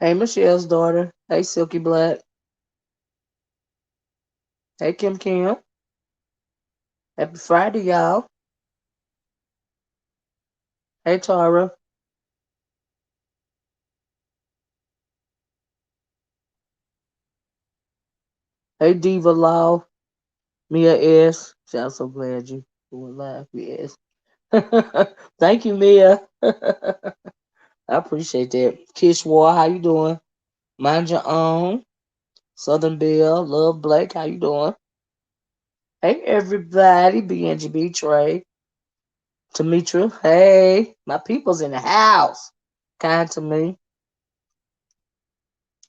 Hey, Michelle's daughter. Hey, Silky Black. Hey, Kim Kim. Happy Friday, y'all. Hey, Tara. Hey, Diva Law. Mia S. I'm so glad you were live. Yes. Thank you, Mia. I appreciate that. Kish War, how you doing? Mind your own. Southern Belle, Love Blake, how you doing? Hey, everybody. BNGB Trey. Tamitra, hey. My people's in the house. Kind to me.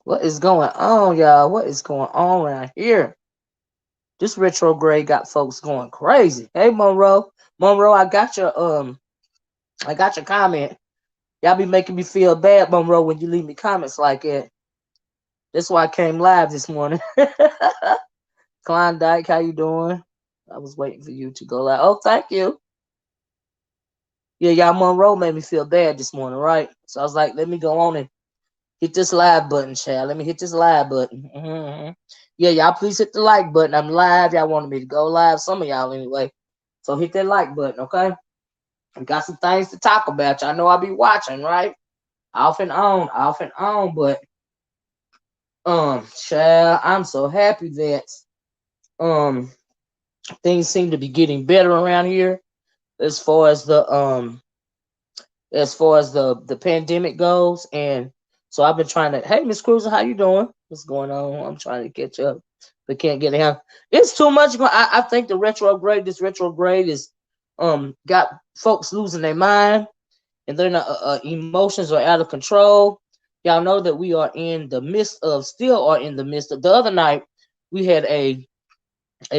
What is going on, y'all? What is going on around here? This retrograde got folks going crazy. Hey, Monroe. Monroe, I got your comment. Y'all be making me feel bad, Monroe, when you leave me comments like that. That's why I came live this morning. Klondike, how you doing? I was waiting for you to go live. Oh, thank you. Yeah, y'all Monroe made me feel bad this morning, right? So I was like, let me go on and hit this live button, child. Let me hit this live button. Yeah, y'all please hit the like button. I'm live. Y'all wanted me to go live. Some of y'all anyway. So hit that like button, okay? We got some things to talk about. Y'all know I be watching, right? Off and on. But child, I'm so happy that um things seem to be getting better around here as far as the pandemic goes. And so I've been trying to, hey, Miss Cruiser, how you doing? What's going on? I'm trying to catch up, but can't get it. It's too much. I think this retrograde is got folks losing their mind, and their emotions are out of control. Y'all know that we are in the midst of, still are in the midst of. The other night we had a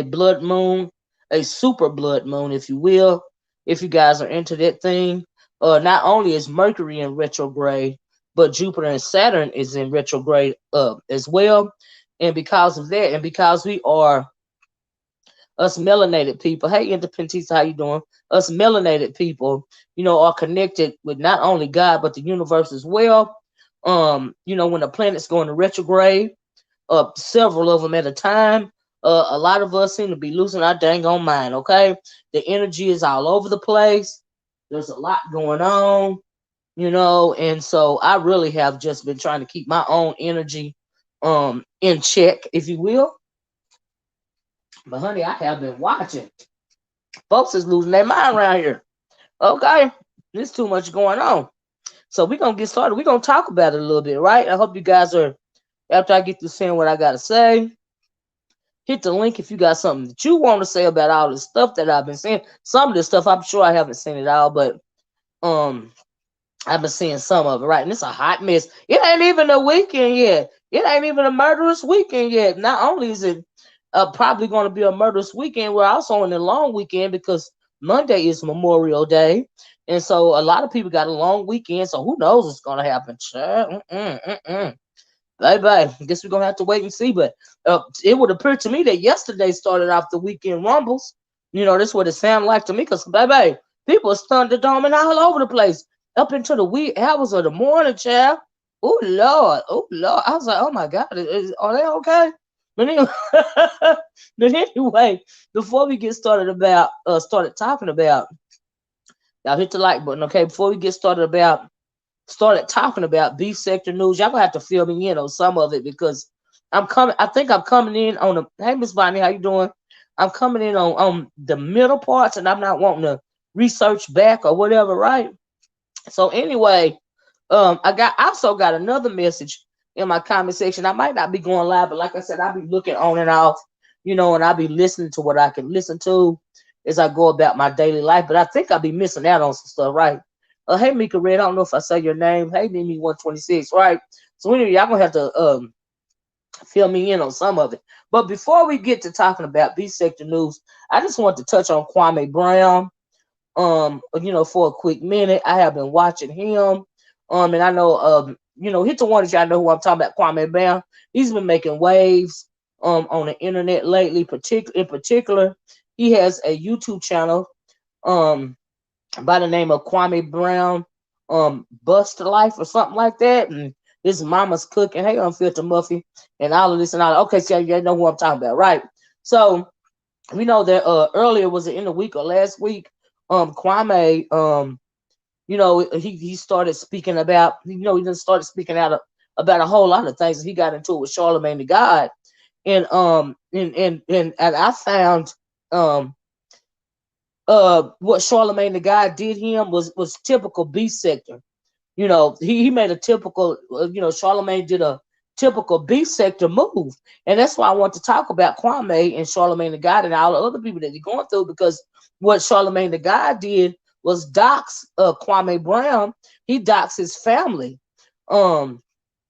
blood moon, a super blood moon, if you will, if you guys are into that thing. Not only is Mercury in retrograde, but Jupiter and Saturn is in retrograde as well. And because of that, and because we are us melanated people, hey Independentista, how you doing? Us melanated people, are connected with not only God but the universe as well. When the planets go into retrograde, several of them at a time. A lot of us seem to be losing our dang on mind, okay? The energy is all over the place. There's a lot going on, and so I really have just been trying to keep my own energy in check, if you will. But honey, I have been watching. Folks is losing their mind around here. Okay? There's too much going on. So we're gonna get started. We're gonna talk about it a little bit, right? I hope you guys are, after I get through saying what I gotta say, hit the link if you got something that you want to say about all the stuff that I've been saying. Some of this stuff I'm sure I haven't seen it all, but um I've been seeing some of it, right? And it's a hot mess. It ain't even a weekend yet. It ain't even a murderous weekend yet. Not only is it probably going to be a murderous weekend, we're also in a long weekend because Monday is Memorial Day. And so a lot of people got a long weekend. So who knows what's going to happen? Baby, I guess we're gonna have to wait and see. But it would appear to me that yesterday started off the weekend rumbles. That's what it sounded like to me. Cause baby, people are thunderdorming all over the place up into the wee hours of the morning, child. Oh Lord, oh Lord. I was like, oh my God, are they okay? But anyway, but anyway, before we get started talking about, y'all hit the like button, okay? Before we get started talking about beef sector news, y'all gonna have to fill me in on some of it because I think I'm coming in on the, hey Miss Bonnie, how you doing? I'm coming in on the middle parts and I'm not wanting to research back or whatever, right? So anyway, I also got another message in my comment section. I might not be going live, but like I said, I'll be looking on and off, and I'll be listening to what I can listen to as I go about my daily life. But I think I'll be missing out on some stuff, right? Hey Mika Red, I don't know if I say your name. Hey Mimi 126, right? So anyway, y'all gonna have to fill me in on some of it. But before we get to talking about B sector news, I just want to touch on Kwame Brown. For a quick minute. I have been watching him. And I know hit the one that y'all know who I'm talking about, Kwame Brown. He's been making waves on the internet lately, in particular. He has a YouTube channel by the name of Kwame Brown Bust Life or something like that. And his mama's cooking. Hey, unfiltered Muffy, and all of this and all that. Okay, so you know who I'm talking about, right? So we know that earlier, was it in the week or last week? Kwame, you know, he started speaking about, you know, he just started speaking out about a whole lot of things. He got into it with Charlemagne the God, and I found um what Charlemagne the God did him was typical B sector. You know, he made a typical, you know, Charlemagne did a typical B sector move. And that's why I want to talk about Kwame and Charlemagne the God and all the other people that he's going through, because what Charlemagne the God did was dox Kwame Brown. He doxed his family. Um,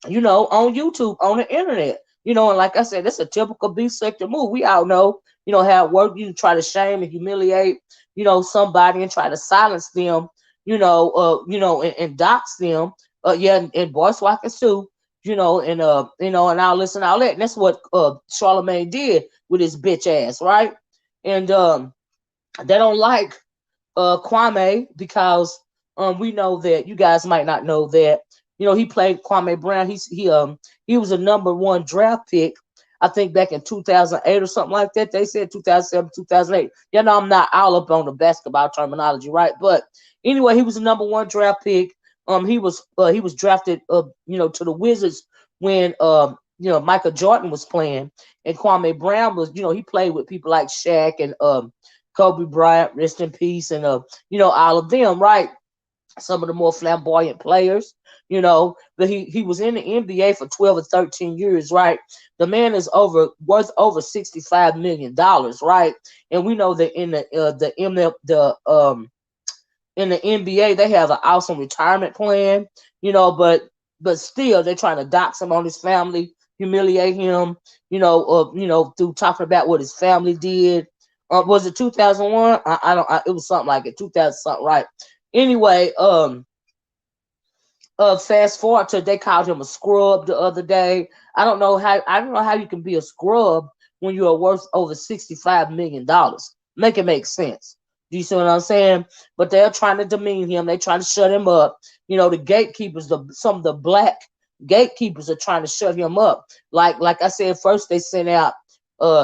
you know, on YouTube, on the internet. You know, and like I said, that's a typical B sector move. We all know, you know, how it works. You try to shame and humiliate, you know, somebody and try to silence them, and dox them. Yeah, and voice walkers too, and I'll listen, all that. And that's what Charlemagne did with his bitch ass, right? And they don't like Kwame because we know that you guys might not know that, you know, he played Kwame Brown. He was a number 1 draft pick, I think back in 2008 or something like that. They said 2007, 2008. You know, I'm not all up on the basketball terminology, right? But anyway, he was a number 1 draft pick. He was drafted to the Wizards when Michael Jordan was playing, and Kwame Brown was, he played with people like Shaq and Kobe Bryant, rest in peace, and all of them, right? Some of the more flamboyant players, but he was in the NBA for 12 or 13 years, right? The man is worth over $65 million, right? And we know that in the NBA they have an awesome retirement plan, but still they're trying to dox him on his family, humiliate him, through talking about what his family did. Was it 2001? I don't. It was something like it. 2000 something, right? Anyway, fast forward to, they called him a scrub the other day. I don't know how you can be a scrub when you are worth over $65 million. Make it make sense. Do you see what I'm saying? But they're trying to demean him. They're trying to shut him up. The gatekeepers, some of the black gatekeepers are trying to shut him up. Like I said, first they sent out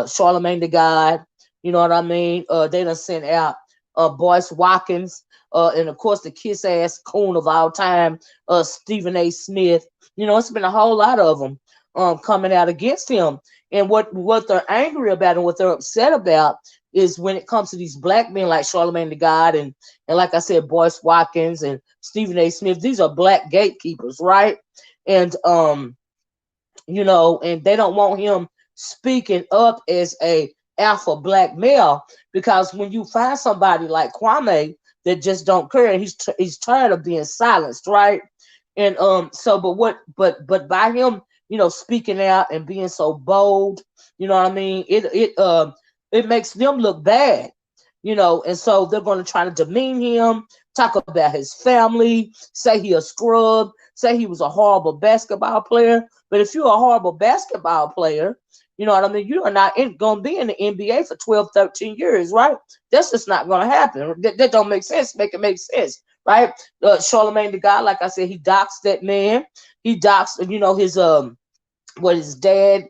Charlemagne the God. You know what I mean? They done sent out Boyce Watkins, and of course the kiss ass coon of all time, Stephen A. Smith. It's been a whole lot of them coming out against him. And what they're angry about and what they're upset about is when it comes to these black men like Charlemagne the God and like I said, Boyce Watkins and Stephen A. Smith. These are black gatekeepers, right? And and they don't want him speaking up as a alpha black male, because when you find somebody like Kwame that just don't care, and he's tired of being silenced, right? And but by him, speaking out and being so bold, you know what I mean, it makes them look bad, and so they're going to try to demean him, talk about his family, say he a scrub, say he was a horrible basketball player. But if you're a horrible basketball player, you know what I mean, you are not going to be in the NBA for 12, 13 years, right? That's just not going to happen. That don't make sense. Make it make sense, right? Charlemagne the God, like I said, he doxed that man. He doxed, his what his dad,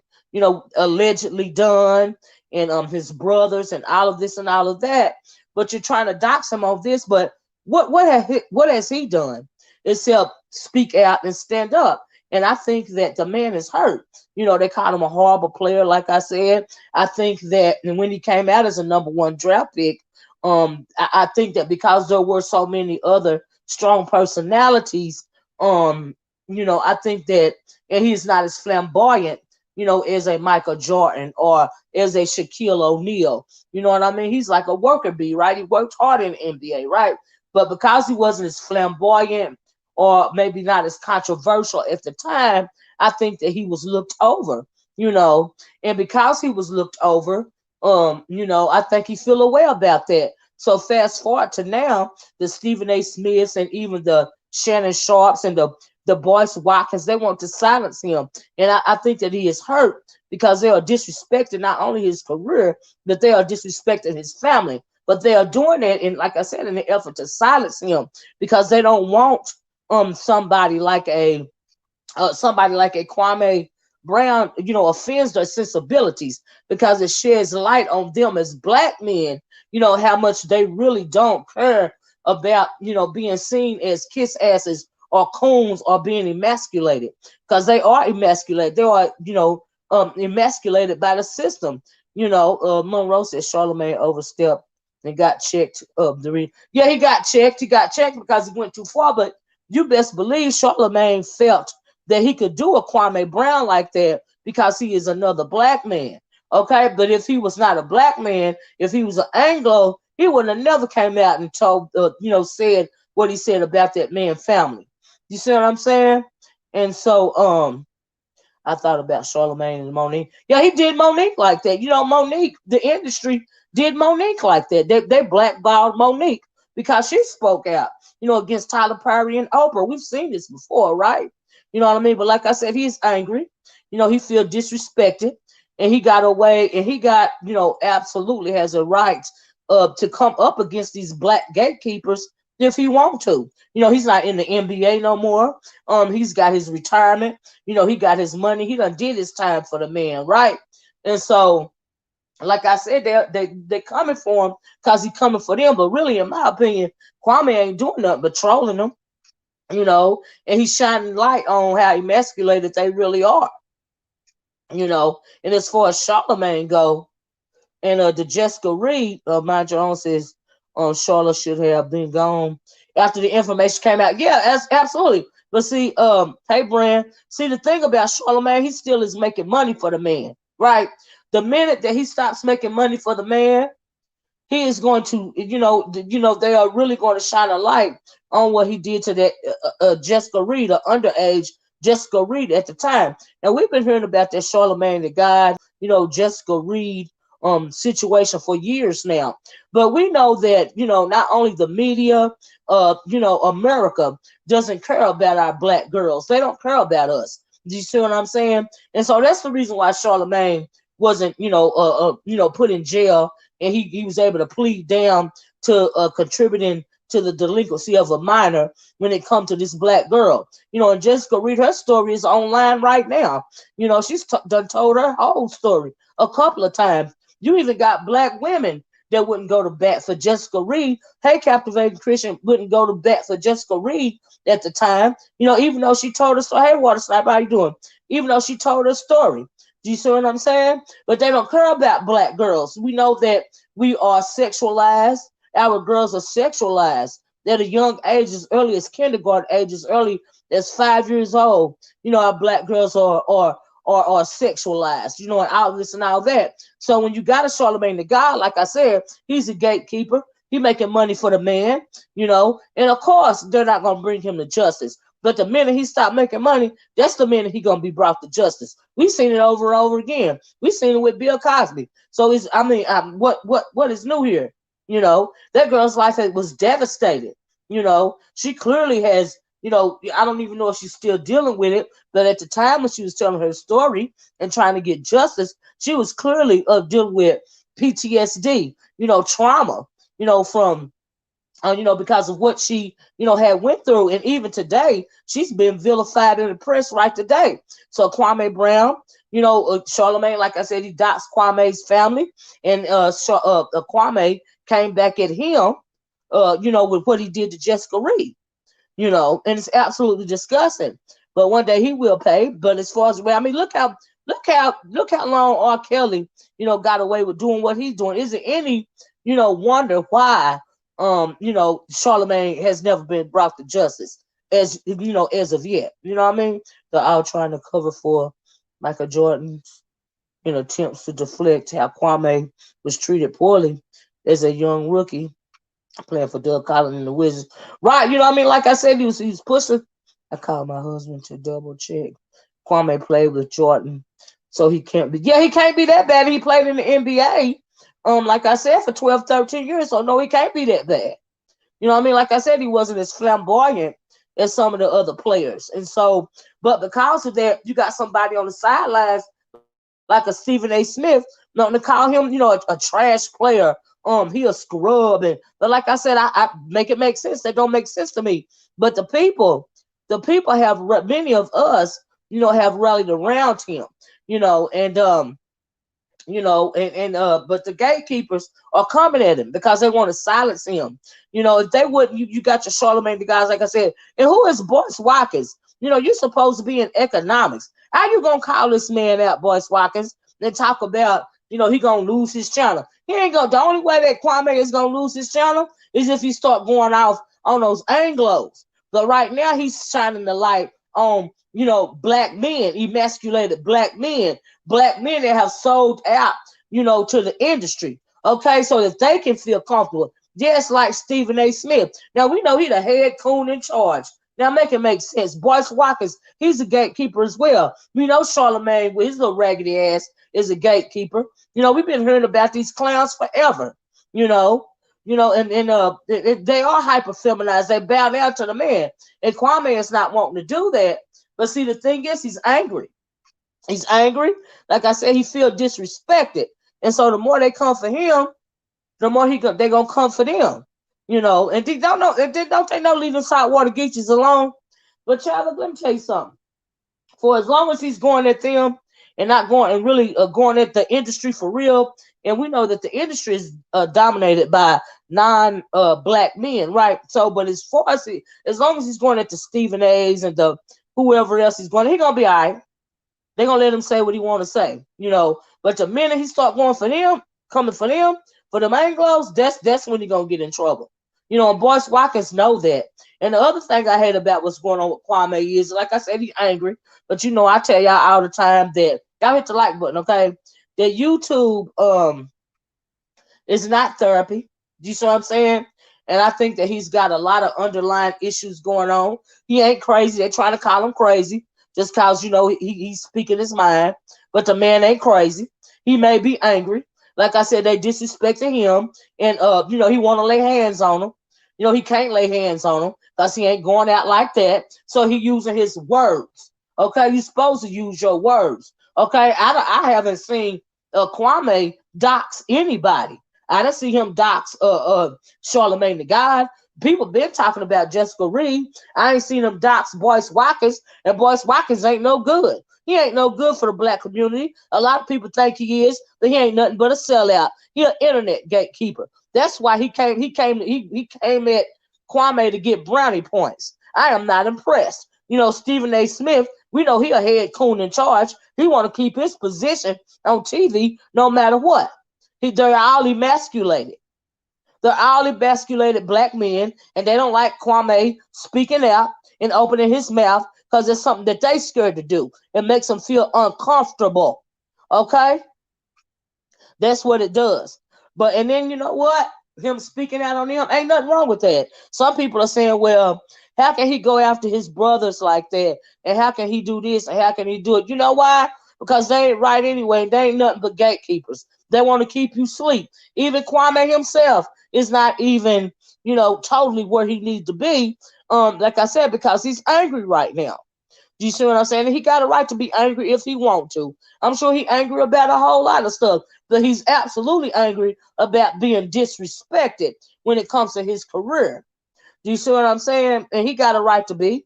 allegedly done, and his brothers and all of this and all of that. But you're trying to dox him on this. But what has he done except speak out and stand up? And I think that the man is hurt. They called him a horrible player, like I said. I think that when he came out as a number 1 draft pick, I think that because there were so many other strong personalities, I think that, and he's not as flamboyant, as a Michael Jordan or as a Shaquille O'Neal. You know what I mean? He's like a worker bee, right? He worked hard in the NBA, right? But because he wasn't as flamboyant or maybe not as controversial at the time, I think that he was looked over, and because he was looked over, I think he feel a way about that. So fast forward to now, the Stephen A. Smiths and even the Shannon Sharps and the Boyce Watkins, they want to silence him. And I think that he is hurt because they are disrespecting not only his career, but they are disrespecting his family. But they are doing that, in, like I said, in the effort to silence him, because they don't want somebody like a somebody like a Kwame Brown, offends their sensibilities because it sheds light on them as black men, how much they really don't care about, being seen as kiss asses or coons or being emasculated, because they are emasculated. They are, emasculated by the system. Monroe said Charlemagne overstepped and got checked. Yeah, he got checked. He got checked because he went too far. But you best believe Charlemagne felt that he could do a Kwame Brown like that because he is another black man. Okay, but if he was not a black man, if he was an Anglo, he would have never came out and told, said what he said about that man's family. You see what I'm saying? And so, I thought about Charlemagne and Monique. Yeah, he did Monique like that. Monique, the industry did Monique like that. They blackballed Monique because she spoke out, against Tyler Perry and Oprah. We've seen this before, right? You know what I mean? But like I said, he's angry. He feels disrespected, and he got away, and he got, absolutely has a right to come up against these black gatekeepers if he want to. He's not in the NBA no more. He's got his retirement. He got his money. He done did his time for the man, right? And so, like I said, they coming for him because he coming for them. But really, in my opinion, Kwame ain't doing nothing but trolling them, and he's shining light on how emasculated they really are, And as far as Charlemagne go, and the Jessica Reed, mind your own, says Charlotte should have been gone after the information came out. Yeah, absolutely. But see, hey, Brand, see, the thing about Charlemagne, he still is making money for the man, right? The minute that he stops making money for the man, he is going to, they are really going to shine a light on what he did to that Jessica Reed, or underage Jessica Reed at the time. And we've been hearing about that Charlemagne the God, Jessica Reed situation for years now. But we know that, not only the media, America doesn't care about our black girls. They don't care about us. Do you see what I'm saying? And so that's the reason why Charlemagne wasn't, put in jail, and he was able to plead down to contributing to the delinquency of a minor when it comes to this black girl. And Jessica Reed, her story is online right now. She's done told her whole story a couple of times. You even got black women that wouldn't go to bat for Jessica Reed. Hey, Captivating Christian wouldn't go to bat for Jessica Reed at the time. Even though she told us, hey, Water Sniper, how you doing? Even though she told her story. Do you see what I'm saying? But they don't care about black girls. We know that we are sexualized. Our girls are sexualized at a young age, as early as kindergarten age, as early as 5 years old. Our black girls are sexualized, and all this and all that. So when you got a Charlemagne the God, like I said, he's a gatekeeper. He making money for the man, and of course they're not gonna bring him to justice. But the minute he stopped making money, that's the minute he gonna be brought to justice. We've seen it over and over again. We've seen it with Bill Cosby. So what is new here? That girl's life was devastated. She clearly has. I don't even know if she's still dealing with it, but at the time when she was telling her story and trying to get justice, she was clearly dealing with PTSD, trauma, from because of what she, had went through. And even today, she's been vilified in the press right today. So Kwame Brown, Charlemagne, like I said, he doxed Kwame's family, and Kwame came back at him, with what he did to Jessica Reed, and it's absolutely disgusting. But one day he will pay. But as far as look how long R. Kelly, got away with doing what he's doing. Is it any, wonder why Charlemagne has never been brought to justice as of yet. You know what I mean? They're all trying to cover for Michael Jordan in attempts to deflect how Kwame was treated poorly as a young rookie playing for Doug Collins and the Wizards. Right, like I said, he was pushing. I called my husband to double check. Kwame played with Jordan, so he can't be that bad. He played in the NBA. Like I said, for 12, 13 years. So no, he can't be that bad. Like I said, he wasn't as flamboyant as some of the other players. And so, but because of that, you got somebody on the sidelines like a Stephen A. Smith, not to call him, a trash player. He a scrub. But like I said, I make it make sense. That don't make sense to me. But the people have, many of us have rallied around him, and but the gatekeepers are coming at him because they want to silence him. If they wouldn't, you got your Charlemagne the guys, like I said. And who is Boyce Watkins? You're supposed to be in economics. How you gonna call this man out, Boyce Watkins, and talk about, he gonna lose his channel? He ain't gonna. The only way that Kwame is gonna lose his channel is if he start going off on those Anglos. But right now he's shining the light on, black men, emasculated black men that have sold out, to the industry. Okay, so that they can feel comfortable. Just like Stephen A. Smith. Now we know he the head coon in charge. Now make it make sense. Boyce Watkins, he's a gatekeeper as well. We know Charlemagne with his little raggedy ass is a gatekeeper. We've been hearing about these clowns forever. They are hyper feminized. They bow down to the man. And Kwame is not wanting to do that. But see, the thing is, he's angry. He's angry. Like I said, he feels disrespected. And so the more they come for him, the more they're gonna come for them. And they don't they know leaving saltwater geeches alone. But child, let me tell you something. For as long as he's going at them and not going and really going at the industry for real, and we know that the industry is dominated by non-black men, right? So, but as far as long as he's going at the Stephen A's and the whoever else he's going, he's gonna be all right. They're gonna let him say what he want to say, But the minute he start going for them, coming for them, for the Anglos, that's when he's gonna get in trouble. And Boyce Watkins know that. And the other thing I hate about what's going on with Kwame is, like I said, he's angry. But I tell y'all all the time that y'all hit the like button, okay? That YouTube is not therapy. You see what I'm saying? And I think that he's got a lot of underlying issues going on. He ain't crazy. They trying to call him crazy just because, he's speaking his mind. But the man ain't crazy. He may be angry. Like I said, they disrespected him. And, he want to lay hands on him. He can't lay hands on him because he ain't going out like that. So he using his words. Okay, you're supposed to use your words. Okay, I haven't seen Kwame dox anybody. I didn't see him dox Charlemagne the God. People been talking about Jessica Reed. I ain't seen him dox Boyce Watkins, and Boyce Watkins ain't no good. He ain't no good for the black community. A lot of people think he is, but he ain't nothing but a sellout. He an internet gatekeeper. That's why he came at Kwame to get brownie points. I am not impressed. Stephen A. Smith, we know he a head coon in charge. He want to keep his position on TV no matter what. They're all emasculated. They're all emasculated black men, and they don't like Kwame speaking out and opening his mouth because it's something that they scared to do. It makes them feel uncomfortable. Okay? That's what it does. And then you know what? Him speaking out on them, ain't nothing wrong with that. Some people are saying, well, how can he go after his brothers like that? And how can he do this? And how can he do it? You know why? Because they ain't right anyway. They ain't nothing but gatekeepers. They want to keep you asleep. Even Kwame himself is not even, totally where he needs to be. Like I said, because he's angry right now. Do you see what I'm saying? He got a right to be angry if he want to. I'm sure he's angry about a whole lot of stuff, but he's absolutely angry about being disrespected when it comes to his career. Do you see what I'm saying? And he got a right to be,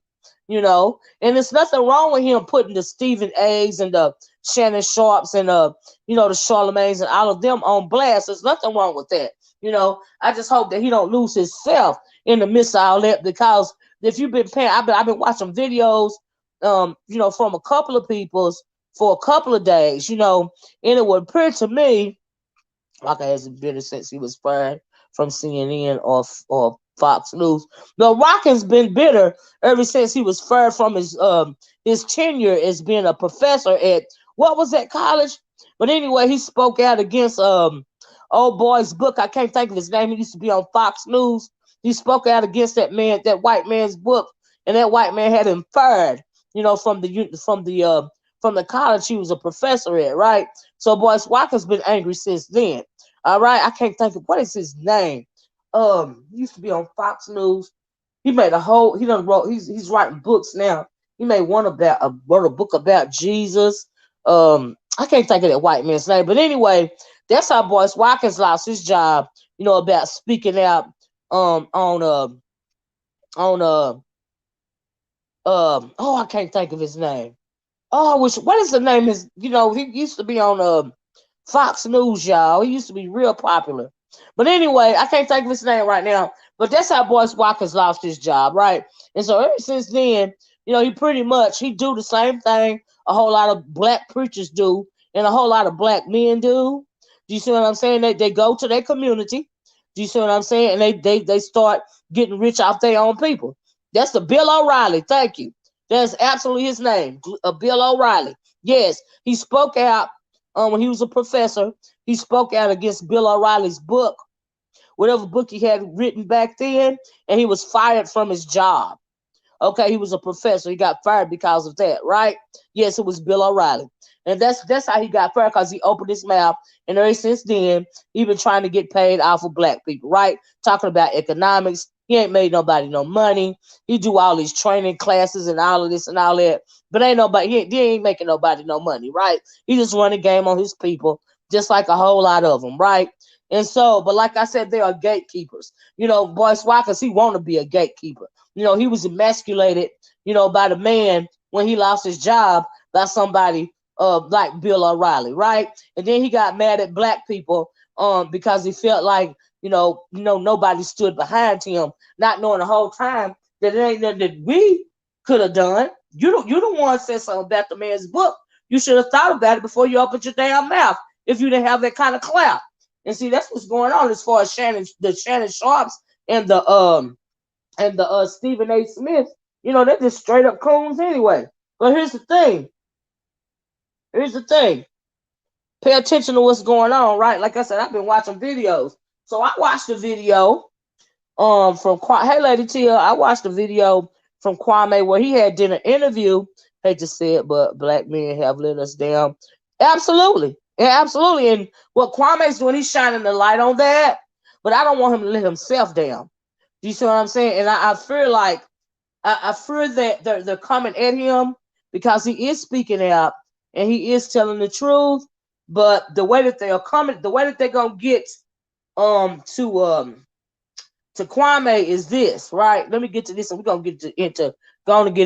and there's nothing wrong with him putting the Stephen A's and the Shannon Sharps and the Charlemagne's and all of them on blast. There's nothing wrong with that. I just hope that he don't lose himself in the midst of all that, because if you've been paying, I've been watching videos, from a couple of people's for a couple of days, and it would appear to me like it hasn't been since he was fired from CNN or Fox News. The Rock has been bitter ever since he was fired from his tenure as being a professor at what was that college? But anyway, he spoke out against old boy's book. I can't think of his name. He used to be on Fox News. He spoke out against that white man's book, and that white man had him fired, from the college he was a professor at, right? So Boyce Walker's been angry since then. All right, I can't think of what is his name. He used to be on Fox News. He made he's writing books now. He made wrote a book about Jesus. I can't think of that white man's name, but anyway, that's how Boyce Watkins lost his job, about speaking out I can't think of his name. Oh, which what is the name? He used to be on Fox News, y'all. He used to be real popular. But anyway, I can't think of his name right now. But that's how Boyce Watkins lost his job, right? And so ever since then, he pretty much he do the same thing a whole lot of black preachers do and a whole lot of black men do. Do you see what I'm saying? They go to their community. Do you see what I'm saying? And they start getting rich off their own people. That's the Bill O'Reilly. Thank you. That's absolutely his name, Bill O'Reilly. Yes, he spoke out when he was a professor. He spoke out against Bill O'Reilly's book, whatever book he had written back then, and he was fired from his job. Okay, he was a professor. He got fired because of that, right? Yes, it was Bill O'Reilly. And that's how he got fired, because he opened his mouth. And ever since then, he been trying to get paid off of black people, right? Talking about economics. He ain't made nobody no money. He do all these training classes and all of this and all that. But ain't nobody, he ain't making nobody no money, right? He just run a game on his people, just like a whole lot of them, right? And so, but like I said, they are gatekeepers. Boyce Watkins, he want to be a gatekeeper. He was emasculated, by the man when he lost his job by somebody like Bill O'Reilly, right? And then he got mad at black people because he felt like, nobody stood behind him, not knowing the whole time that it ain't nothing that we could have done. You the one said something about the man's book. You should have thought about it before you opened your damn mouth if you didn't have that kind of clout. And see, that's what's going on as far as Shannon Sharps and the Stephen A. Smith. They're just straight up coons anyway. But here's the thing. Pay attention to what's going on, right? Like I said, I've been watching videos. So I watched a video from Hey Lady Tia, I watched a video from Kwame where he had did an interview. Hate to say it, but black men have let us down. Absolutely. Yeah, absolutely. And what Kwame's doing, he's shining the light on that. But I don't want him to let himself down. Do you see what I'm saying? And I feel like I fear that they're coming at him because he is speaking out and he is telling the truth. But the way that they are coming, the way that they're gonna get to Kwame is this, right? Let me get to this, and we're gonna get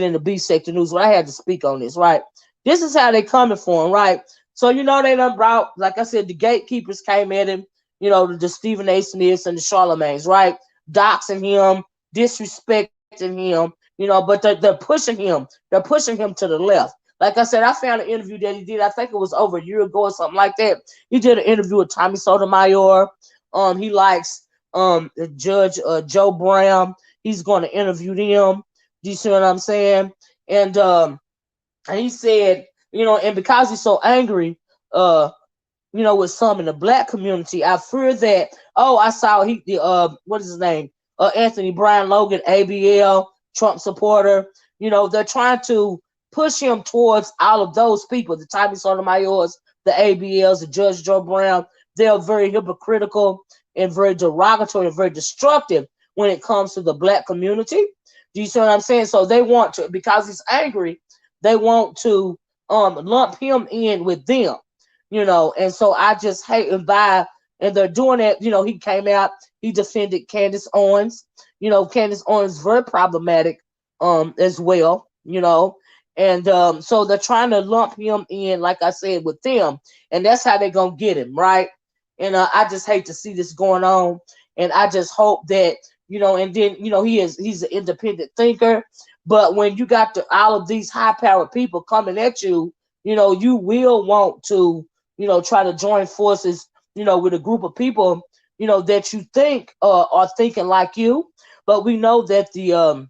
into B sector news. What I had to speak on this, right? This is how they coming for him, right? So they done brought, like I said, the gatekeepers came at him, the Stephen A. Smiths and the Charlemagne's, right? Doxing him, disrespecting him, but they're pushing him. They're pushing him to the left. Like I said, I found an interview that he did. I think it was over a year ago or something like that. He did an interview with Tommy Sotomayor. He likes Judge Joe Brown. He's going to interview them. Do you see what I'm saying? And he said, and because he's so angry, with some in the black community, I fear that. Oh, I saw what is his name? Anthony Brian Logan, ABL, Trump supporter. They're trying to push him towards all of those people, the Tommy Sotomayors, the ABLs, the Judge Joe Brown. They're very hypocritical and very derogatory and very destructive when it comes to the black community. Do you see what I'm saying? So they want to, because he's angry, they want to lump him in with them, and so I just hate him and they're doing that. He came out, he defended Candace Owens. Candace Owens is very problematic as well, and so they're trying to lump him in, like I said, with them, and that's how they're gonna get him, right? And I just hate to see this going on, and I just hope that and then he's an independent thinker, but when you got all of these high-powered people coming at you, you will want to try to join forces with a group of people that you think are thinking like you. But we know that the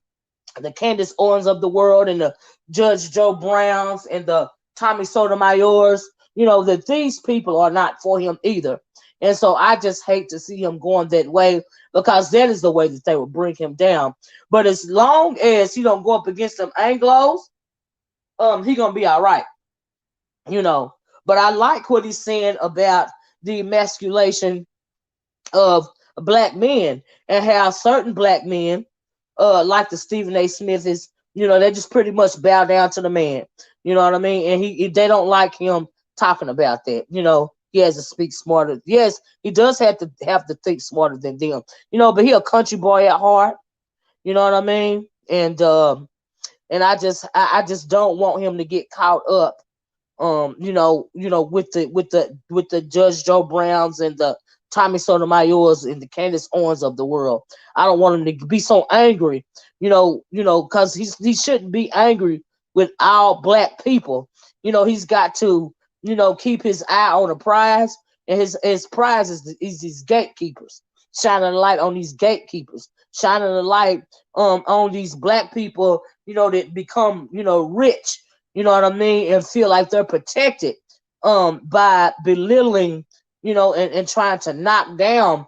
Candace Owens of the world and the Judge Joe Browns and the Tommy Sotomayors, that these people are not for him either. And so I just hate to see him going that way, because that is the way that they will bring him down. But as long as he don't go up against them Anglos, he gonna be all right. But I like what he's saying about the emasculation of black men, and how certain black men, like the Stephen A. Smith, is, they just pretty much bow down to the man. You know what I mean? And they don't like him talking about that. He has to speak smarter. Yes, he does have to think smarter than them. But he a country boy at heart. You know what I mean? And and I just don't want him to get caught up, with the Judge Joe Browns and the Tommy Sotomayor's and the Candace Owens of the world. I don't want him to be so angry, because he shouldn't be angry with all black people. He's got to, keep his eye on the prize, and his prize is these gatekeepers, shining a light on these gatekeepers, shining a light on these black people, that become, rich, you know what I mean, and feel like they're protected by belittling, and trying to knock down,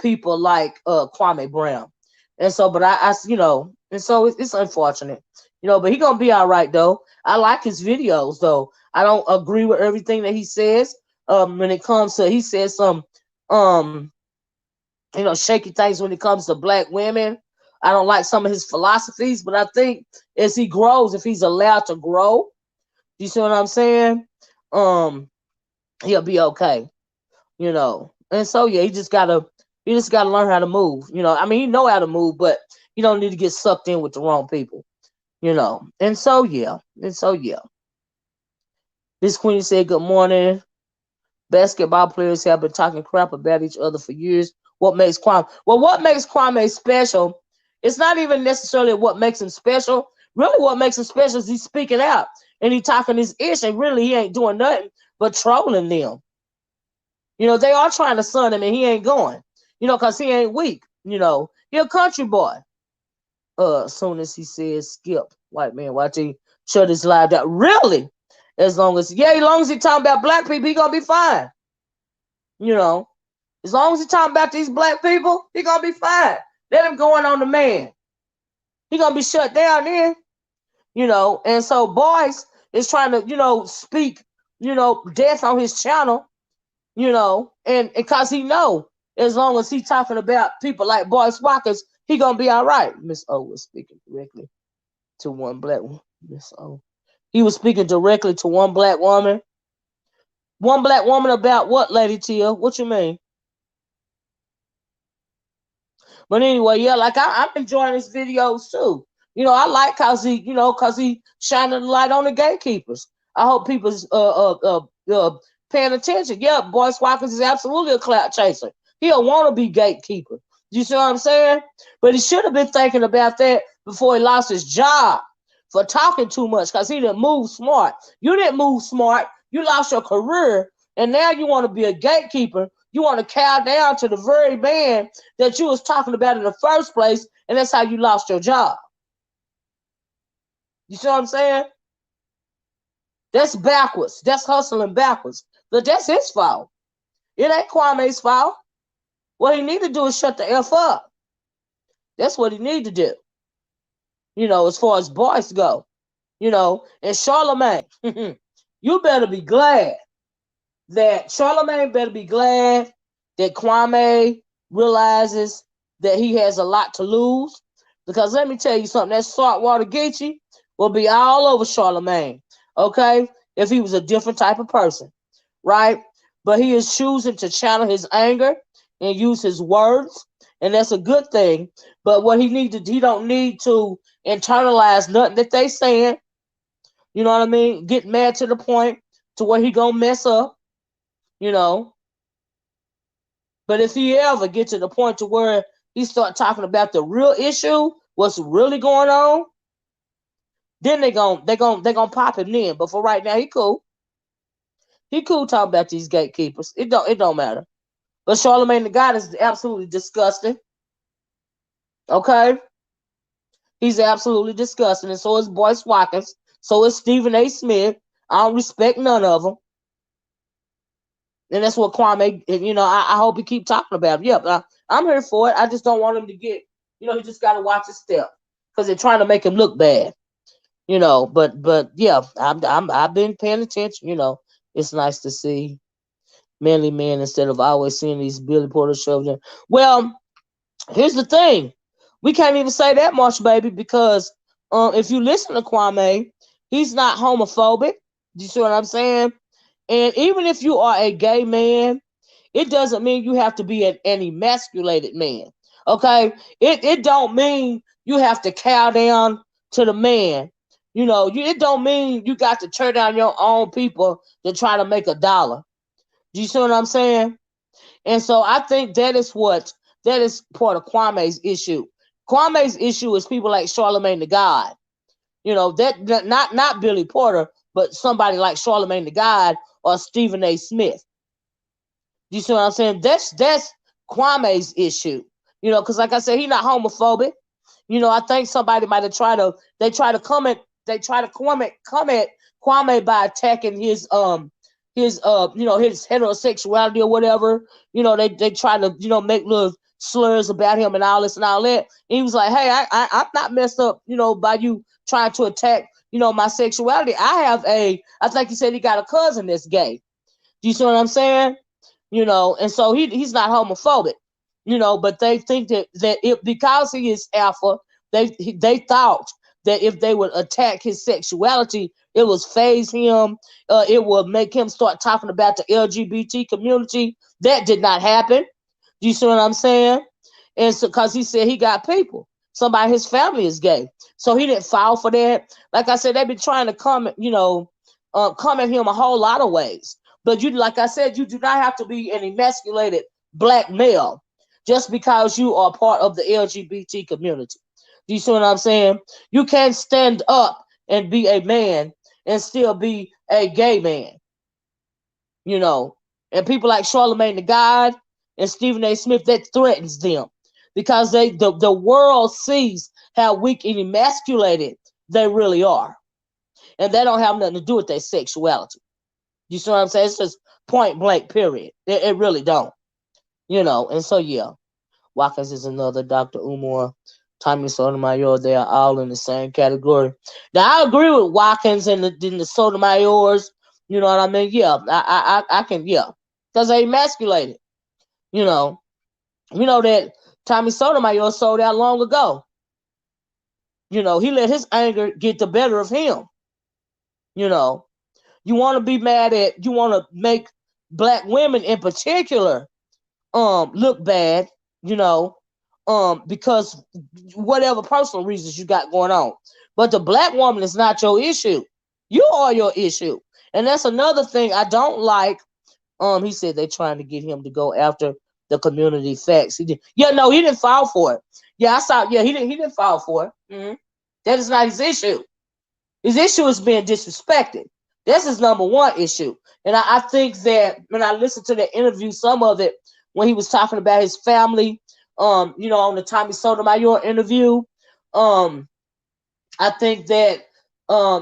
people like Kwame Brown. And so, but and so it's unfortunate, but he gonna be all right though. I like his videos though. I don't agree with everything that he says. When it comes to, he says some um shaky things when it comes to black women. I don't like some of his philosophies, but I think as he grows, if he's allowed to grow, you see what I'm saying? Um, he'll be okay, And so yeah, he just gotta learn how to move. I mean, he know how to move, but you don't need to get sucked in with the wrong people, And so yeah, This queen said, "Good morning. Basketball players have been talking crap about each other for years. What makes Kwame? Well, what makes Kwame special? It's not even necessarily what makes him special. Really, what makes him special is he's speaking out and he talking his ish, and really he ain't doing nothing but trolling them. They are trying to son him, and he ain't going. Cause he ain't weak. He a country boy. As soon as he says skip, white man, watch he shut his live down. Really? As long as he talking about black people, he gonna be fine. As long as he talking about these black people, he gonna be fine. Let him go on the man. He gonna be shut down then. And so Boyce is trying to, speak, death on his channel, and because he know as long as he talking about people like Boyce Watkins, he gonna be all right. Miss O was speaking directly to one black woman. Miss O. He was speaking directly to one black woman. One black woman about what, Lady Tia? What you mean? But anyway, yeah, like I'm enjoying his videos too. I like cause he shining the light on the gatekeepers. I hope people's paying attention. Yeah, Boyce Watkins is absolutely a clout chaser. He'll want to be gatekeeper. You see what I'm saying? But he should have been thinking about that before he lost his job for talking too much, because he didn't move smart. You didn't move smart. You lost your career, and now you want to be a gatekeeper. You want to cow down to the very man that you was talking about in the first place, and that's how you lost your job. You see what I'm saying? That's backwards. That's hustling backwards. But that's his fault. It ain't Kwame's fault. What he need to do is shut the F up. That's what he need to do. As far as Boyce go. And Charlemagne, you better be glad that Kwame realizes that he has a lot to lose. Because let me tell you something, that saltwater Geechee will be all over Charlemagne, okay, if he was a different type of person, right? But he is choosing to channel his anger and use his words, and that's a good thing. But what he don't need to internalize nothing that they saying. You know what I mean? Get mad to the point to where he gonna mess up, But if he ever get to the point to where he start talking about the real issue, what's really going on, then they gonna pop him in. But for right now, he cool. He cool talking about these gatekeepers. It don't matter. But Charlemagne the God is absolutely disgusting. Okay? He's absolutely disgusting. And so is Boyce Watkins. So is Stephen A. Smith. I don't respect none of them. And that's what Kwame, I hope he keep talking about it. Yeah, I'm here for it. I just don't want him to get, he just got to watch his step. Because they're trying to make him look bad. But yeah, I've been paying attention, It's nice to see manly men instead of always seeing these Billy Porter shows. Well, here's the thing. We can't even say that much, baby, because if you listen to Kwame, he's not homophobic. Do you see what I'm saying? And even if you are a gay man, it doesn't mean you have to be an emasculated man. Okay? It don't mean you have to cow down to the man. It don't mean you got to turn down your own people to try to make $1. Do you see what I'm saying? And so I think that is part of Kwame's issue. Kwame's issue is people like Charlemagne the God. That not Billy Porter, but somebody like Charlemagne the God or Stephen A. Smith. You see what I'm saying? That's Kwame's issue. Because like I said, he's not homophobic. I think somebody might have tried to comment Kwame by attacking his his heterosexuality or whatever. They try to make little slurs about him and all this and all that. And he was like, hey, I'm not messed up, by you trying to attack, my sexuality. I think he said he got a cousin that's gay. Do you see what I'm saying? And so he's not homophobic, but they think that because he is alpha, they thought that if they would attack his sexuality, it would phase him, it would make him start talking about the LGBT community. That did not happen. Do you see what I'm saying? And so, because he said he got people, somebody his family is gay, so he didn't fall for that. Like I said, they've been trying to come at him a whole lot of ways. But like I said, you do not have to be an emasculated black male just because you are part of the LGBT community. Do you see what I'm saying? You can't stand up and be a man and still be a gay man. And people like Charlemagne the God and Stephen A. Smith, that threatens them because the world sees how weak and emasculated they really are. And that don't have nothing to do with their sexuality. You see what I'm saying? It's just point blank, period. It really don't. And so, yeah. Watkins is another, Dr. Umar, Tommy Sotomayor, they are all in the same category. Now, I agree with Watkins and the Sotomayors. You know what I mean? Yeah, I can, yeah. Because they emasculated. We know that Tommy Sotomayor sold out long ago. He let his anger get the better of him. You want to be mad at, you want to make black women in particular look bad, because whatever personal reasons you got going on. But the black woman is not your issue. You are your issue. And that's another thing I don't like. He said they're trying to get him to go after the community facts. He didn't fall for it. Yeah, I saw. Yeah, he didn't fall for it. Mm-hmm. That is not his issue. His issue is being disrespected. That's his number one issue. And I think that when I listened to the interview, some of it, when he was talking about his family, on the Tommy Sotomayor interview, I think that,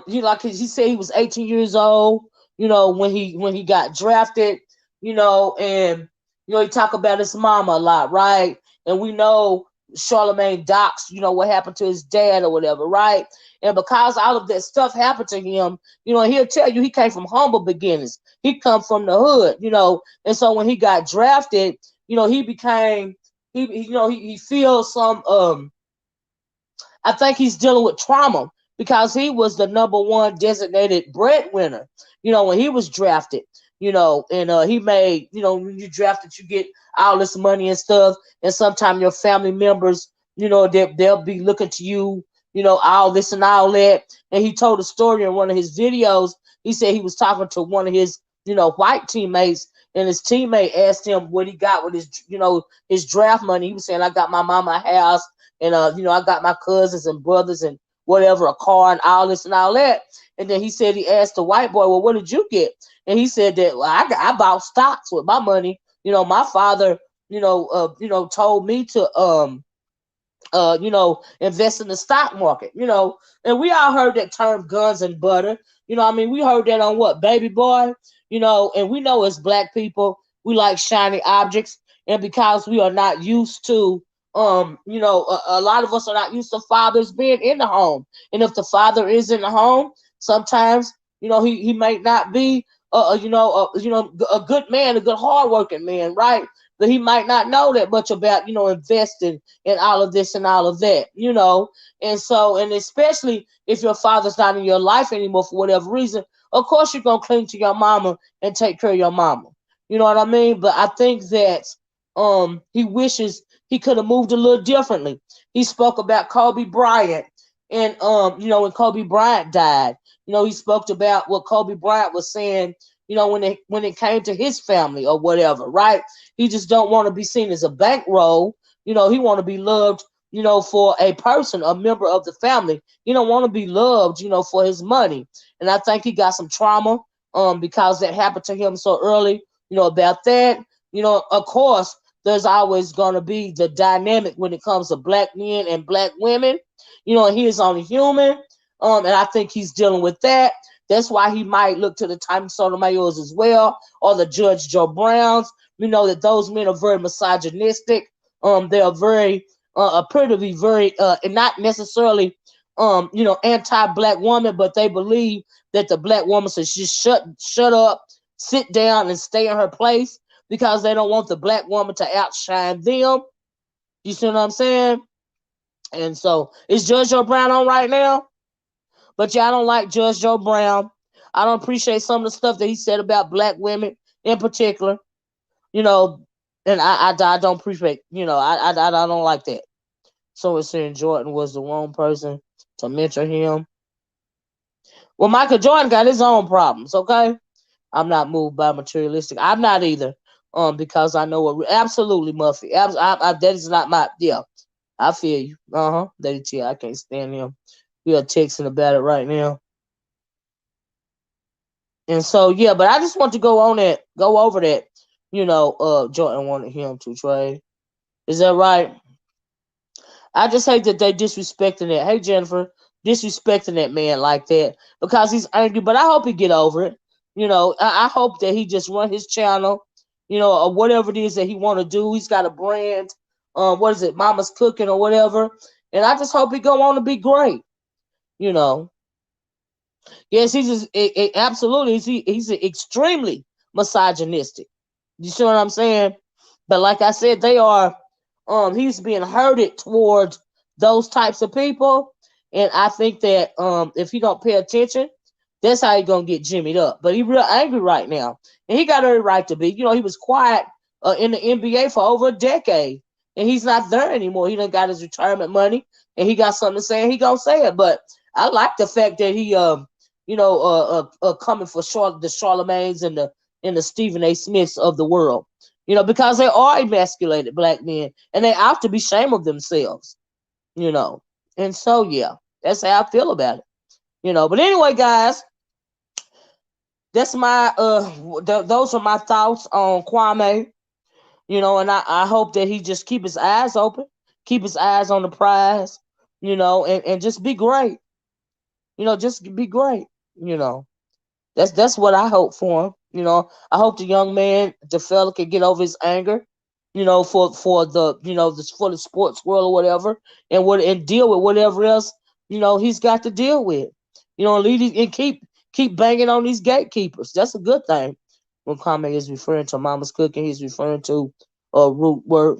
he said he was 18 years old, when he got drafted, and, he talked about his mama a lot, right? And we know Charlemagne docs, what happened to his dad or whatever, right? And because all of that stuff happened to him, he'll tell you he came from humble beginnings. He come from the hood, and so when he got drafted, he became, he feels some, I think he's dealing with trauma because he was the number one designated breadwinner, when he was drafted, and he made, when you drafted, you get all this money and stuff. And sometimes your family members, they'll be looking to you, all this and all that. And he told a story in one of his videos. He said he was talking to one of his, white teammates, and his teammate asked him what he got with his, his draft money. He was saying, I got my mama a house, and, I got my cousins and brothers and whatever, a car and all this and all that. And then he said, he asked the white boy, well, what did you get? And he said that, well, I bought stocks with my money. My father, told me to, invest in the stock market, and we all heard that term guns and butter. We heard that on what, Baby Boy, and we know as black people, we like shiny objects. And because we are not used to, a lot of us are not used to fathers being in the home. And if the father is in the home, sometimes, he might not be, a good man, a good hardworking man, right? But he might not know that much about, investing in all of this and all of that, And so, and especially if your father's not in your life anymore for whatever reason, of course you're going to cling to your mama and take care of your mama. You know what I mean? But I think that he wishes he could have moved a little differently. He spoke about Kobe Bryant And when Kobe Bryant died, he spoke about what Kobe Bryant was saying, when it came to his family or whatever, right? He just don't want to be seen as a bankroll. He want to be loved, for a person, a member of the family. He don't want to be loved, for his money. And I think he got some trauma, because that happened to him so early, about that. Of course, there's always gonna be the dynamic when it comes to black men and black women. He is only human. And I think he's dealing with that. That's why he might look to the Time Sotomayor's as well, or the Judge Joe Browns. We know that those men are very misogynistic. They are very appear to be very and not necessarily anti-black woman, but they believe that the black woman should just shut up, sit down, and stay in her place because they don't want the black woman to outshine them. You see what I'm saying? And so, is Judge Joe Brown on right now? But yeah, I don't like Judge Joe Brown. I don't appreciate some of the stuff that he said about black women in particular. You know, and I don't appreciate. I don't like that. So it's saying Jordan was the wrong person to mentor him. Well, Michael Jordan got his own problems. Okay, I'm not moved by materialistic. I'm not either. Because I know what absolutely Muffy. That is not my I feel you. That is, I can't stand him. We are texting about it right now. And so yeah, but I just want to go over that. Jordan wanted him to trade. Is that right? I just hate that they disrespecting that. Hey Jennifer, disrespecting that man like that because he's angry. But I hope he get over it. I hope that he just run his channel, or whatever it is that he want to do. He's got a brand. What is it, Mama's Cooking or whatever. And I just hope he go on to be great. You know. Yes, he's just, absolutely he's extremely misogynistic. You see what I'm saying? But like I said, they are he's being herded towards those types of people, and I think that if he don't pay attention, that's how he gonna get jimmied up. But he real angry right now, and he got every right to be. He was quiet in the NBA for over a decade, and he's not there anymore. He done got his retirement money, and he got something to say, and he gonna say it. But I like the fact that he coming for the Charlemagne's and the Stephen A. Smiths of the world. Because they are emasculated black men, and they have to be ashamed of themselves. And so yeah, that's how I feel about it. But anyway, guys, that's my those are my thoughts on Kwame. And I hope that he just keep his eyes open, keep his eyes on the prize, and just be great. Just be great. You know, that's what I hope for him. I hope the young man, the fella, can get over his anger. For the for the sports world or whatever, and deal with whatever else he's got to deal with. Lead and keep banging on these gatekeepers. That's a good thing. When Kwame is referring to Mama's Cooking, he's referring to root work.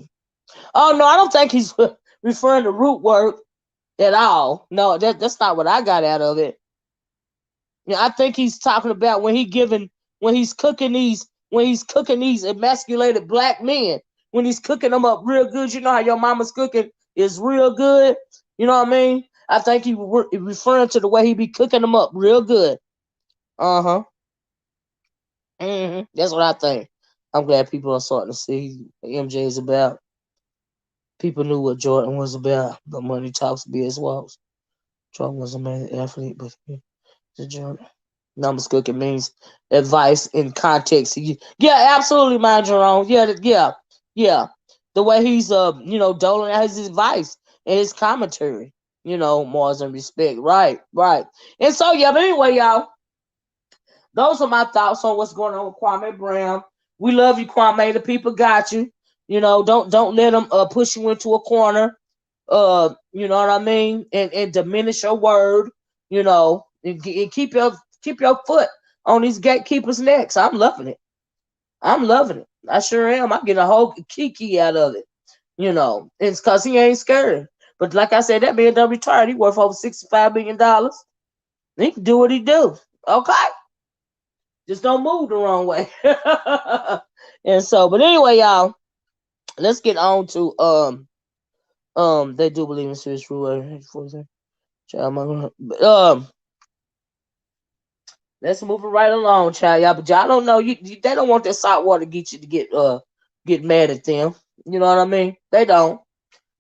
Oh no, I don't think he's referring to root work at all. No, that's not what I got out of it. I think he's talking about when he's cooking these emasculated black men, when he's cooking them up real good. You know how your mama's cooking is real good. You know what I mean? I think he referring to the way he be cooking them up real good. Uh-huh. That's what I think. I'm glad people are starting to see what MJ is about. People knew what Jordan was about. The money talks biz walks. Jordan was a man athlete, but the Jordan. Numbers cooking means advice in context. Yeah, absolutely, mind your own. Yeah. The way he's doling out his advice and his commentary, more than respect. Right. And so yeah, but anyway, y'all, those are my thoughts on what's going on with Kwame Brown. We love you, Kwame. The people got you. Don't let them push you into a corner. You know what I mean, and diminish your word. And keep your foot on these gatekeepers' necks. I'm loving it. I'm loving it. I sure am. I get a whole kiki out of it. It's because he ain't scared. But like I said, that man done retired. He worth over $65 million. He can do what he do. Okay. Just don't move the wrong way. And so, but anyway, y'all, let's get on to they do believe in serious rule. Child, let's move it right along, child. Y'all, but y'all don't know they don't want that salt water to get you to get mad at them. You know what I mean? They don't.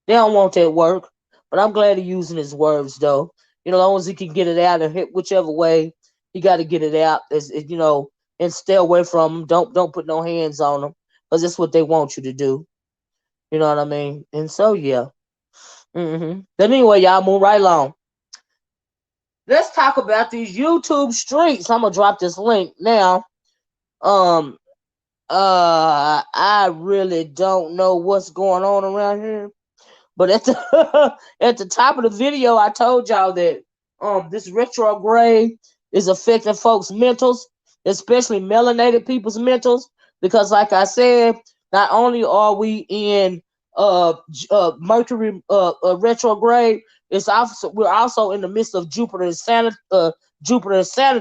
They don't want that work. But I'm glad he's using his words though. You know, as long as he can get it out and hit whichever way he got to get it out. You know, and stay away from them. Don't put no hands on them because that's what they want you to do. You know what I mean? And so yeah. But anyway, y'all move right along. Let's talk about these YouTube streets. I'm gonna drop this link now. Um, I really don't know what's going on around here. But at the at the top of the video, I told y'all that this retrograde is affecting folks' mentals, especially melanated people's mentals, because like I said, not only are we in Mercury retrograde, it's also we're also in the midst of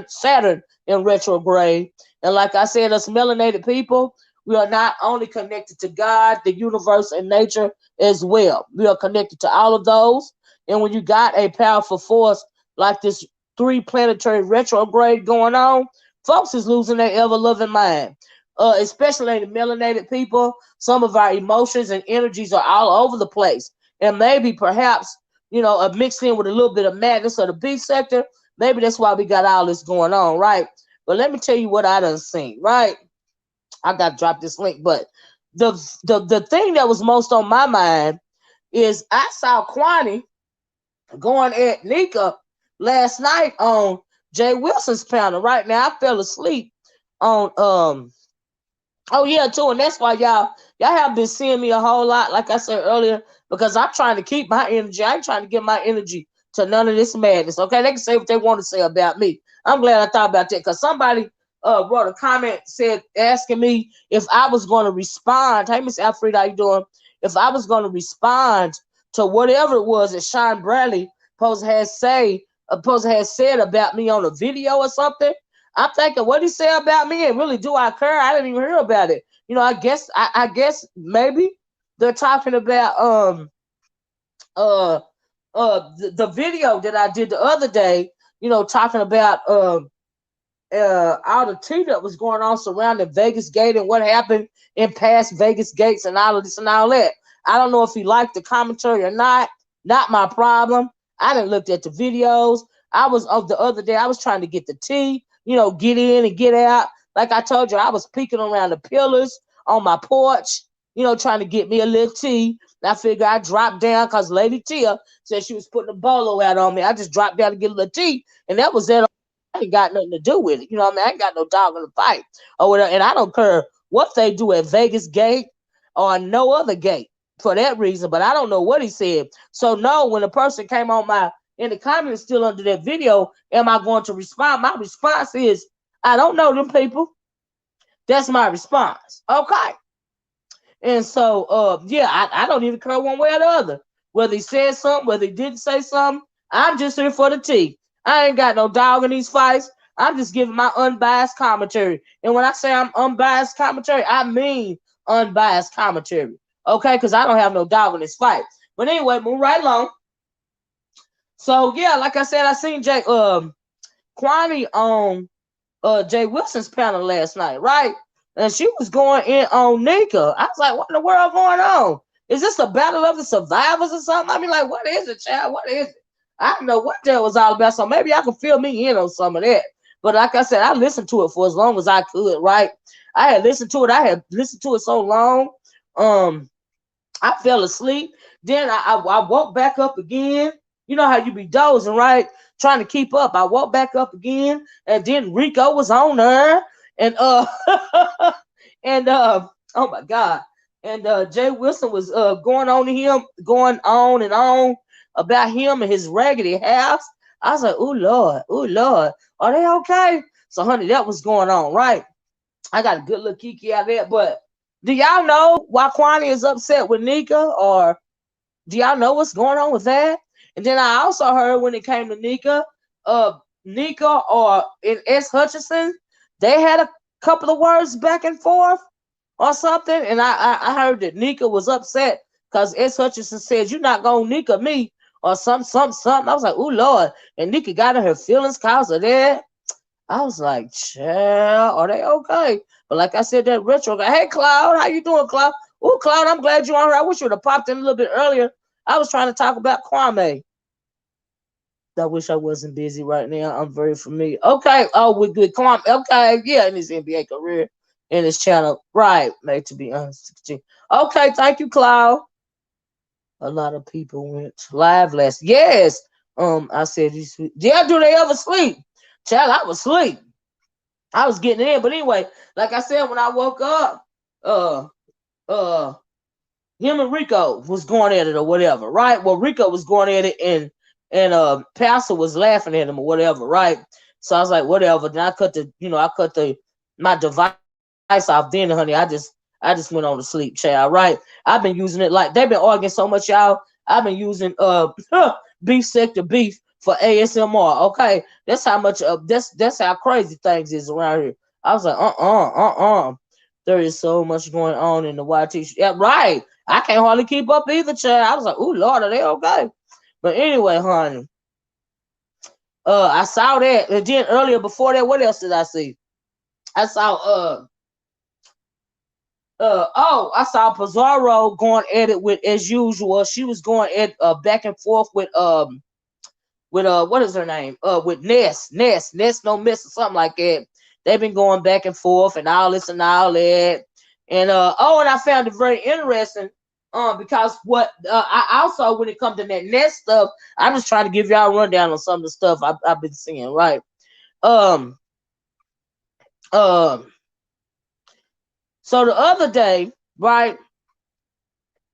Saturn in retrograde, and like I said, us melanated people, we are not only connected to God, the universe, and nature as well. We are connected to all of those. And when you got a powerful force like this 3 planetary retrograde going on, folks is losing their ever loving mind. Especially the melanated people, some of our emotions and energies are all over the place. And maybe perhaps, you know, mixed in with a little bit of madness of the beast sector. Maybe that's why we got all this going on, right? But let me tell you what I done seen, right? I got to drop this link, but the thing that was most on my mind is I saw Kwame going at Nika last night on Jay Wilson's panel. Right now, I fell asleep on Oh yeah, too, and that's why y'all have been seeing me a whole lot, like I said earlier, because I'm trying to keep my energy. I ain't trying to give my energy to none of this madness. Okay, they can say what they want to say about me. I'm glad I thought about that because somebody wrote a comment said asking me if I was going to respond. Hey, Miss Alfreda, how you doing? If I was going to respond to whatever it was that Sean Bradley supposed to have said about me on a video or something. I'm thinking, what he say about me, and really, do I care? I didn't even hear about it. You know, I guess maybe they're talking about the video that I did the other day. You know, talking about all the tea that was going on surrounding Vegas Gate and what happened in past Vegas Gates and all of this and all that. I don't know if he liked the commentary or not. Not my problem. I didn't look at the videos. I was of the other day. I was trying to get the tea. You know, get in and get out. Like I told you, I was peeking around the pillars on my porch. You know, trying to get me a little tea. And I figured I dropped down because Lady Tia said she was putting a bolo out on me. I just dropped down to get a little tea, and that was that. I ain't got nothing to do with it. You know what I mean? I ain't got no dog in the fight or whatever. And I don't care what they do at Vegas Gate or no other gate for that reason. But I don't know what he said. So no, when a person came on in the comments still under that video, am I going to respond? My response is, I don't know them people. That's my response. Okay. And so, yeah, I don't even care one way or the other. Whether he said something, whether he didn't say something, I'm just here for the tea. I ain't got no dog in these fights. I'm just giving my unbiased commentary. And when I say I'm unbiased commentary, I mean unbiased commentary. Okay? Because I don't have no dog in this fight. But anyway, move right along. So, yeah, like I said, I seen Kwame on Jay Wilson's panel last night, right? And she was going in on Nika. I was like, what in the world going on? Is this a battle of the survivors or something? I mean, like, what is it, child? What is it? I don't know what that was all about. So maybe I can fill me in on some of that. But like I said, I listened to it for as long as I could, right? I had listened to it so long. I fell asleep. Then I woke back up again. You know how you be dozing, right? Trying to keep up. I woke back up again, and then Rico was on there, and and oh my God, and Jay Wilson was going on and on about him and his raggedy house. I was like, oh Lord, are they okay? So honey, that was going on, right? I got a good little kiki out of that, but do y'all know why Kwame is upset with Nika, or do y'all know what's going on with that? And then I also heard when it came to Nika or in S. Hutchinson, they had a couple of words back and forth or something. And I heard that Nika was upset because S. Hutchinson said, "You're not gonna Nika me or something. I was like, ooh, Lord. And Nikki got in her feelings cause of that. I was like, child, are they okay? But like I said, that retro guy, hey, Cloud, how you doing, Cloud? Ooh, Cloud, I'm glad you're on here. I wish you would have popped in a little bit earlier. I was trying to talk about Kwame. I wish I wasn't busy right now. I'm very familiar. Okay. Oh, with Kwame. Okay. Yeah, in his NBA career, in his channel. Right. Mate, to be honest with you. Okay. Thank you, Cloud. A lot of people went live last. Yes. I said, yeah, do they ever sleep? Child, I was asleep. I was getting in. But anyway, like I said, when I woke up, uh, uh, him and Rico was going at it or whatever, right? Well, Rico was going at it and Pastor was laughing at him or whatever, right? So I was like, whatever. Then I cut my device off. Then, honey, I just went on to sleep, child, right? I've been using it like they've been arguing so much, y'all. I've been using beef sector beef for ASMR. Okay, that's how much that's how crazy things is around here. I was like, there is so much going on in the YT. Yeah, right. I can't hardly keep up either, child. I was like, ooh, Lord, are they okay? But anyway, honey, I saw that. And then earlier before that, what else did I see? I saw I saw Pizarro going at it with as usual. She was going at back and forth with what is her name? With Ness no miss or something like that. They've been going back and forth and all this and all that. And and I found it very interesting. Because what I also when it comes to that Ness stuff, I'm just trying to give y'all a rundown on some of the stuff I've been seeing, right? Um um so the other day, right,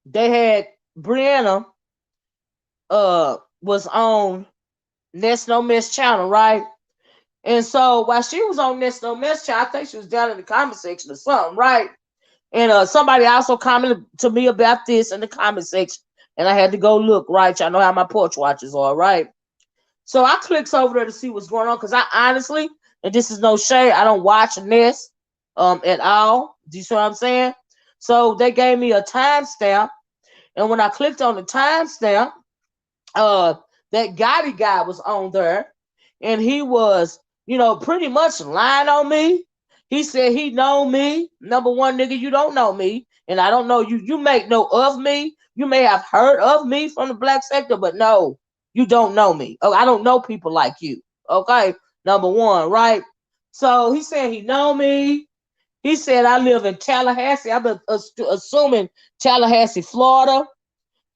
they had Brianna was on Ness No Miss channel, right? And so while she was on Ness No Miss channel, I think she was down in the comment section or something, right? And somebody also commented to me about this in the comment section, and I had to go look, right? Y'all know how my porch watches are, right? So I clicks over there to see what's going on because I honestly, and this is no shade, I don't watch Ness at all. Do you see what I'm saying? So they gave me a timestamp, and when I clicked on the timestamp, uh, that Gotti guy was on there, and he was, pretty much lying on me. He said he know me. Number one, nigga, you don't know me, and I don't know you. You may know of me. You may have heard of me from the black sector, but no, you don't know me. Oh, I don't know people like you. Okay, number one, right? So he said he know me. He said I live in Tallahassee. I've been assuming Tallahassee, Florida.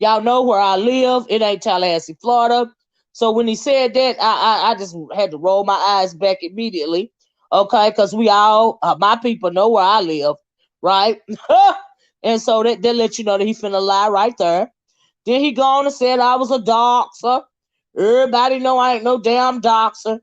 Y'all know where I live. It ain't Tallahassee, Florida. So when he said that, I just had to roll my eyes back immediately. Okay, because we all, my people know where I live, right? And so that let you know that he finna lie right there. Then he gone and said I was a doxer. Everybody know I ain't no damn doxer.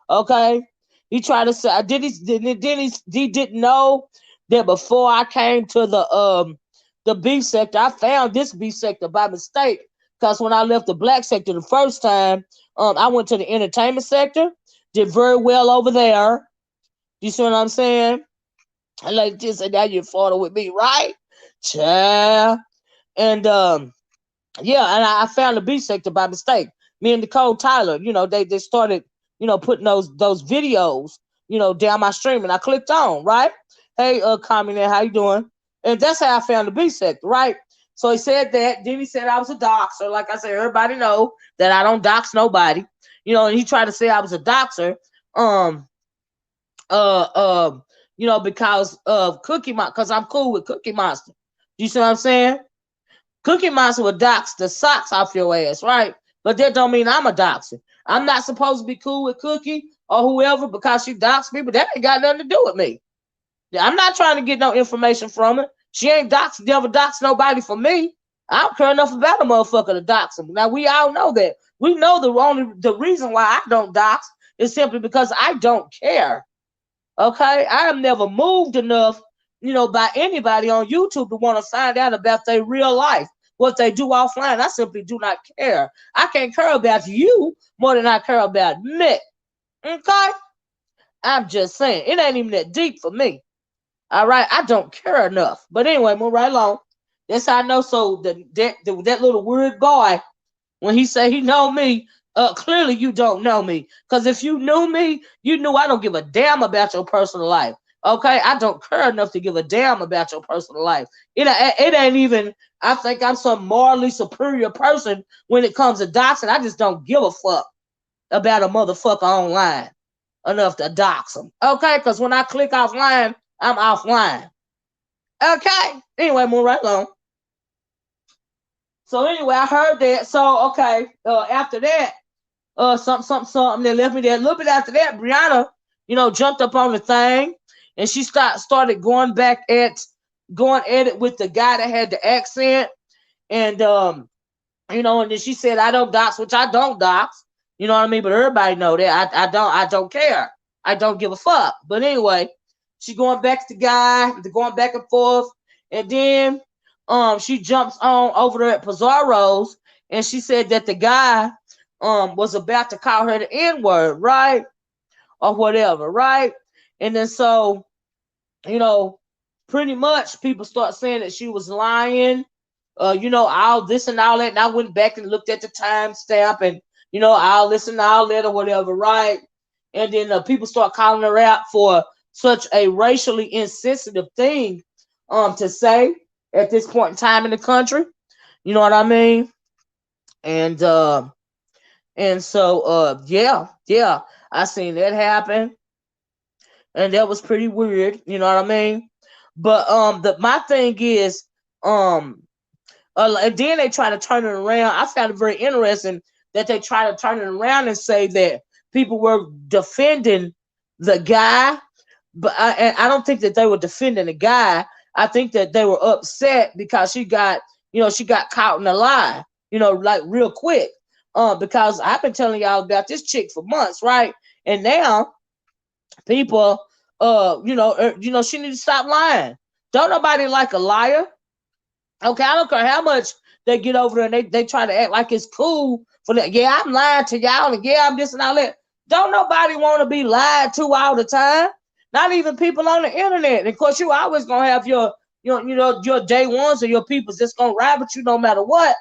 Okay. He tried to say, he didn't know that before I came to the beef sector, I found this beef sector by mistake. Because when I left the black sector the first time, I went to the entertainment sector, did very well over there. You see what I'm saying? I like this, and now you're Florida with me, right? Child. And yeah, and I found the beef sector by mistake. Me and Nicole Tyler, they started, putting those videos, down my stream, and I clicked on, right? Hey, Kwame, how you doing? And that's how I found the beef sector, right? So he said that. Then he said I was a doxer. Like I said, everybody know that I don't dox nobody. And he tried to say I was a doxer. Uh, uh, because of Cookie Monster, because I'm cool with Cookie Monster. You see what I'm saying? Cookie Monster would dox the socks off your ass, right? But that don't mean I'm a doxer. I'm not supposed to be cool with Cookie or whoever because she doxed people. That ain't got nothing to do with me. I'm not trying to get no information from her. She ain't never doxed nobody for me. I don't care enough about a motherfucker to dox him. Now we all know that. We know the reason why I don't dox is simply because I don't care. Okay, I am never moved enough, by anybody on YouTube to want to find out about their real life, what they do offline. I simply do not care. I can't care about you more than I care about me. Okay, I'm just saying it ain't even that deep for me. All right, I don't care enough. But anyway, move right along. That's how I know. So that little weird boy when he said he know me, clearly you don't know me. Because if you knew me, you knew I don't give a damn about your personal life. Okay, I don't care enough to give a damn about your personal life. It ain't even. I think I'm some morally superior person when it comes to doxing. I just don't give a fuck about a motherfucker online enough to dox them. Okay, because when I click offline, I'm offline. Okay. Anyway, move right along. So anyway, I heard that. So okay, after that, something that left me there. A little bit after that, Brianna, jumped up on the thing, and she started going at it with the guy that had the accent, and and then she said, I don't dox, which I don't dox. You know what I mean? But everybody know that I don't care. I don't give a fuck. But anyway, she going back to the guy, going back and forth, and then she jumps on over there at Pizarro's, and she said that the guy was about to call her the N-word, right? Or whatever, right? And then so, pretty much people start saying that she was lying, all this and all that. And I went back and looked at the timestamp and, all this and all that or whatever, right? And then people start calling her out for such a racially insensitive thing to say at this point in time in the country. You know what I mean? And so yeah, I seen that happen. And that was pretty weird, you know what I mean? But my thing is, and then they try to turn it around. I found it very interesting that they try to turn it around and say that people were defending the guy, but I don't think that they were defending the guy. I think that they were upset because she got caught in a lie, like real quick. Because I've been telling y'all about this chick for months, right? And now people, she needs to stop lying. Don't nobody like a liar. Okay, I don't care how much they get over there and they try to act like it's cool for that. Yeah, I'm lying to y'all, and yeah, I'm this and all that. Don't nobody want to be lied to all the time. Not even people on the internet. And of course, you always gonna have your day ones or your peoples that's gonna ride with you no matter what.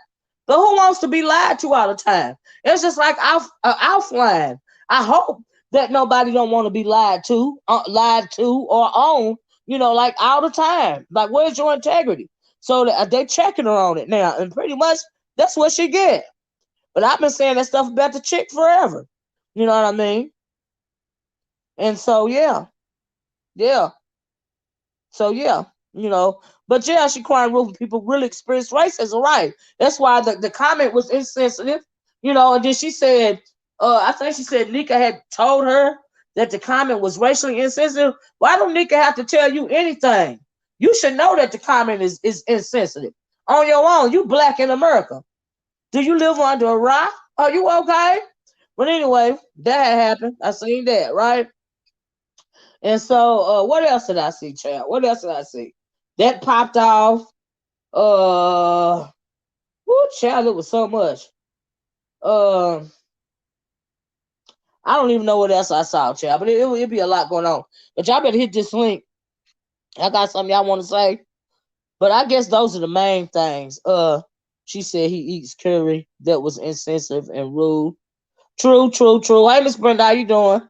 But who wants to be lied to all the time? It's just like offline. I hope that nobody don't want to be lied to or on, like all the time. Like, where's your integrity? So they checking her on it now, and pretty much that's what she get. But I've been saying that stuff about the chick forever. You know what I mean? And so yeah. So yeah, But yeah, she crying wolf. People really experience racism, right? That's why the comment was insensitive. And then she said, I think she said Nika had told her that the comment was racially insensitive. Why don't Nika have to tell you anything? You should know that the comment is insensitive. On your own, you black in America. Do you live under a rock? Are you okay? But anyway, that happened. I seen that, right? And so, what else did I see, child? What else did I see? That popped off. Child, it was so much. I don't even know what else I saw, child, but it'd be a lot going on. But y'all better hit this link. I got something y'all want to say. But I guess those are the main things. She said he eats curry that was insensitive and rude. True. Hey, Miss Brenda, how you doing?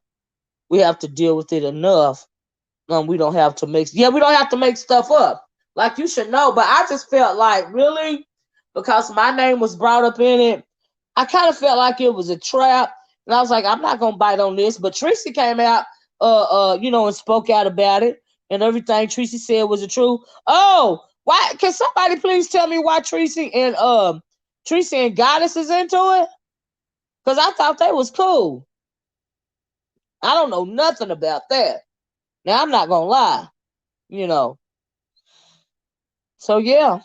We have to deal with it enough. We don't have to make stuff up. Like, you should know. But I just felt like, really, because my name was brought up in it, I kind of felt like it was a trap. And I was like, I'm not gonna bite on this. But Tracy came out, and spoke out about it. And everything Tracy said was the truth. Oh, why? Can somebody please tell me why Tracy and Goddess is into it? Because I thought they was cool. I don't know nothing about that. Now, I'm not gonna lie, So yeah,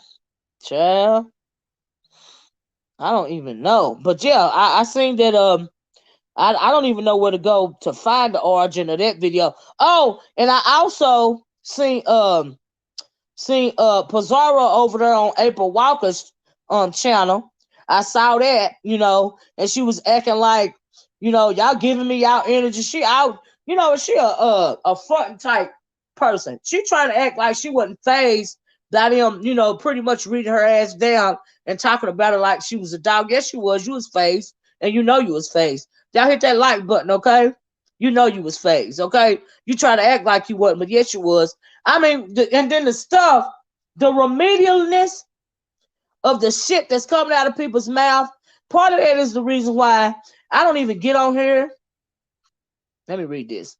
child. I don't even know. But yeah, I seen that I don't even know where to go to find the origin of that video. Oh, and I also seen Pizarro over there on April Walker's channel. I saw that, and she was acting like, y'all giving me y'all energy. She out, she a fronting type person. She trying to act like she wasn't phased That him, you know, pretty much reading her ass down and talking about her like she was a dog. Yes, you was. You was phased, and you know you was phased. Y'all hit that like button, okay? You know you was phased, okay? You try to act like you wasn't, but yes, you was. I mean, and then the stuff, the remedialness of the shit that's coming out of people's mouth. Part of that is the reason why I don't even get on here. Let me read this.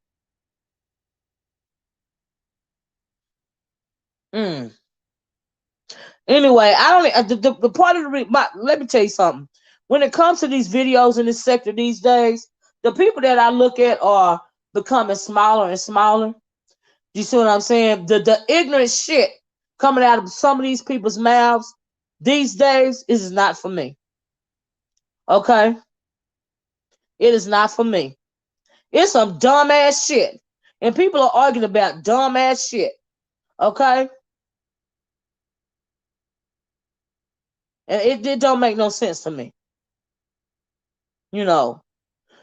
Anyway, I don't. The part of the let me tell you something. When it comes to these videos in this sector these days, the people that I look at are becoming smaller and smaller. You see what I'm saying? The ignorant shit coming out of some of these people's mouths these days is not for me. Okay? It is not for me. It's some dumbass shit. And people are arguing about dumbass shit. Okay? And it don't make no sense to me. You know.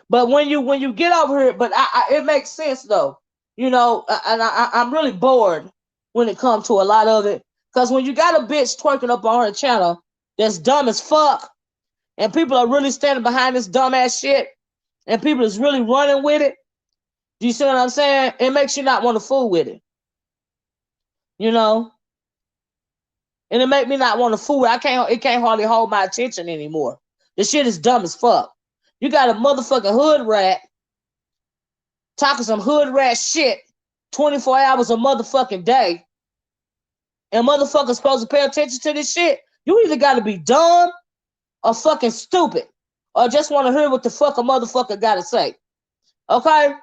But when you get over here, but it makes sense though. You know, and I'm really bored when it comes to a lot of it. Because when you got a bitch twerking up on her channel that's dumb as fuck, and people are really standing behind this dumbass shit, and people is really running with it, do you see what I'm saying? It makes you not want to fool with it. You know? And it make me not want to fool. It can't hardly hold my attention anymore. The shit is dumb as fuck. You got a motherfucking hood rat talking some hood rat shit 24 hours a motherfucking day. And motherfuckers supposed to pay attention to this shit. You either gotta be dumb or fucking stupid. Or just want to hear what the fuck a motherfucker gotta say. Okay?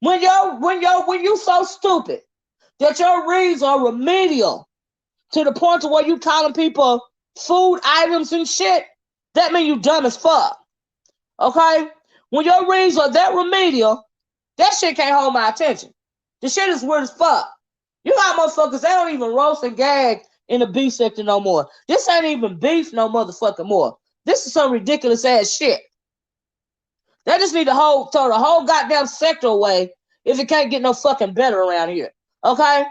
When you so stupid that your reads are remedial to the point to where you calling people food items and shit, that mean you dumb as fuck. Okay? When your reads are that remedial, that shit can't hold my attention. The shit is weird as fuck. You got motherfuckers, they don't even roast and gag in the beef sector no more. This ain't even beef no motherfucking more. This is some ridiculous ass shit. They just need to throw the whole goddamn sector away if it can't get no fucking better around here. Okay?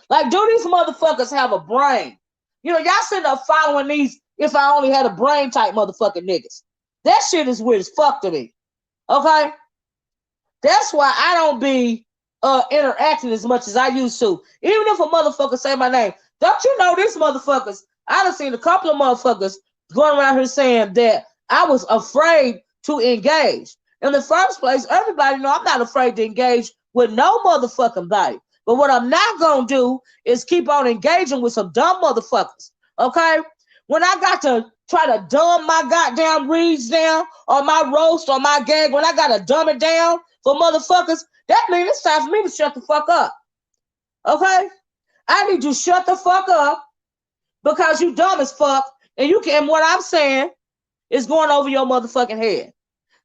Like, do these motherfuckers have a brain? You know, y'all sitting up following these if I only had a brain type motherfucking niggas. That shit is weird as fuck to me. Okay? That's why I don't be interacting as much as I used to. Even if a motherfucker say my name. Don't you know these motherfuckers? I done seen a couple of motherfuckers going around here saying that I was afraid to engage. In the first place, everybody know I'm not afraid to engage with no motherfucking body. But what I'm not going to do is keep on engaging with some dumb motherfuckers. Okay? When I got to try to dumb my goddamn reads down or my roast or my gag, when I got to dumb it down for motherfuckers, that means it's time for me to shut the fuck up. Okay? I need you to shut the fuck up because you dumb as fuck and what I'm saying is going over your motherfucking head.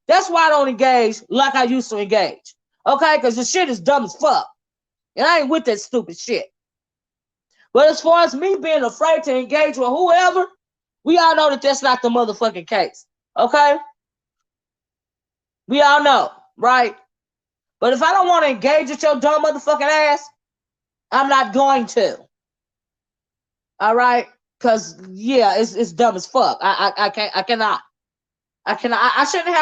That's why I don't engage like I used to engage. Okay? Because the shit is dumb as fuck. And I ain't with that stupid shit. But as far as me being afraid to engage with whoever, we all know that that's not the motherfucking case. Okay? We all know, right? But if I don't want to engage with your dumb motherfucking ass, I'm not going to. All right? Because, yeah, it's dumb as fuck. I cannot. I shouldn't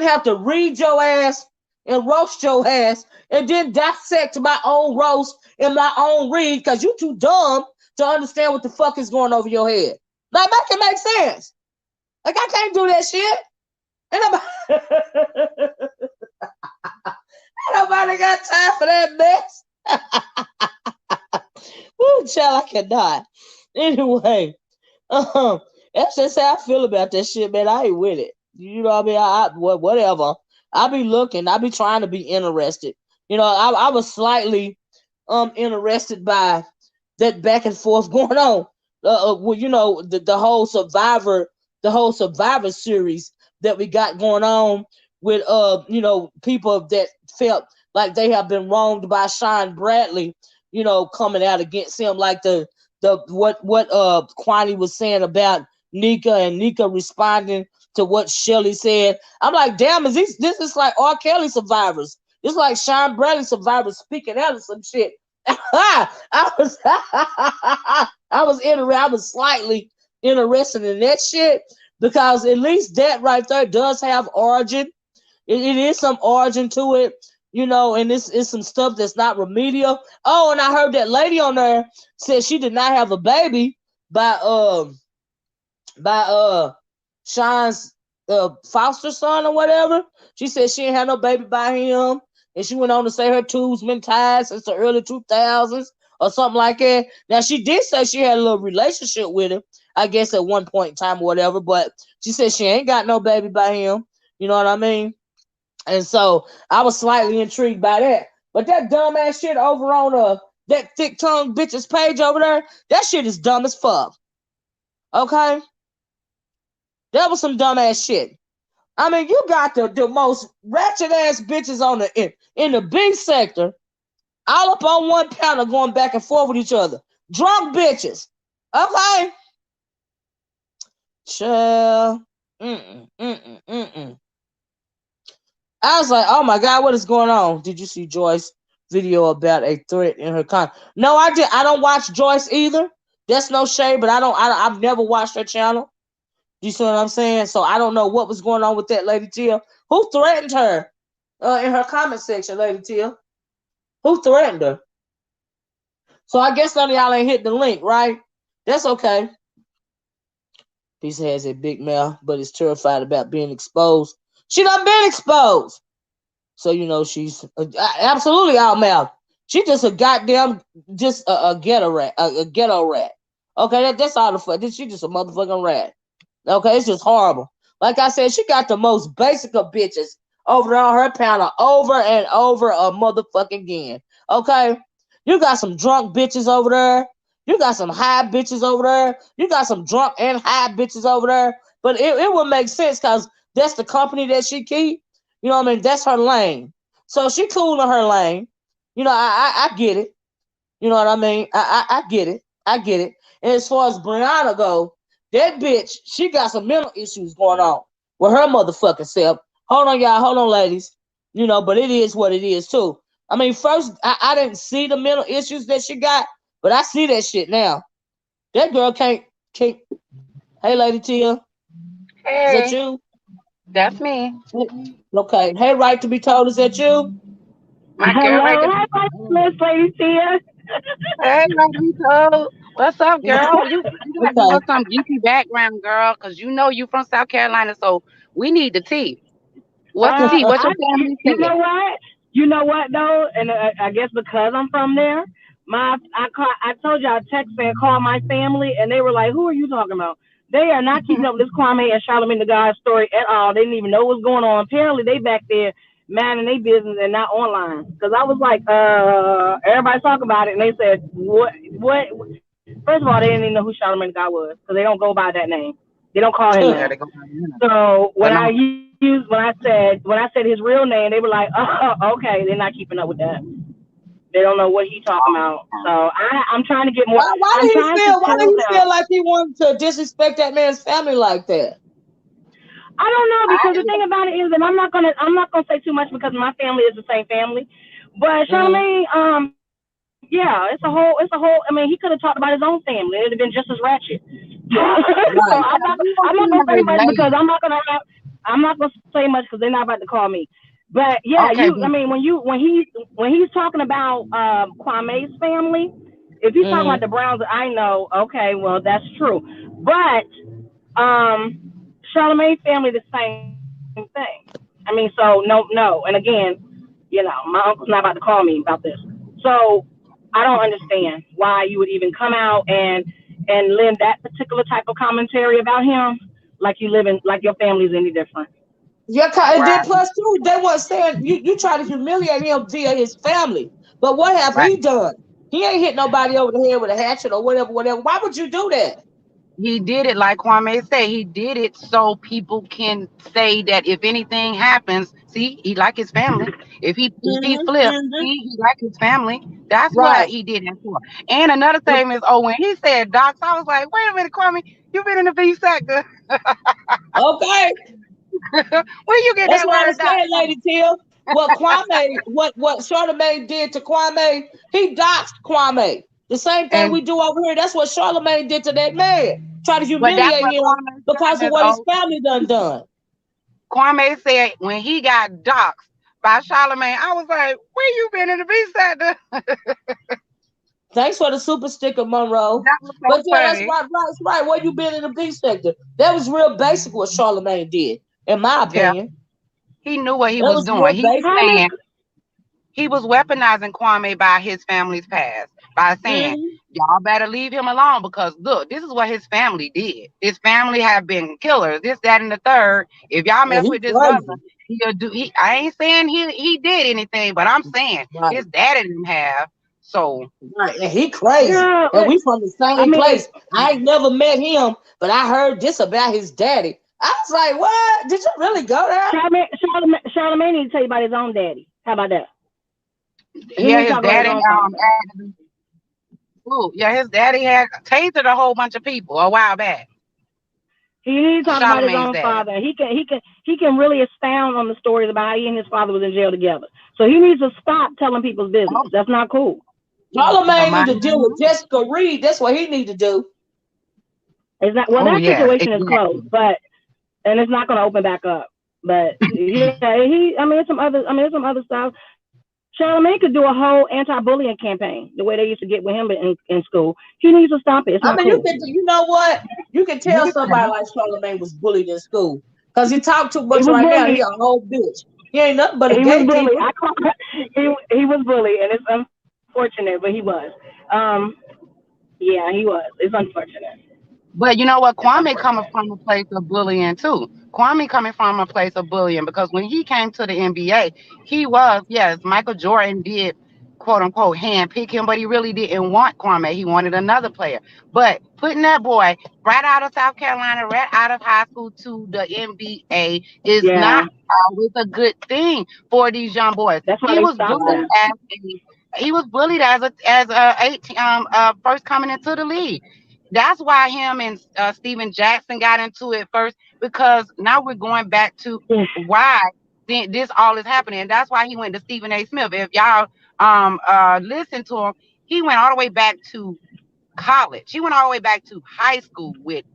have to read your ass and roast your ass and then dissect my own roast and my own read because you too dumb to understand what the fuck is going over your head. Like, make it make sense. Like, I can't do that shit. Ain't nobody got time for that mess. Ooh, child, I cannot. Anyway, that's just how I feel about that shit, man. I ain't with it. You know what I mean? Whatever. I be looking. I be trying to be interested. You know, I was slightly interested by that back and forth going on. Well, you know, the whole Survivor series that we got going on with you know, people that felt like they have been wronged by Sean Bradley, you know, coming out against him, like what Kwame was saying about Nika and Nika responding to what Shelly said. I'm like, damn, this is like R. Kelly survivors. It's like Sean Bradley survivors speaking out of some shit. I was I was interested. I was slightly interested in that shit because at least that right there does have origin. It is some origin to it, and this is some stuff that's not remedial. Oh, and I heard that lady on there said she did not have a baby by by Sean's foster son or whatever. She said she ain't had no baby by him, and she went on to say her tubes been tied since the early 2000s or something like that. Now she did say she had a little relationship with him, I guess at one point in time or whatever, but she said she ain't got no baby by him. You know what I mean? And so I was slightly intrigued by that. But that dumbass shit over on that thick tongue bitch's page over there, that shit is dumb as fuck. Okay? That was some dumbass shit. I mean, you got the most ratchet ass bitches on in the B sector, all up on one panel going back and forth with each other. Drunk bitches. Okay? Chill. I was like, oh my God, what is going on? Did you see Joyce's video about a threat in her con? No, I did. I don't watch Joyce either. That's no shade, but I've never watched her channel. You see what I'm saying? So I don't know what was going on with that Lady Tia. Who threatened her in her comment section, Lady Tia? Who threatened her? So I guess none of y'all ain't hit the link, right? That's okay. Peace has a big mouth, but is terrified about being exposed. She done been exposed. So, she's absolutely out mouth. She just a goddamn, just a ghetto rat. A ghetto rat. Okay, that's all the fuck. She just a motherfucking rat. Okay, it's just horrible. Like I said, she got the most basic of bitches over on her panel over and over a motherfucking again. Okay? You got some drunk bitches over there. You got some high bitches over there. You got some drunk and high bitches over there. But it would make sense because that's the company that she keep. You know what I mean? That's her lane. So she cool in her lane. I get it. You know what I mean? I get it. I get it. And as far as Brianna go, that bitch, she got some mental issues going on with her motherfucking self. Hold on, y'all. Hold on, ladies. But it is what it is, too. I mean, first, I didn't see the mental issues that she got, but I see that shit now. That girl can't. Hey, Lady Tia. Is that Hey, you? that's me. Okay. Hey, right to be told, is that you? My girl right Hello, there. hi, Miss Lady Tia. Hey, Rodrigo. What's up, girl? You got a Okay. little some geeky background, girl, because you know you from South Carolina, so we need the tea. What's the tea? What your family You said? know what? You know what though, and I guess because I'm from there, I told you I texted and called my family, and they were like, "Who are you talking about?" They are not keeping up with this Kwame and Charlamagne the God story at all. They didn't even know what's going on. Apparently, they back there man in their business and not online. Because I was like, everybody talk about it, and they said, what? First of all, they didn't even know who Charlamagne the God was because they don't go by that name. They don't call him that. Yeah, they go by the minute. So But no, when I said his real name, they were like, "Oh, okay." They're not keeping up with that. They don't know what he talking about. So I'm trying to get more. Why I'm did he trying to feel? Why did tell he them. feel like he wanted to disrespect that man's family like that? I don't know I because the thing about it is, and I'm not gonna say too much because my family is the same family. But Mm, Charlamagne, yeah, it's a whole. I mean, he could have talked about his own family. It'd have been just as ratchet. So right. yeah, we I'm want not you gonna to say much because relate. I'm not gonna say much because they're not about to call me. But yeah, Okay, I mean, when he's talking about Kwame's family, if he's talking about Mm-hmm. the Browns, I know. Okay, well that's true. But Charlamagne family the same thing. I mean, so no, and again, my uncle's not about to call me about this. So I don't understand why you would even come out and lend that particular type of commentary about him, like like your family's any different. Yeah, and then right, plus two, they weren't saying you try to humiliate him via his family. But what have right. he done? He ain't hit nobody over the head with a hatchet or whatever, whatever. Why would you do that? He did it like Kwame said. He did it so people can say that if anything happens, see, he like his family. If he Mm-hmm, flip, mm-hmm. see, he like his family. That's what Right. he did that for. And another thing is, when he said docs, I was like, wait a minute, Kwame, you been in the B sector. Okay. Where you get That's that what I word was doc saying, from? Lady Till. what Kwame, what Charlamagne did to Kwame, he doxed Kwame. The same thing we And do over here. That's what Charlamagne did to that man. Try to but that's humiliate what him Kwame because of said. what his Oh, family done. Kwame said when he got doxxed by Charlamagne, I was like, "Where you been in the B sector?" Thanks for the super sticker, Monroe. That was But so yeah, funny. that's right. Where you been in the B sector? That was real basic what Charlamagne did, in my Yeah, opinion. he knew what he That was was real doing. He was basic. How Miss saying he was weaponizing Kwame by his family's past by saying, Mm-hmm. y'all better leave him alone because look, this is what his family did. His family have been killers, this, that, and the third. If y'all Yeah, mess he with this brother, crazy. he'll do I ain't saying he did anything, but I'm saying Right. his daddy didn't have. So Right. And he crazy. girl? And we from the I same mean, place. I ain't never met him, but I heard this about his daddy. I was like, what? Did you really go there? Charlamagne need to tell you about his own daddy. How about that? He yeah, needs to his talk about his daddy own father. his daddy had tasered a whole bunch of people a while back. He needs to talk about his Charlemagne's own dad. father. He can really expound on the stories about how he and his father was in jail together. So he needs to stop telling people's business. Oh, That's not cool. Charlamagne need my, to deal with Jessica Reed. That's what he need to do. It's not well. oh That yeah, situation is exactly. closed, but and it's not going to open back up. But yeah, I mean, there's some other stuff. Charlamagne could do a whole anti-bullying campaign, the way they used to get with him in school. He needs to stop it. It's I not mean, cool. you know what? You can tell You somebody can. like Charlamagne was bullied in school because he talked too He much was right now. He bullied. a whole bitch. He ain't nothing but a He was bullied. gatekeeper. He was bullied, and it's unfortunate, but he was. Um, yeah, he was. It's unfortunate. But you know what? It's Kwame coming unfortunate. from a place of bullying too. Kwame coming from a place of bullying because when he came to the NBA, he was, yes, Michael Jordan did quote unquote hand pick him, but he really didn't want Kwame. He wanted another player. But putting that boy right out of South Carolina, right out of high school to the NBA is Yeah, not always a good thing for these young boys. that's why He they was stopped bullied that. as he was bullied as a 18 first coming into the league. That's why him and Steven Jackson got into it first because now we're going back to Yeah, why this all is happening. And that's why he went to Stephen A. Smith. If y'all listen to him, he went all the way back to college. He went all the way back to high school with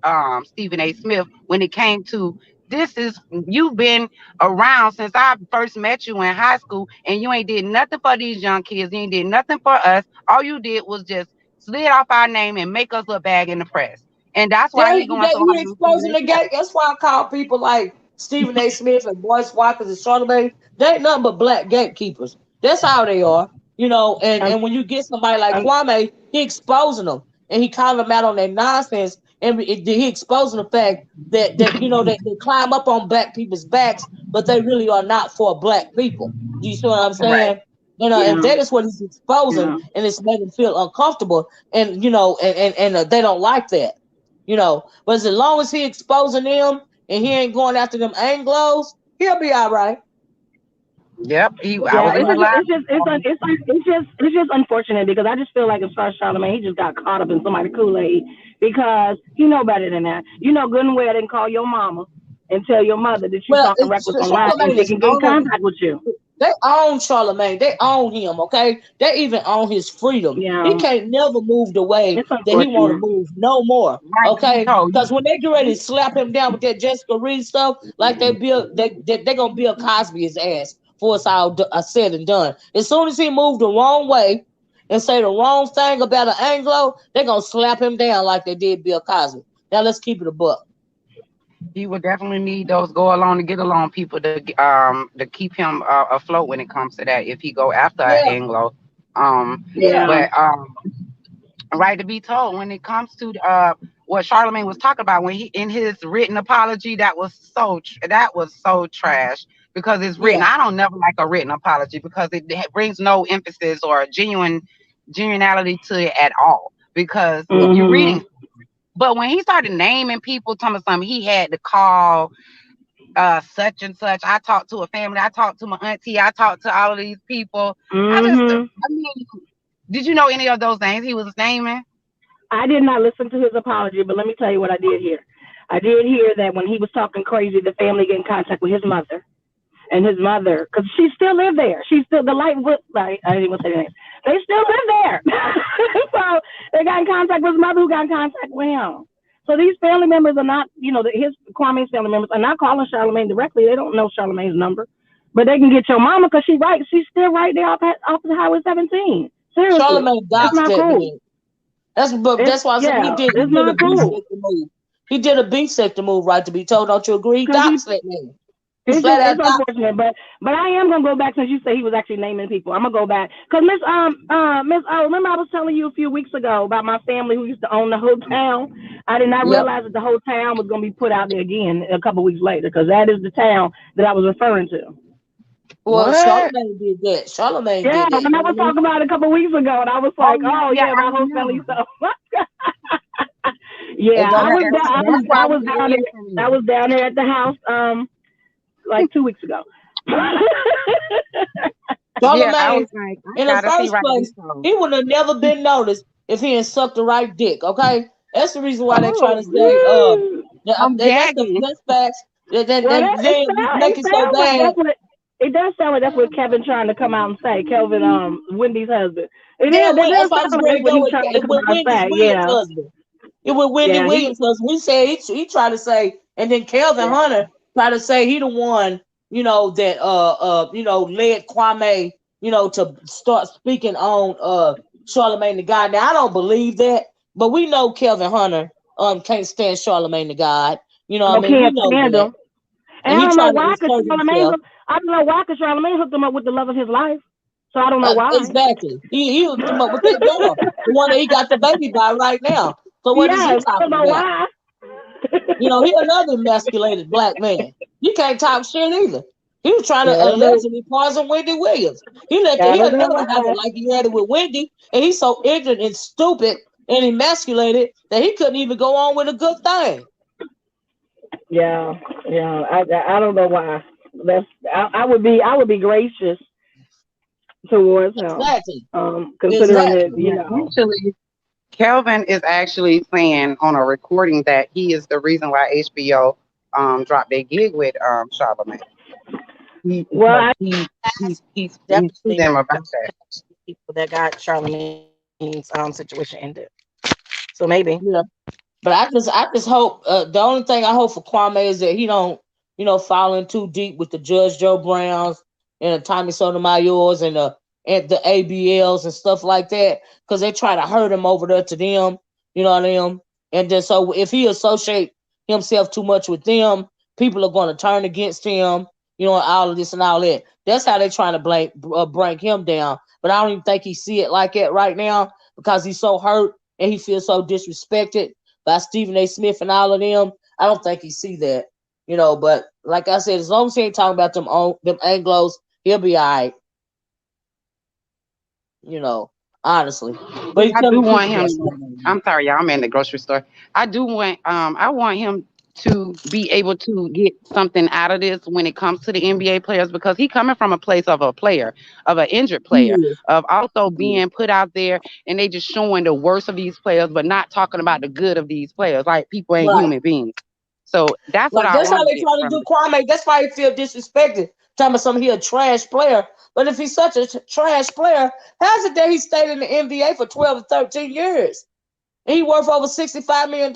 Stephen A. Smith when it came to this is you've been around since I first met you in high school and you ain't did nothing for these young kids. You ain't did nothing for us. All you did was just slid off our name and make us look bad in the press. And that's why Yeah, he going so he hard on Stephen exposing A. the Smith. gate. That's why I call people like Stephen A. Smith and Boyce Watkins and Charlamagne. They ain't nothing but black gatekeepers. That's how they are. um, And when you get somebody like um, Kwame, he exposing them and he calling them out on their nonsense. And he exposing the fact they climb up on black people's backs, but they really are not for black people. Do you see what I'm Right. saying? And yeah, that is what he's exposing, yeah. and it's making them feel uncomfortable. And they don't like that. But as long as he exposing them and he ain't going after them Anglos, he'll be all right. Yep. He'll be I Yeah, was all in it's the right. just live. it's just unfortunate because I just feel like as far as Charlamagne, he just got caught up in somebody's Kool-Aid because you know better than that. You know good and well didn't call your mama and tell your mother that you Well, talking reckless online and Charlamagne she is can get in owned. contact with you. They own Charlamagne. They own him. Okay, they even own his freedom. He Yeah, can't never move the way it's that he want to unfortunate. move no more. Right. He Okay, told because you. when they get ready to slap him down with that Jessica Reed stuff, like they gonna Bill Cosby his ass for it's all said and done. As soon as he moved the wrong way and say the wrong thing about an Anglo, they gonna slap him down like they did Bill Cosby. Now let's keep it a buck. He would definitely need those go along to get along people to keep him afloat when it comes to that if he go after an Yeah, Anglo. yeah, Yeah, But right to be told when it comes to what Charlamagne was talking about when he in his written apology that was so trash because it's written. yeah. I don't never like a written apology because it brings no emphasis or genuinity to it at all because Yeah. you're mhm, reading. But when he started naming people, telling me something, he had to call such and such. I talked to a family. I talked to my auntie. I talked to all of these people. mhm. I mean, did you know any of those names he was naming? I did not listen to his apology, but let me tell you what I did hear. I did hear that when he was talking crazy, the family get in contact with his mother. and his mother, because she still live there. She still the Lightfoot. Like, I didn't even say the name. They still live there. So they got in contact with his mother, who got in contact with him. So these family members are not, his Kwame's family members are not calling Charlamagne directly. They don't know Charlamagne's number, but they can get your mama because she's still right there off the Highway 17. Seriously, Charlamagne that's doxed not that cool. man. That's why I said he did not a cool. B-sector move. He did a B-sector move, right, to be told. Don't you agree? He doxed that man. It's unfortunate, but I am gonna go back since you say he was actually naming people. I'm gonna go back because Miss remember I was telling you a few weeks ago about my family who used to own the hotel. I did not realize that the whole town was gonna be put out there again a couple weeks later, because that is the town that I was referring to. Well, Charlamagne did that. Charlamagne did that. And I was talking about it a couple weeks ago, and I was like, my whole family stuff. I was down there at the house like 2 weeks ago. Charlamagne, in the first place, he would have never been noticed if he had sucked the right dick. Okay, that's the reason why they're trying to say that's the best facts. They make it so bad. It does sound like that's what Kevin trying to come out and say. Kelvin, Wendy's husband. It was Wendy Williams' husband. He said he tried to say, and then Kelvin Hunter tried to say he the one, that led Kwame, to start speaking on Charlamagne the God. Now I don't believe that, but we know Kelvin Hunter can't stand Charlamagne the God. You know what I mean? We know that. And I don't know why, because Charlamagne hooked him up with the love of his life. So I don't know why. Exactly. He hooked him up with that girl, the one that he got the baby by right now. So what is he talking about? Why. He another emasculated black man. You can't talk shit either. He was trying to allegedly poison Wendy Williams. He'll never have it like he had it with Wendy, and he's so ignorant and stupid and emasculated that he couldn't even go on with a good thing. Yeah. I don't know why. I would be gracious towards him. Exactly. Considering that, Actually, Kelvin is actually saying on a recording that he is the reason why HBO dropped their gig with Charlamagne. He's them about that. People that got Charlamagne's situation ended. So maybe. Yeah. But I just hope the only thing I hope for Kwame is that he don't, fall in too deep with the Judge Joe Browns and the Tommy Sotomayor's and the ABLs and stuff like that, because they try to hurt him over there to them, you know what I mean? And then so if he associate himself too much with them, people are going to turn against him, all of this and all that. That's how they're trying to bring him down. But I don't even think he see it like that right now, because he's so hurt and he feels so disrespected by Stephen A. Smith and all of them. I don't think he see that, but like I said, as long as he ain't talking about them Anglos, he'll be all right. Honestly. But I do want him. I'm sorry, y'all. I'm in the grocery store. I want him to be able to get something out of this when it comes to the NBA players, because he coming from a place of a player, of an injured player, of also being put out there, and they just showing the worst of these players, but not talking about the good of these players. Like, people ain't human beings. So that's what that's how they try to do Kwame. That's why he feel disrespected. Talking about he a trash player. But if he's such a trash player, how's it that he stayed in the NBA for 12 or 13 years? And he worth over $65 million.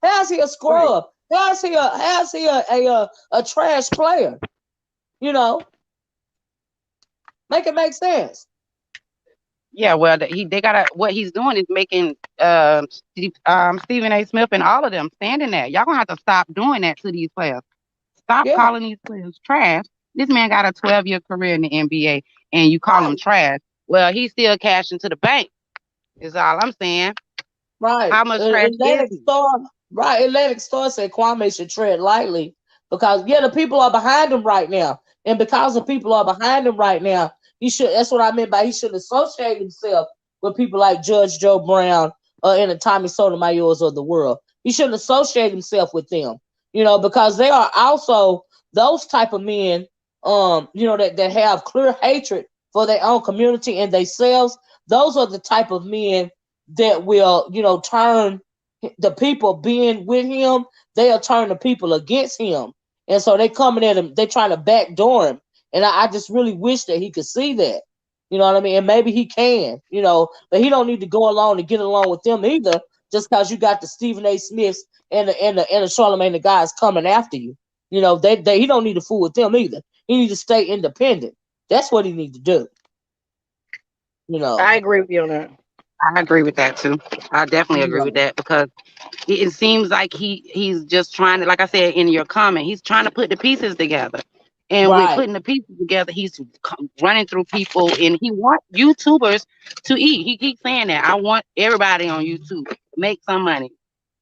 How's he a scrub? How's he a trash player? Make it make sense. Yeah, well, what he's doing is making Stephen A. Smith and all of them standing there. Y'all gonna have to stop doing that to these players. Stop calling these players trash. This man got a 12-year career in the NBA, and you call him trash. Well, he's still cashing to the bank, is all I'm saying. Right. How much trash Atlantic Star said Kwame should tread lightly, because the people are behind him right now. And because the people are behind him right now, that's what I meant by he should associate himself with people like Judge Joe Brown and the Tommy Sotomayor's of the world. He shouldn't associate himself with them, because they are also those type of men, that have clear hatred for their own community and themselves. Those are the type of men that will, turn the people being with him, they'll turn the people against him. And so they coming at him, they trying to backdoor him. And I just really wish that he could see that. You know what I mean? And maybe he can, but he don't need to go along and get along with them either, just because you got the Stephen A. Smiths and the Charlamagne the guys coming after you. They he don't need to fool with them either. He need to stay independent. That's what he need to do. You know. I agree with you on that. I agree with that too. I definitely agree with Yeah. that because it seems like he's just trying to, like I said in your comment, he's trying to put the pieces together. And with Right. putting the pieces together, he's running through people, and he wants YouTubers to eat. He keeps saying that I want everybody on YouTube to make some money.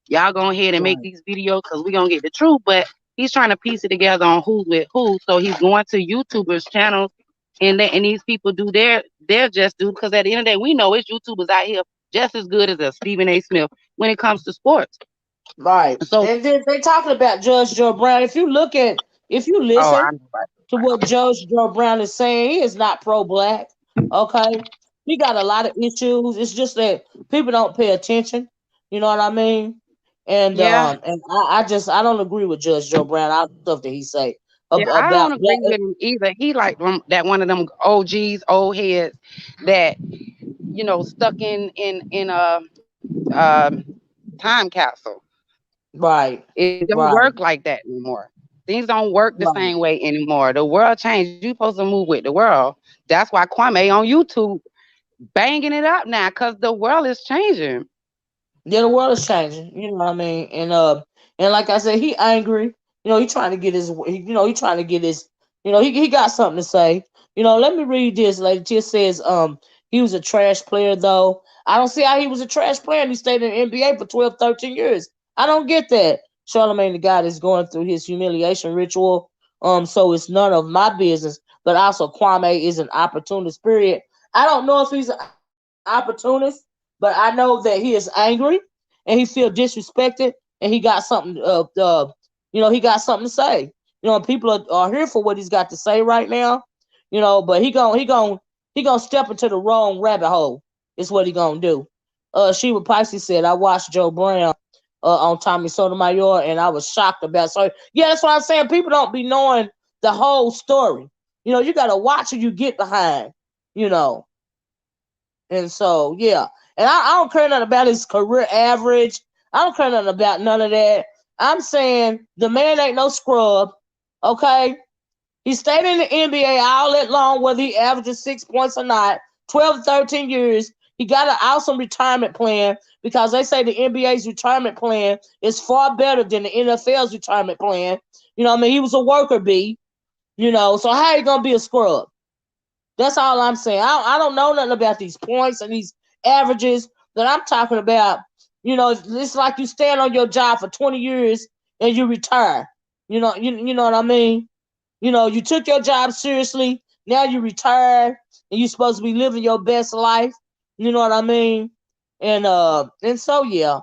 Y'all go ahead and make Right. these videos because we're gonna get the truth. But he's trying to piece it together on who's with who. So he's going to YouTubers channels and these people do their just do because at the end of the day, we know it's YouTubers out here just as good as a Stephen A. Smith when it comes to sports. Right. So And then they talking about Judge Joe Brown. If you oh, listen I know about to what Judge Joe Brown is saying, he is not pro-black. Okay, he got a lot of issues. It's just that people don't pay attention. You know what I mean? And yeah. I don't agree with Judge Joe Brown. All the stuff that he say Yeah, I don't about agree black. with him either. He like that one of them OGs, old heads that stuck in a time capsule. Right. It don't Right. work like that anymore. Things don't work the Right. same way anymore. The world changed. You supposed to move with the world. That's why Kwame on YouTube banging it up now, cause the world is changing. Yeah, the world is changing. You know what I mean? And like I said, he angry. He trying to get he trying to get his. He got something to say. Let me read this. Like it just says, he was a trash player though. I don't see how he was a trash player and he stayed in the NBA for 12, 13 years. I don't get that. Charlamagne the guy that's going through his humiliation ritual. So it's none of my business. But also Kwame is an opportunist. Period. I don't know if he's an opportunist, but I know that he is angry and he feel disrespected and he got something he got something to say. People are here for what he's got to say right now. But he gonna step into the wrong rabbit hole. Is what he gonna do. Sheba Pisces said, I watched Joe Brown on Tommy Sotomayor and I was shocked about. So yeah, that's what I'm saying. People don't be knowing the whole story. You gotta watch who you get behind. You know, and so, yeah. And I don't care nothing about his career average. I don't care nothing about none of that. I'm saying the man ain't no scrub. Okay? He stayed in the NBA all that long, whether he averages 6 points or not, 12, 13 years. He got an awesome retirement plan because they say the NBA's retirement plan is far better than the NFL's retirement plan. I mean? He was a worker bee, so how he going to be a scrub? That's all I'm saying. I don't know nothing about these points and these averages that I'm talking about. It's like you stand on your job for 20 years and you retire. You know what I mean? You took your job seriously. Now you retired and you're supposed to be living your best life. You know what I mean? And so yeah,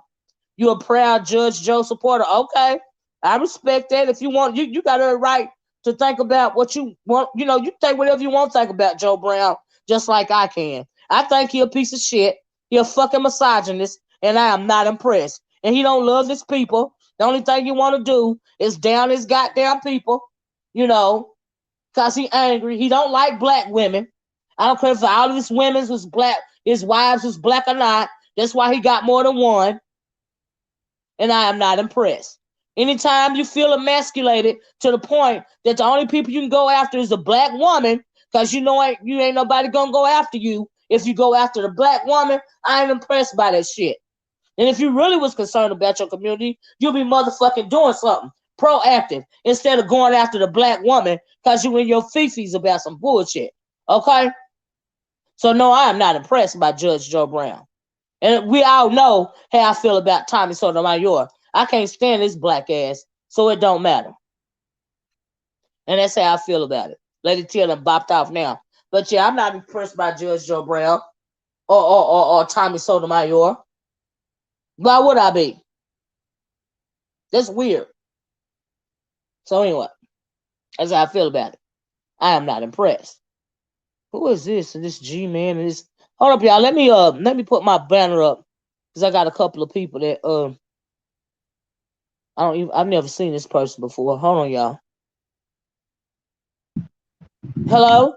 you're a proud Judge Joe supporter. Okay, I respect that. If you want, you got a right to think about what you want. You think whatever you want to think about Joe Brown, just like I can. I think he a piece of shit. He a fucking misogynist, and I am not impressed. And he don't love his people. The only thing he want to do is down his goddamn people, you know, cause he angry. He don't like black women. I don't care if all of his women was black, his wives was black or not. That's why he got more than one, and I am not impressed. Anytime you feel emasculated to the point that the only people you can go after is a black woman, because you ain't nobody gonna go after you if you go after the black woman, I ain't impressed by that shit. And if you really was concerned about your community, you'll be motherfucking doing something proactive instead of going after the black woman because you in your fifis about some bullshit. Okay? So no, I am not impressed by Judge Joe Brown. And we all know how I feel about Tommy Sotomayor. I can't stand his black ass, so it don't matter. And that's how I feel about it. Lady T done bopped off now. But yeah, I'm not impressed by Judge Joe Brown or Tommy Sotomayor. Why would I be? That's weird. So anyway, that's how I feel about it. I am not impressed. Who is this? And this G man and this. Hold up, y'all. Let me put my banner up because I got a couple of people that I've never seen this person before. Hold on, y'all. Hello?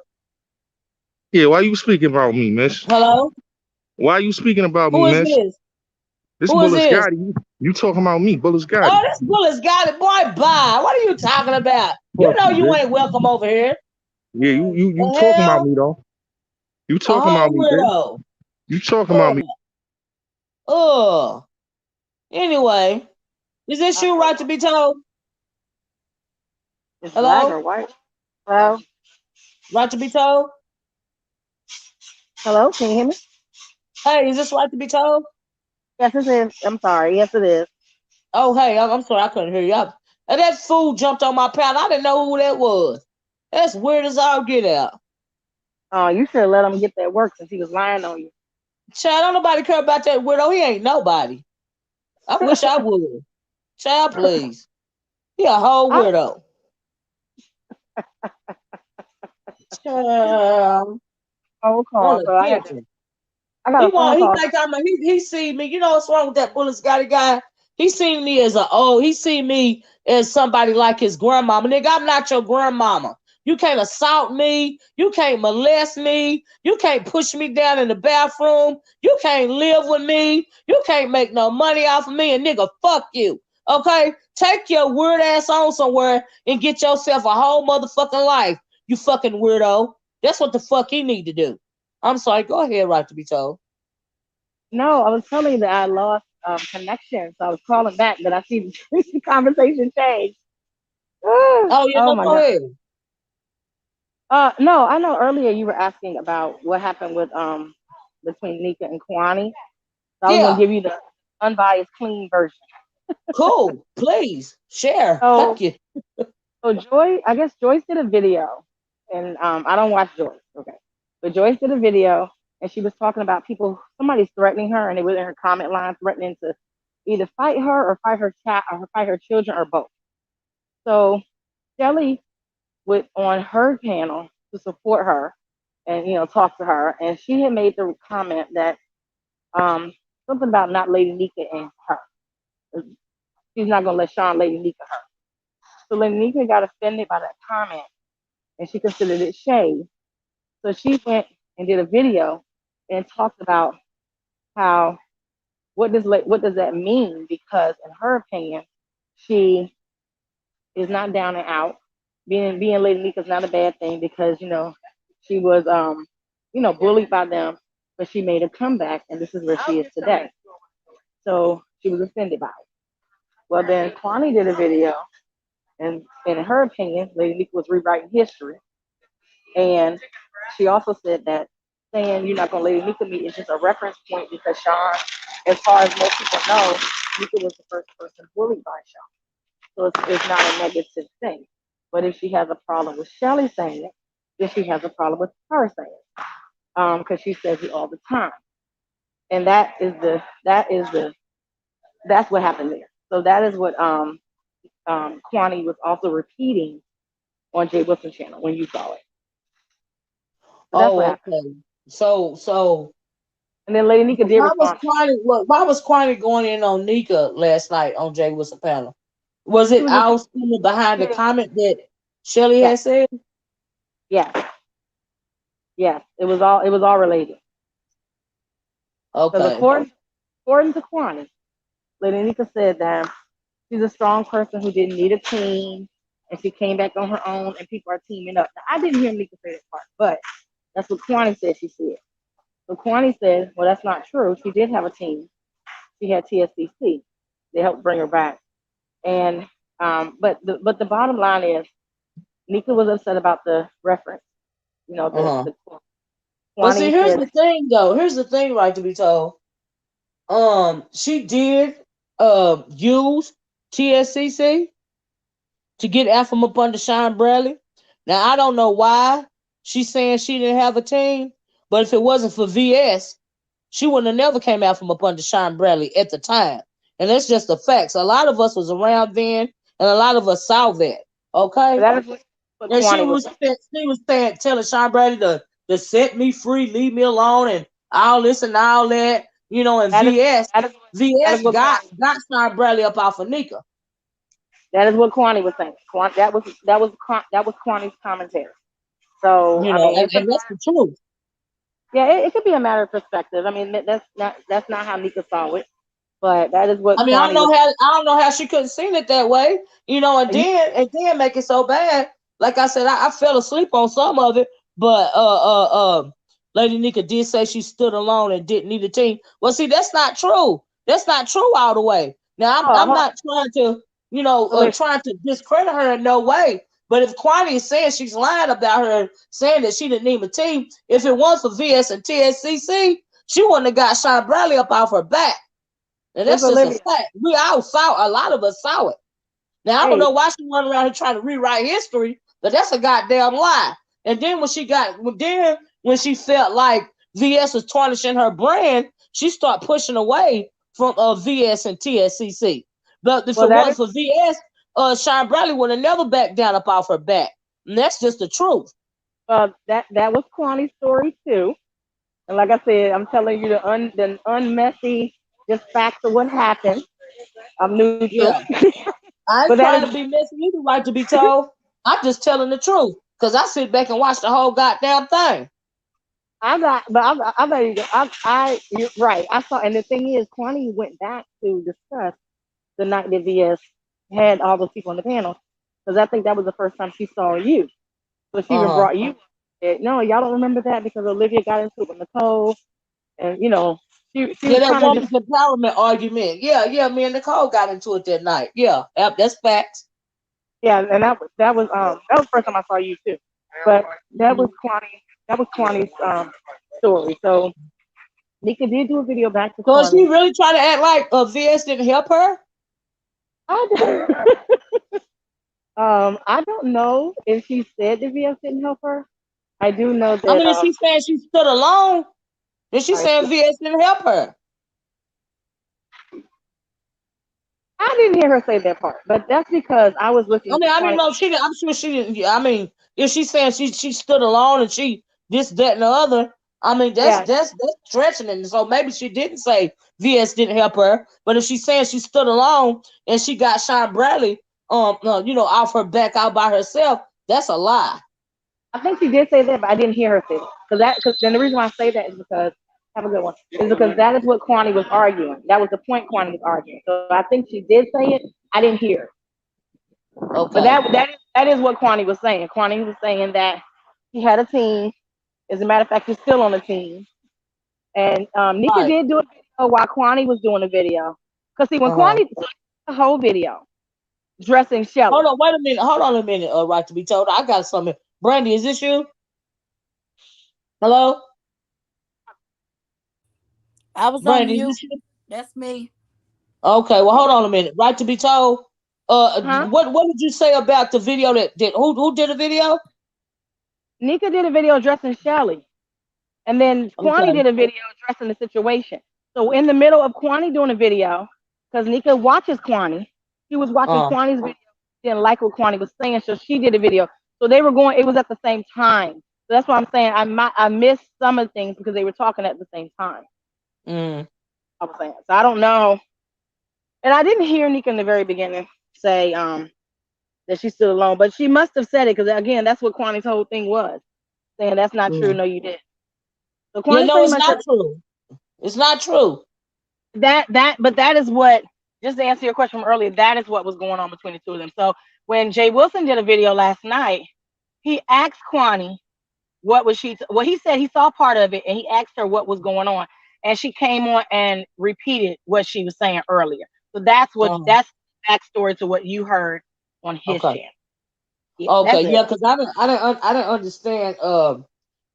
Yeah, why you speaking about me, miss? Hello? Why you speaking about me, Who is miss? this? This Who is Bullet this? Scotty. You talking about me, Bullet Scotty. Oh, this bullet's got it. Boy, bye. What are you talking about? You Fuck know you, you bitch. ain't welcome over here. Yeah, you The talking about hell? me though. You A talking about whole me, bitch. weirdo. You talking about Ugh. me. Ugh. Anyway, is this you right to be told? It's black Hello? or white. Hello? Right to be told? Hello? Can you hear me? Hey, is this right to be told? Yes, it is. I'm sorry. Yes, it is. Oh, hey, I'm sorry, I couldn't hear you. And that fool jumped on my pad. I didn't know who that was. That's weird as all get out. Oh, you should have let him get that work since he was lying on you. Child, don't nobody care about that weirdo. He ain't nobody. I wish I would. Child, please. He a whole I weirdo. Child, phone on call, the so I had to. kitchen. I got a phone He call. think he seen me. You know what's wrong with that bullet Scotty guy? He seen me as somebody like his grandmama. Nigga, I'm not your grandmama. You can't assault me. You can't molest me. You can't push me down in the bathroom. You can't live with me. You can't make no money off of me. And nigga, fuck you. Okay? Take your weird ass on somewhere and get yourself a whole motherfucking life. You fucking weirdo. That's what the fuck he need to do. I'm sorry. Go ahead, right to be told. No, I was telling you that I lost connection, so I was calling back, but I see the conversation change. Oh, yeah, Oh no, my go god. ahead. No, I know earlier you were asking about what happened with between Nika and Kwani. So I was gonna Yeah, give you the unbiased, clean version. cool. Please share. So Thank you. so Joy, I guess Joyce did a video, and I don't watch Joyce, okay, but Joyce did a video, and she was talking about people. Somebody's threatening her, and they were in her comment line threatening to either fight her or fight her chat or fight her children or both. So Shelly went on her panel to support her and talk to her, and she had made the comment that um something about not Lady Nika and her. She's not gonna let Sean Lady Nika her. So Lady Nika got offended by that comment, and she considered it shade. So she went and did a video and talked about how what does that mean? Because in her opinion, she is not down and out. Being Lady Nika is not a bad thing because she was bullied by them, but she made a comeback, and this is where she is today. So she was offended by it. Well, then Kwani did a video, and in her opinion, Lady Nika was rewriting history, and she also said that saying you're not going to Lady Nika me is just a reference point because Sean, as far as most people know, Nika was the first person bullied by Sean. So it's not a negative thing. But if she has a problem with Shelly saying it, then she has a problem with her saying it. Because she says it all the time. And that's what happened there. So that is what Kwani was also repeating on Jay Wilson channel when you saw it. So that's what Oh, happened. okay. So And then Lady Nika did respond. Why was Kwani going in on Nika last night on Jay Wilson panel? Was She it was just our student behind the repeating, comment that Shelly yes, had said? yes, yes. It was all related. Because Okay. according to Kwani, Lady Nika said that she's a strong person who didn't need a team, and she came back on her own, and people are teaming up. Now, I didn't hear Nika say that part, but that's what Kwani said she said. So Kwani said, well, that's not true. She did have a team. She had TSCC. They helped bring her back. And but the bottom line is Nika was upset about the reference. Uh-huh. The But see, Kwani here's said, the thing though. Here's the thing, right, to be told. She did use TSCC to get out from up under Sean Bradley. Now I don't know why she's saying she didn't have a team, but if it wasn't for VS, she wouldn't have never came out from up under Sean Bradley at the time. And that's just the facts. A lot of us was around then, and a lot of us saw that. Okay, that is what and Kwani was saying. she was saying telling Sean Bradley to set me free, leave me alone, and all this and all that. And That is that is that is VS what Kwani got Sean Bradley up off of Nika. that is what Kwani was saying. That was Kwani's commentary. So You I know, mean, and that's the truth. yeah, it could be a matter of perspective. I mean, that's not how Nika saw it, but that is what I mean, Kwani was. I don't know how she couldn't seen it that way, you know, You, and then make it so bad. Like I said, I fell asleep on some of it, but Lady Nika did say she stood alone and didn't need a team. Well, see, that's not true. That's not true all the way. Now, I'm hold not trying to, you know, on, trying to discredit her in no way. But if Kwani is saying she's lying about her, saying that she didn't need a team, if it was for VS and TSCC, she wouldn't have got Sean Bradley up off her back. And Miss that's just a Olivia. fact. We all saw, a lot of us saw it. Now, I don't Hey, know why she went around here trying to rewrite history, but that's a goddamn lie. And then when she felt like VS was tarnishing her brand, she started pushing away from VS and TSCC. But if well it that is wasn't for VS, Sean Bradley would have never backed down up off her back. And that's just the truth. that was Kwani's story too. And like I said, I'm telling you the unmessy, just facts of what happened. I'm neutral, Yeah. I but ain't that is trying to be messy either, right to be told. I'm just telling the truth. Because I sit back and watch the whole goddamn thing. I got you. You're right. I saw, and the thing is, Kwani went back to discuss the night that VS had all those people on the panel, because I think that was the first time she saw you. So she even Uh-huh. brought you. No, y'all don't remember that because Olivia got into it with Nicole, and she Yeah, was that kind of just woman's empowerment argument. Yeah, me and Nicole got into it that night. Yeah, yep, that's facts. yeah, and that was the first time I saw you too. But that was Mhm. Kwani's story. So Nika did do a video back to So is Kwani. she really trying to act like VS didn't help her? I I don't know if she said the VS didn't help her. I do know I that mean, is she saying she stood alone? Is she I saying VS didn't help her? didn't hear her say that part, but that's because I was I listening mean, to I didn't Kwani. know she didn't. I'm sure she didn't. Yeah, I mean, if she's saying she stood alone and she this, that, and the other, I mean, Yeah, that's stretching it. So maybe she didn't say VS didn't help her, but if she's saying she stood alone and she got Sean Bradley, off her back out by herself, that's a lie. I think she did say that, but I didn't hear her say that. Because then the reason why I say that is because have a good one. Is because that is what Kwani was arguing. That was the point Kwani was arguing. So I think she did say it. I didn't hear. But Okay. that is what Kwani was saying. Kwani was saying that he had a team. As a matter of fact, he's still on the team. And Nika Right. did do a video while Kwani was doing a video. Because see, when Uh-huh. Kwani did the whole video dressing Shelly, Hold on, wait a minute. Hold on a minute, right to be told. I got something. Brandy, is this you? Hello? I was on Brandy, is mute. this you? That's me. Okay, well, hold on a minute. Right to be told. huh? What did you say about the video that did who did a video? Nika did a video dressing Shelly. And then Kwani Okay. did a video addressing the situation. So in the middle of Kwani doing a video, because Nika watches Kwani, she was watching Uh, Kwani's video, didn't like what Kwani was saying, so she did a video. So they were going. It was at the same time. So that's why I'm saying I missed some of the things because they were talking at the same time. mm, I was saying. So I don't know. And I didn't hear Nika in the very beginning say that she's still alone, but she must have said it because again, that's what Kwani's whole thing was, saying that's not true. mm. No, you didn't. So Yeah, Kwani no, pretty it's much said not true. It's not true. but that is what, just to answer your question from earlier, that is what was going on between the two of them. So when Jay Wilson did a video last night, he asked Kwani well, he said he saw part of it and he asked her what was going on, and she came on and repeated what she was saying earlier. So Uh, that's backstory to what you heard on his okay. channel. Yeah, Okay. that's Yeah, it. because I didn't understand.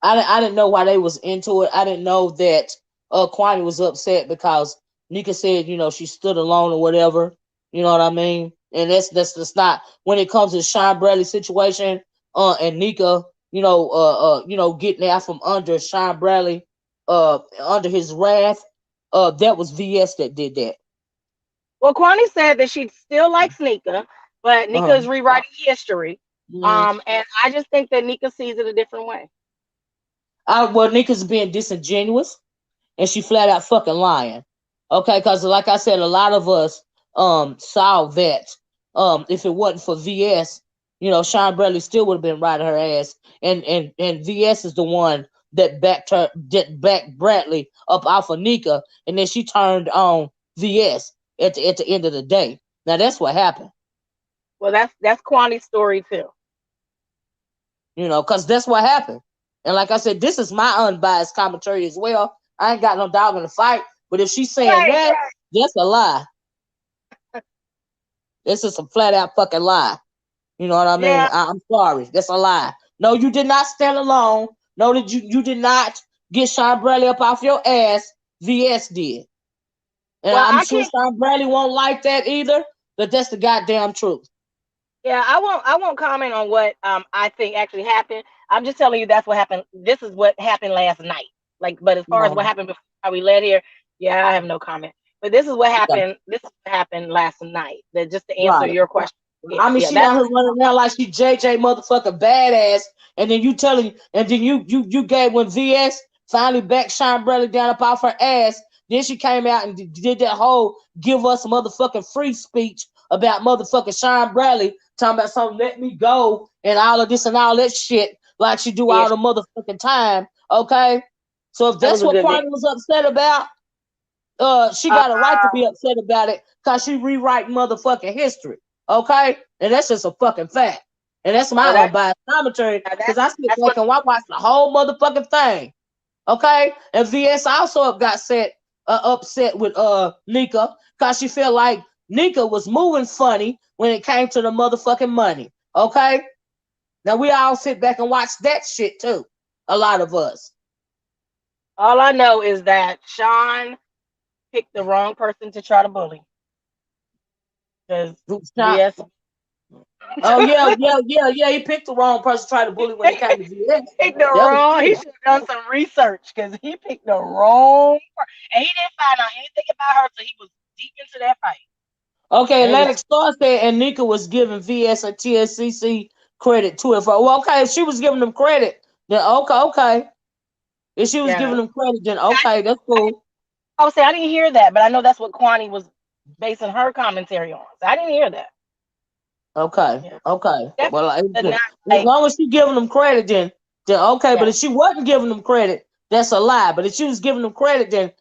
I didn't know why they was into it. I didn't know that Kwani was upset because Nika said, she stood alone or whatever. You know what I mean? And that's not when it comes to Sean Bradley's situation, and Nika, getting out from under Sean Bradley, under his wrath, that was VS that did that. Well, Kwani said that she still likes Nika, but Nika Uh-huh. is rewriting history. Mhm. And I just think that Nika sees it a different way. Well, Nika's being disingenuous, and she flat out fucking lying. Okay, because like I said, a lot of us saw that if it wasn't for VS, Sean Bradley still would have been riding her ass. And VS is the one that backed Bradley up off of Nika, and then she turned on VS at the end of the day. Now that's what happened. Well, that's Kwani's story too. Because that's what happened. And like I said, this is my unbiased commentary as well. I ain't got no dog in the fight. But if she's saying that, that's a lie. This is a flat out fucking lie. You know what I mean? Yeah. I'm sorry. That's a lie. No, you did not stand alone. No, that you did not get Sean Bradley up off your ass. VS did. And Well, I'm sure Sean Bradley won't like that either, but that's the goddamn truth. Yeah, I won't comment on what I think actually happened. I'm just telling you that's what happened. This is what happened last night. But as far as what happened before we led here, yeah, I have no comment. But this is what happened. This is what happened last night. That just to answer your question. Yeah, I mean, she out here running around like she JJ motherfucking badass, and then you gave when VS finally backed Sean Bradley down up off her ass. Then she came out and did that whole give us motherfucking free speech about motherfucking Sean Bradley talking about something, let me go and all of this and all that shit like she do all the motherfucking time. Okay, so if that's what Kwame was upset about, she got a right to be upset about it because she rewriting motherfucking history. Okay, and that's just a fucking fact, and that's my unbiased commentary because I sit back and watch the whole motherfucking thing. Okay, and VS also got upset with Nika because she felt like Nika was moving funny when it came to the motherfucking money. Okay, now we all sit back and watch that shit too. A lot of us. All I know is that Sean picked the wrong person to try to bully. Because VS. Oh yeah. He picked the wrong person to try to bully when he came to VS. Picked the wrong. He should have done some research because he picked the wrong. And he didn't find out anything about her, so he was deep into that fight. Okay, Atlantic Star said and Nika was giving VS and TSCC credit to it. Well, okay, if she was giving them credit, then okay. If she was giving them credit, then okay, that's cool. I would say I didn't hear that, but I know that's what Kwani was basing her commentary on. So I didn't hear that. Okay. Well, as like, long as she giving them credit, then okay. But if she wasn't giving them credit, that's a lie. But if she was giving them credit, then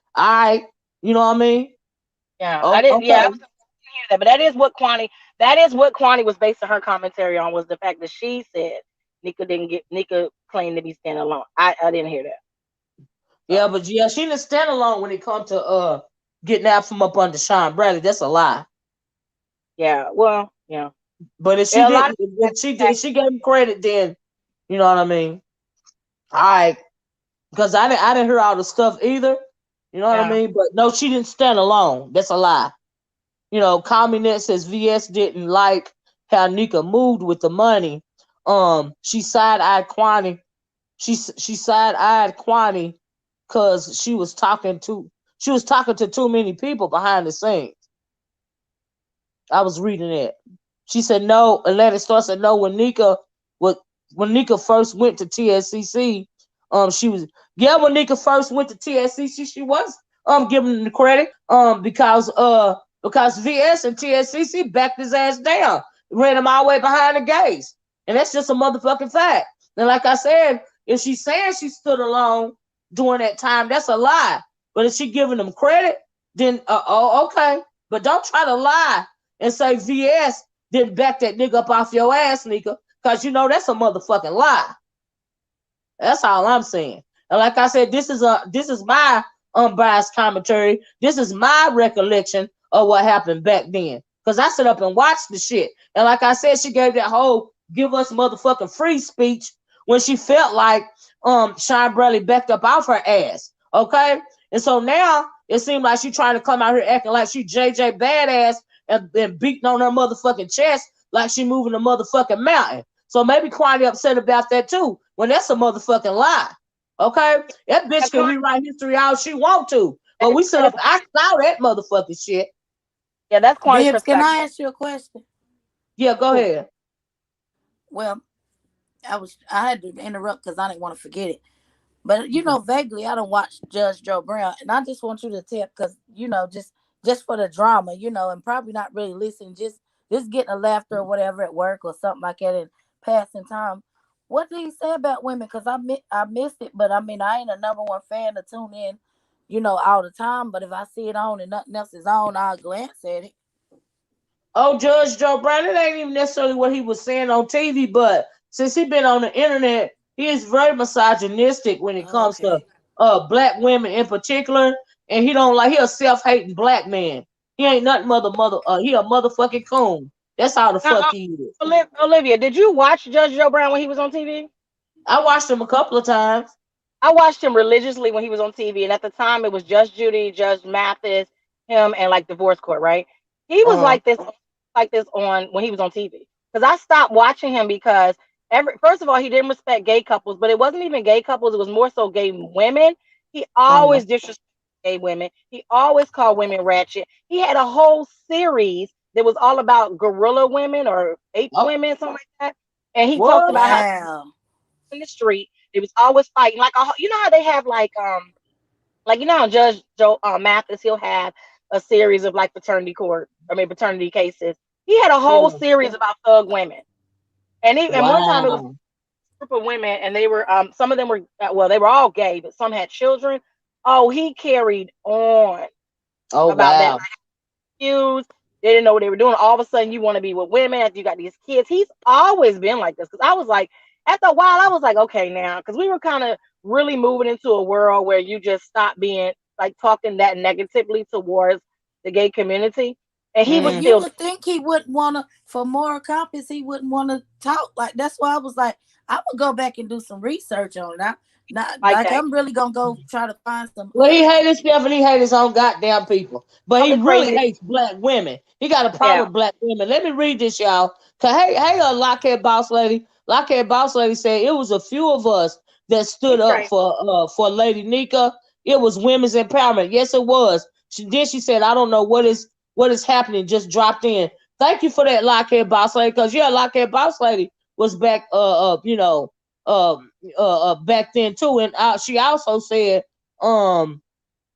you know what I mean? Yeah, I didn't. Yeah, I didn't hear that. But that is what Kwani was basing her commentary on, was the fact that she said Nika claimed to be standing alone. I didn't hear that. Yeah, but she didn't stand alone when it comes to getting out from up under Sean Bradley. That's a lie. Yeah, well, yeah. But if she didn't, if she gave him credit, then you know what I mean. All right, because I didn't hear all the stuff either. You know what I mean? But no, she didn't stand alone. That's a lie. Communist says VS didn't like how Nika moved with the money. She side-eyed Kwani. She side-eyed Kwani because she was talking to too many people behind the scenes. I was reading it. She said no. Atlantic Star said no. When Nika first went to TSCC, when Nika first went to TSCC, she was giving them the credit because VS and TSCC backed his ass down, ran him all the way behind the gates, and that's just a motherfucking fact. And like I said, if she's saying she stood alone during that time, that's a lie. But if she giving them credit, then okay. But don't try to lie and say VS didn't back that nigga up off your ass, nigga, because that's a motherfucking lie. That's all I'm saying. And like I said, this is my unbiased commentary. This is my recollection of what happened back then. Because I sit up and watched the shit. And like I said, she gave that whole give us motherfucking free speech when she felt like Sean Bradley backed up off her ass. Okay? And so now it seems like she trying to come out here acting like she JJ badass and beating on her motherfucking chest like she moving a motherfucking mountain. So maybe Kwani upset about that too, when that's a motherfucking lie. Okay? That bitch can rewrite history all she want to. But we sit up, I saw that motherfucking shit. Yeah, that's Kwani's perspective. Can I ask you a question? Yeah, go ahead. Well, I had to interrupt because I didn't want to forget it. But vaguely, I don't watch Judge Joe Brown, and I just want you to tell, because just for the drama, and probably not really listen, just just getting a laughter or whatever at work or something like that and passing time. What did he say about women? Because I missed it, but I mean, I ain't a number one fan to tune in, all the time. But if I see it on and nothing else is on, I'll glance at it. Oh, Judge Joe Brown, it ain't even necessarily what he was saying on TV, but since he been on the internet, he is very misogynistic when it comes to Okay. black women in particular, and he a self-hating black man. He ain't nothing he a motherfucking coon. That's how the fuck Now, he is. Olivia, did you watch Judge Joe Brown when he was on TV? I watched him a couple of times. I watched him religiously when he was on TV, and at the time it was Judge Judy, Judge Mathis, him, and like divorce court, right? He was Uh-huh. like this on when he was on TV. Because I stopped watching him because first of all, he didn't respect gay couples, but it wasn't even gay couples; it was more so gay women. He Uh-huh. always disrespected gay women. He always called women ratchet. He had a whole series that was all about gorilla women or ape Oh, women, something like that. And he talked what? about how Wow. in the street. They was always fighting. Like you know how they have like you know how Judge Joe Mathis, he'll have a series of like paternity cases. He had a whole Yeah. series about thug women. And one time it was Wow. a group of women and they were some of them were well, they were all gay, but some had children. Oh, he carried on Oh, about that. wow. Like, confused. They didn't know what they were doing. All of a sudden, you want to be with women after you got these kids. He's always been like this. Because I was like, after a while, I was like, okay, now, because we were kind of really moving into a world where you just stop being like talking that negatively towards the gay community. And he was But Mm. you still would think he wouldn't want to, for moral compass, he wouldn't want to talk. Like, that's why I was like, I'm going to go back and do some research on it. Not like like that. I'm really going to go try to find some. Well, he hate himself and he hate his own goddamn people. But he The really crazy. hates black women. He got a problem Yeah. with black women. Let me read this, y'all. Cause Lockhead Boss Lady. Lockhead Boss Lady said it was a few of us that stood He's up crazy. for Lady Nika. It was women's empowerment. Yes, it was. She said, I don't know what is happening. Just dropped in. Thank you for that, Lockhead Boss Lady. Cause yeah, Lockhead Boss Lady was back uh back then too. And she also said um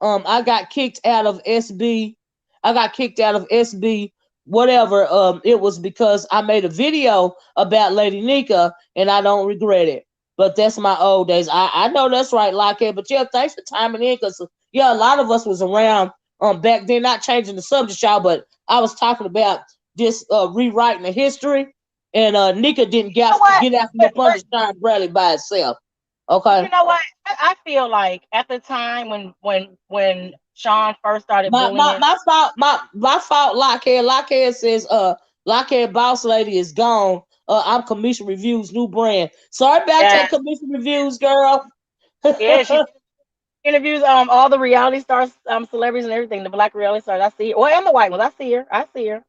I got kicked out of SB. I got kicked out of SB whatever. It was because I made a video about Lady Nika and I don't regret it. But that's my old days. I know that's right, Lockhead. But yeah, thanks for timing in because yeah, a lot of us was around back then, not changing the subject, y'all, but I was talking about this rewriting the history and Nika didn't You know what? get after up But under Sean Bradley by itself. but Okay. you know what? I feel like at the time when Sean first started My my bullying. my fault my fault Lockhead says Lockhead Boss Lady is gone. I'm Commission Reviews new brand. Sorry about Yeah, that, Commission Reviews girl. yeah, she interviews all the reality stars, celebrities and everything, the black reality stars. I see her. Well, and the white ones. I see her. I see her.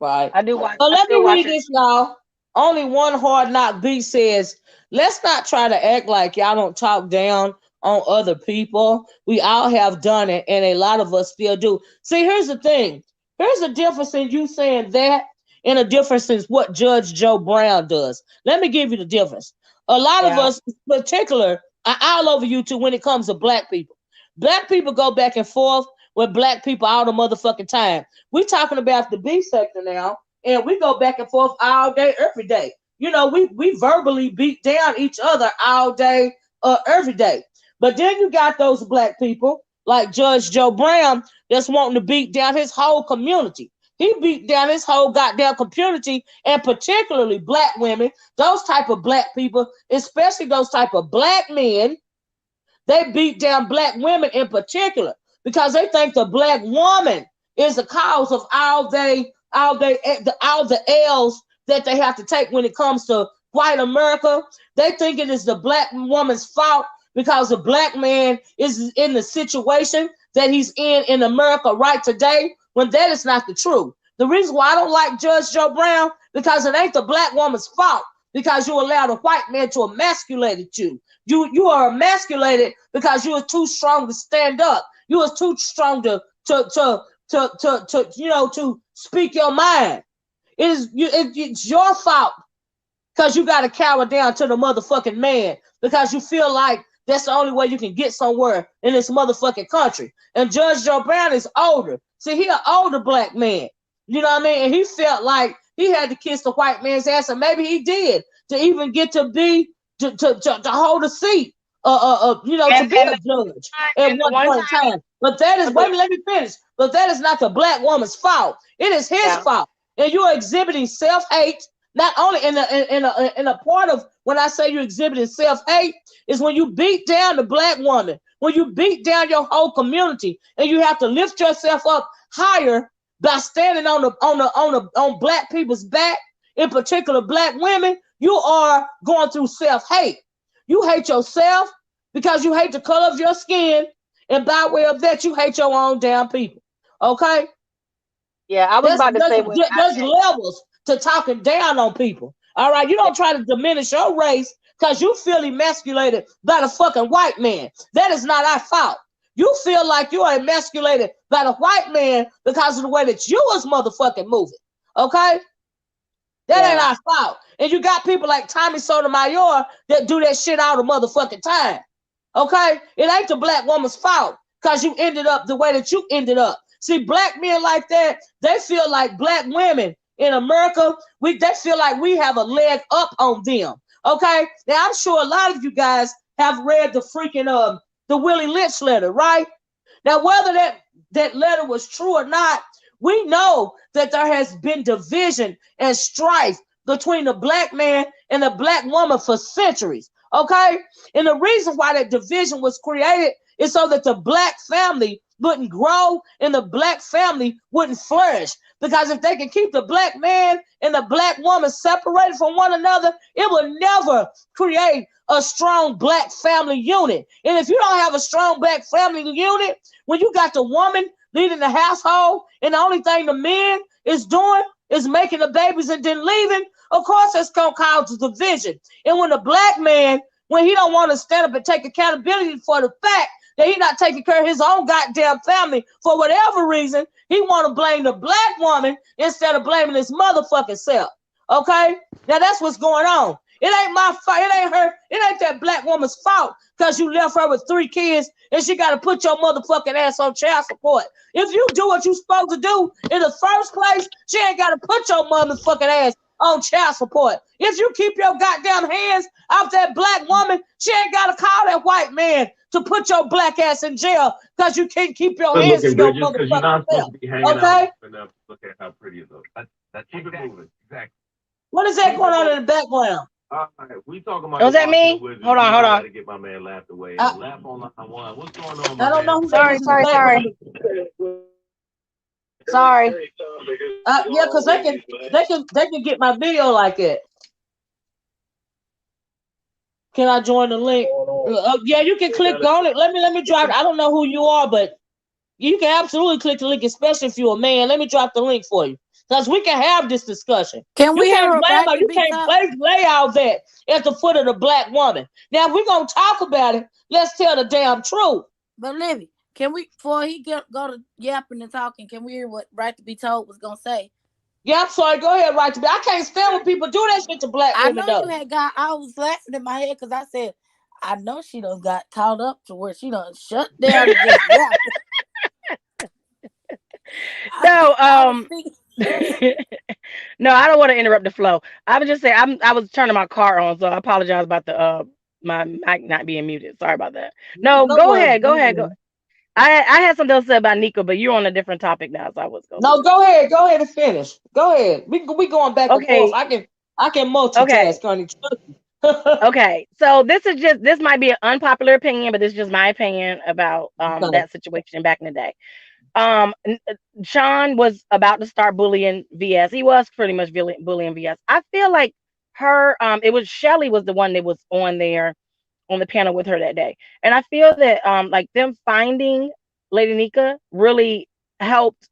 Right. I do watch. So I let still me watch read her. this, y'all. Only one hard knock beat says, let's not try to act like y'all don't talk down on other people. We all have done it, and a lot of us still do. See, here's the thing. Here's the difference in you saying that and a difference in what Judge Joe Brown does. Let me give you the difference. A lot of Yeah. us, in particular, are all over you too when it comes to black people. Black people go back and forth with black people all the motherfucking time. We talking about the B sector now, and we go back and forth all day, every day. You know, we verbally beat down each other all day, every day. But then you got those black people like Judge Joe Brown that's wanting to beat down his whole community. He beat down his whole goddamn community, and particularly black women, those type of black people, especially those type of black men. They beat down black women in particular because they think the black woman is the cause of all the L's that they have to take when it comes to white America. They think it is the black woman's fault because the black man is in the situation that he's in America right today, when that is not the truth. The reason why I don't like Judge Joe Brown, because it ain't the black woman's fault, because you allowed a white man to emasculate you. You are emasculated because you are too strong to stand up. You are too strong to speak your mind. It's your fault because you got to cower down to the motherfucking man because you feel like that's the only way you can get somewhere in this motherfucking country. And Judge Joe Brown is older. See, he an older black man. You know what I mean? And he felt like he had to kiss the white man's ass, and maybe he did to even get to be to hold a seat, to be And a judge at and the one one point in time, time. But that is, but wait a minute, let me finish. But that is not the black woman's fault. It is his yeah, fault, and you are exhibiting self hate. Not only in a part of when I say you're exhibiting self hate is when you beat down the black woman, when you beat down your whole community, and you have to lift yourself up higher by standing on black people's back, in particular black women. You are going through self hate. You hate yourself because you hate the color of your skin, and by way of that, you hate your own damn people. Okay, yeah. I was there's about to there's, say when there's levels to talking down on people. All right, you don't try to diminish your race because you feel emasculated by the fucking white man. That is not our fault. You feel like you are emasculated by the white man because of the way that you was motherfucking moving. Okay, that ain't yeah, our fault. And you got people like Tommy Sotomayor that do that shit all the motherfucking time. Okay? It ain't the black woman's fault because you ended up the way that you ended up. See, black men like that, they feel like black women in America, they feel like we have a leg up on them. Okay? Now I'm sure a lot of you guys have read the freaking the Willie Lynch letter, right? Now, whether that letter was true or not, we know that there has been division and strife between the black man and the black woman for centuries. Okay? And the reason why that division was created is so that the black family wouldn't grow and the black family wouldn't flourish. Because if they can keep the black man and the black woman separated from one another, it will never create a strong black family unit. And if you don't have a strong black family unit, when you got the woman leading the household and the only thing the men is doing is making the babies and then leaving, of course that's gonna cause division. And when the black man, when he don't want to stand up and take accountability for the fact that he not taking care of his own goddamn family for whatever reason, he want to blame the black woman instead of blaming his motherfucking self. Okay? Now that's what's going on. It ain't my fault. It ain't her. It ain't that black woman's fault because you left her with 3 kids and she got to put your motherfucking ass on child support. If you do what you supposed to do in the first place, she ain't got to put your motherfucking ass on child support. If you keep your goddamn hands off that black woman, she ain't got to call that white man to put your black ass in jail because you can't keep your Good hands to looking, your Bridget, because you're motherfucking not supposed self. to be hanging out Okay? and look at how pretty it looks. That's keep it moving. Exactly. What is that going on in the background? All right, we talking about was the that Washington me? Wizards. Hold on, You know hold I got on. to get my man laughed away. I, Laugh on line one. What's going on, I my don't know man? who that Sorry, is in the sorry, background. sorry, sorry. Yeah, because they can get my video like that. Can I join the link? Yeah, you can click on it. Let me drop. I don't know who you are, but you can absolutely click the link, especially if you're a man. Let me drop the link for you, because we can have this discussion. Can You we can't hear a blame right her. to You be can't top? lay all that at the foot of the black woman. Now, if we're gonna talk about it, let's tell the damn truth. But Livy, can we before he go to yapping and talking, can we hear what right to be told was gonna say? Yeah, I'm sorry. Go ahead, right to me. I can't stand when people do that shit to black I women, know you though. had got I was laughing in my head because I said, I know she done got caught up to where she done shut down and just yapping. No, I was thinking, no, I don't want to interrupt the flow. I was just saying I was turning my car on, so I apologize about the my mic not being muted. Sorry about that. No, No go worries. ahead, No go ahead, go. worries. I had something else to say about Nico, but you're on a different topic now, so I was gonna leave No, it alone. go ahead. Go ahead and finish. Go ahead. We going back and forth. Okay, I can okay, multitask, honey. okay. So this might be an unpopular opinion, but this is just my opinion about Okay. that situation back in the day. Sean was about to start bullying VS. He was pretty much bullying VS. I feel like it was Shelly was the one that was on there on the panel with her that day. And I feel that like them finding Lady Nika really helped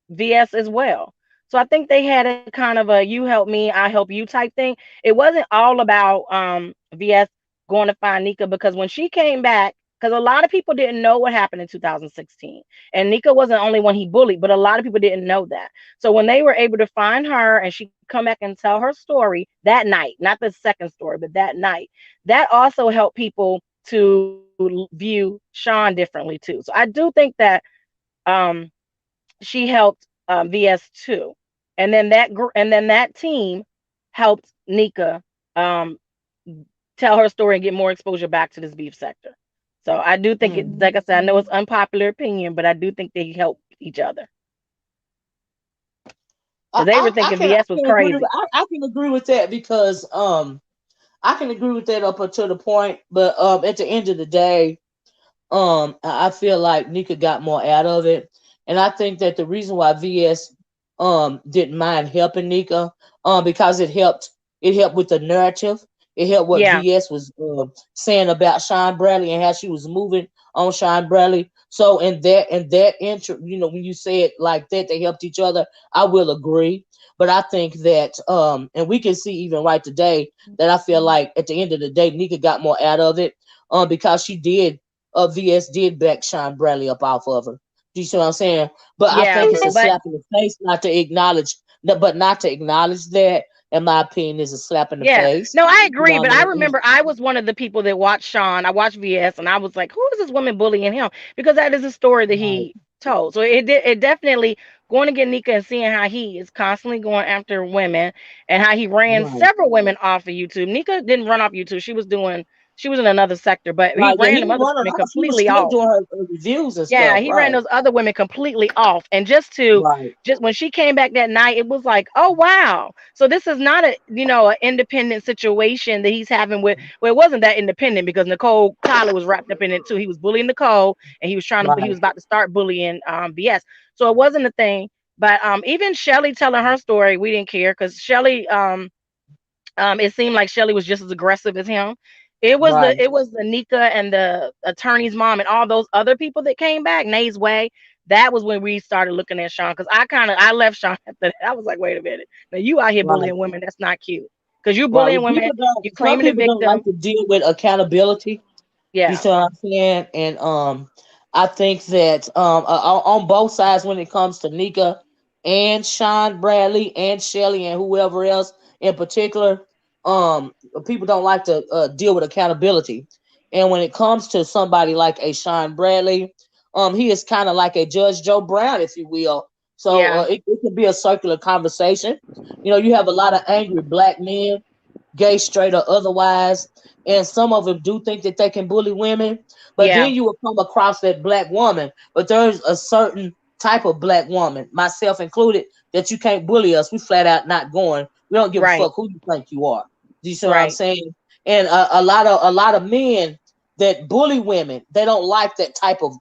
VS as well. So I think they had a kind of a you help me, I help you type thing. It wasn't all about VS going to find Nika because when she came back, because a lot of people didn't know what happened in 2016. And Nika wasn't the only one he bullied, but a lot of people didn't know that. So when they were able to find her and she come back and tell her story that night, not the second story, but that night, that also helped people to view Sean differently too. So I do think that um she helped VS2, and then that team helped Nika tell her story and get more exposure back to this beef sector. So I do think it, like I said, I know it's unpopular opinion, but I do think they help each other. Because they were thinking VS was crazy. I can agree with that because I can agree with that up until the point, but at the end of the day, I feel like Nika got more out of it, and I think that the reason why VS didn't mind helping Nika because it helped with the narrative. It helped what Yeah, VS was saying about Sean Bradley and how she was moving on Sean Bradley. So in that intro, when you say it like that, they helped each other. I will agree, but I think that and we can see even right today that I feel like at the end of the day, Nika got more out of it because she did VS did back Sean Bradley up off of her. Do you see what I'm saying? But I yeah, think it's a but slap in the face not to acknowledge that. In my opinion, is a slap in the yeah, face. no, I You know agree. what I But I mean? remember I was one of the people that watched Sean. I watched VS, and I was like, "Who is this woman bullying him?" Because that is a story that Right, he told. So it definitely going to get Nika and seeing how he is constantly going after women and how he ran right, several women off of YouTube. Nika didn't run off YouTube. She was in another sector, but he right. Yeah, ran he them was other running women off. He was completely still off. doing her reviews and Yeah, stuff. he ran Right, those other women completely off. And right, just when she came back that night, it was like, oh wow. So this is not a an independent situation that he's having with well, it wasn't that independent because Nicole Tyler was wrapped up in it too. He was bullying Nicole and he right, was about to start bullying BS. So it wasn't a thing. But even Shelly telling her story, we didn't care because Shelly it seemed like Shelly was just as aggressive as him. right. It was the Nika and the attorney's mom and all those other people that came back, Nay's way. That was when we started looking at Sean because I left Sean after that. I was like, wait a minute. Now you out here Right. bullying women. That's not cute. Because you Right. bullying women, you Some claiming the people don't like victim. to deal with accountability. You Yeah. see what I'm saying? And I think that on both sides, when it comes to Nika and Sean Bradley and Shelly and whoever else in particular, people don't like to deal with accountability. And when it comes to somebody like a Sean Bradley, he is kind of like a Judge Joe Brown, if you will. So Yeah. it could be a circular conversation. You have a lot of angry black men, gay, straight, or otherwise. And some of them do think that they can bully women. But Yeah. then you will come across that black woman. But there's a certain type of black woman, myself included, that you can't bully us. We flat out not going. We don't give a Right. fuck who you think you are. Do you see what I'm Right. saying? And a lot of men that bully women, they don't like that type of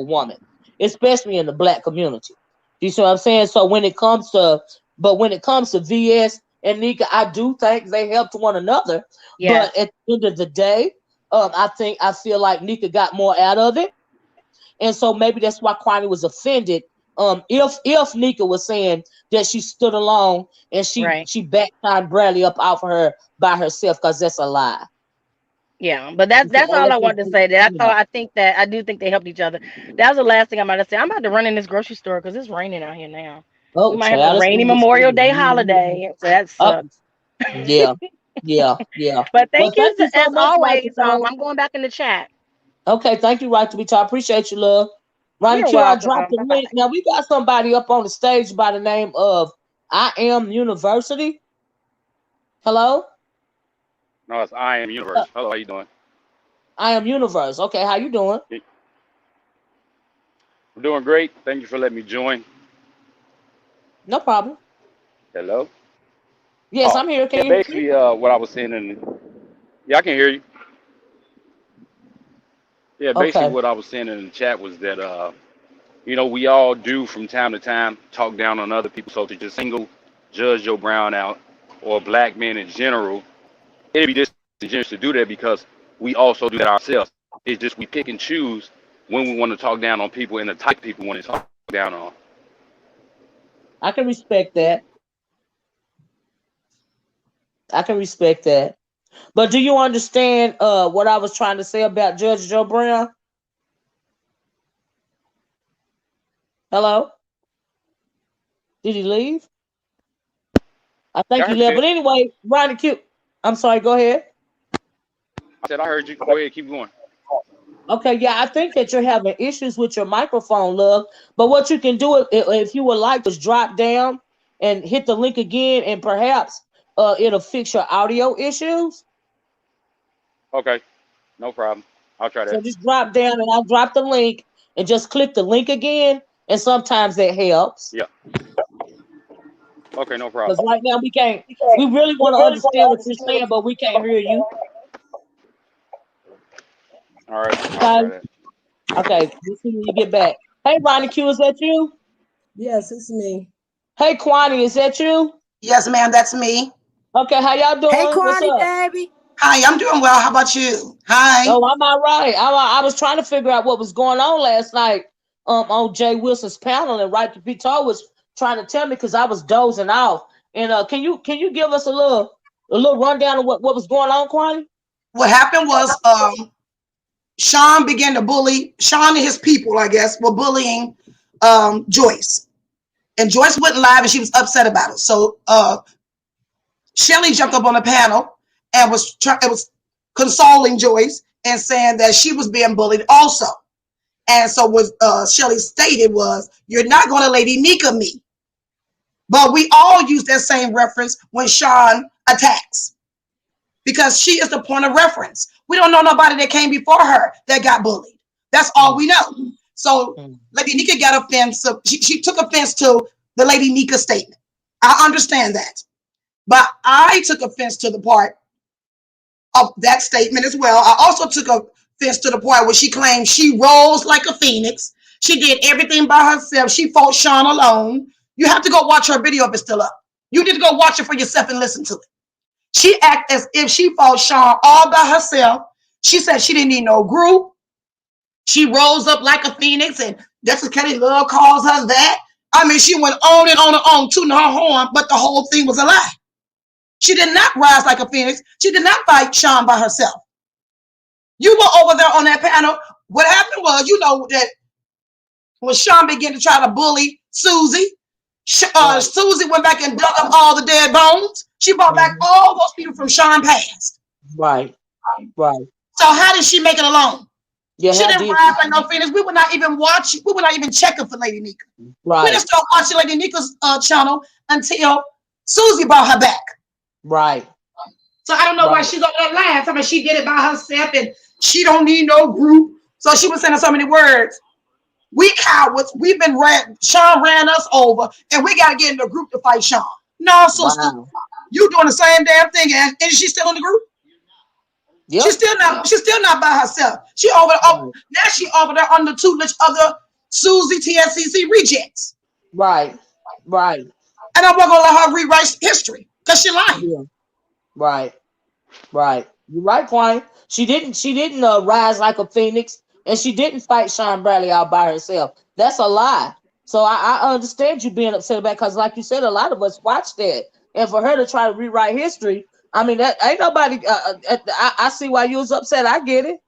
woman, especially in the black community. Do you see what I'm saying? So when it comes to VS and Nika, I do think they helped one another. But Yes. at the end of the day, I feel like Nika got more out of it, and so maybe that's why Kwame was offended. If Nika was saying that she stood alone and Right. she backed Todd Bradley up off of her by herself, because that's a lie. Yeah, but So that's all I wanted to say. yeah. I do think they helped each other. That was the last thing I'm about to say. I'm about to run in this grocery store because it's raining out here now. We Oh, might have a child, it's rainy gonna get Memorial Day stupid. holiday, so that Oh, sucks. yeah, yeah, yeah. But Well, thank you thank you so as much, Right to always. Be. I'm going back in the chat. Okay, thank you, Right to Be Taught. Appreciate you, love. Ronnie You're Q, I dropped welcome. the Bye link. bye. Now we got somebody up on the stage by the name of I Am University. Hello? No, it's I am Uh, universe. Hello, how you doing? I Am Universe. Okay, how you doing? I'm doing great. Thank you for letting me join. No problem. Hello. Yes, Oh, I'm here. Can yeah. you hear me? Basically, what I was saying yeah, I can hear you. Yeah, basically Okay. what I was saying in the chat was that we all do from time to time talk down on other people. So to just single Judge Joe Brown out or black men in general, it'd be disingenuous to do that because we also do that ourselves. It's just we pick and choose when we want to talk down on people and the type of people we want to talk down on. I can respect that. I can respect that. But do you understand what I was trying to say about Judge Joe Brown? Hello? Did he leave? I Yeah, think I he heard left. you. But anyway, Ronnie Q. I'm sorry, go ahead. I said I heard you. Go ahead, keep going. Okay, yeah, I think that you're having issues with your microphone, love. But what you can do if you would like is drop down and hit the link again, and perhaps it'll fix your audio issues. Okay, no problem. I'll try So that. just drop down and I'll drop the link and just click the link again, and sometimes that helps. Yeah. Okay, no problem. Because right now we can't. We really want to understand what you're saying, but we can't hear you. All right, I'll Okay. try that. Okay. We'll see when you get back. Hey, Ronnie Q, is that you? Yes, it's me. Hey, Kwame, is that you? Yes, ma'am, that's me. Okay, how y'all doing? Hey, What's Kwani, up? baby. Hi, I'm doing well. How about you? Hi. Oh, I'm all right. I was trying to figure out what was going on last night on Jay Wilson's panel, and Right to Be Told was trying to tell me because I was dozing off. And can you give us a little rundown of what was going on, Kwani? What happened was Sean began to bully, Sean and his people, I guess, were bullying Joyce. And Joyce went live and she was upset about it. So Shelly jumped up on the panel and was consoling Joyce and saying that she was being bullied also. And so what Shelly stated was, you're not going to Lady Nika me. But we all use that same reference when Sean attacks, because she is the point of reference. We don't know nobody that came before her that got bullied. That's all we know. So Lady Nika got offensive. She took offense to the Lady Nika statement. I understand that. But I took offense to the part of that statement as well. I also took offense to the part where she claimed she rose like a phoenix. She did everything by herself. She fought Sean alone. You have to go watch her video if it's still up. You need to go watch it for yourself and listen to it. She acted as if she fought Sean all by herself. She said she didn't need no group. She rose up like a phoenix, and that's what Kelly Love calls her that. I mean, she went on and on and on, tooting her horn, but the whole thing was a lie. She did not rise like a phoenix. She did not fight Sean by herself. You were over there on that panel. What happened was, you know, that when Sean began to try to bully Susie, Susie went back and dug up all the dead bones. She brought back all those people from Sean past. Right. So how did she make it alone? Yeah, she didn't rise like no phoenix. We would not even watch. We would not even check her for Lady Nika. Right. We didn't start watching Lady Nika's channel until Susie brought her back. Right. So I don't know why she's over there lying. I mean, she did it by herself and she don't need no group. So she was saying so many words. We cowards. We've been Sean ran us over, and we got to get in the group to fight Sean. No, sister, you doing the same damn thing, and she's still in the group. Yep. She's still not by herself. She over there, now she over there under tutelage of the Susie TSCC rejects. Right. And I'm not gonna let her rewrite history because she lying. Yeah. Right. You're right, Kwame. She didn't rise like a phoenix, and she didn't fight Sean Bradley out by herself. That's a lie. So I understand you being upset about it, because, like you said, a lot of us watched that, and for her to try to rewrite history, I mean, that ain't nobody. I see why you was upset. I get it.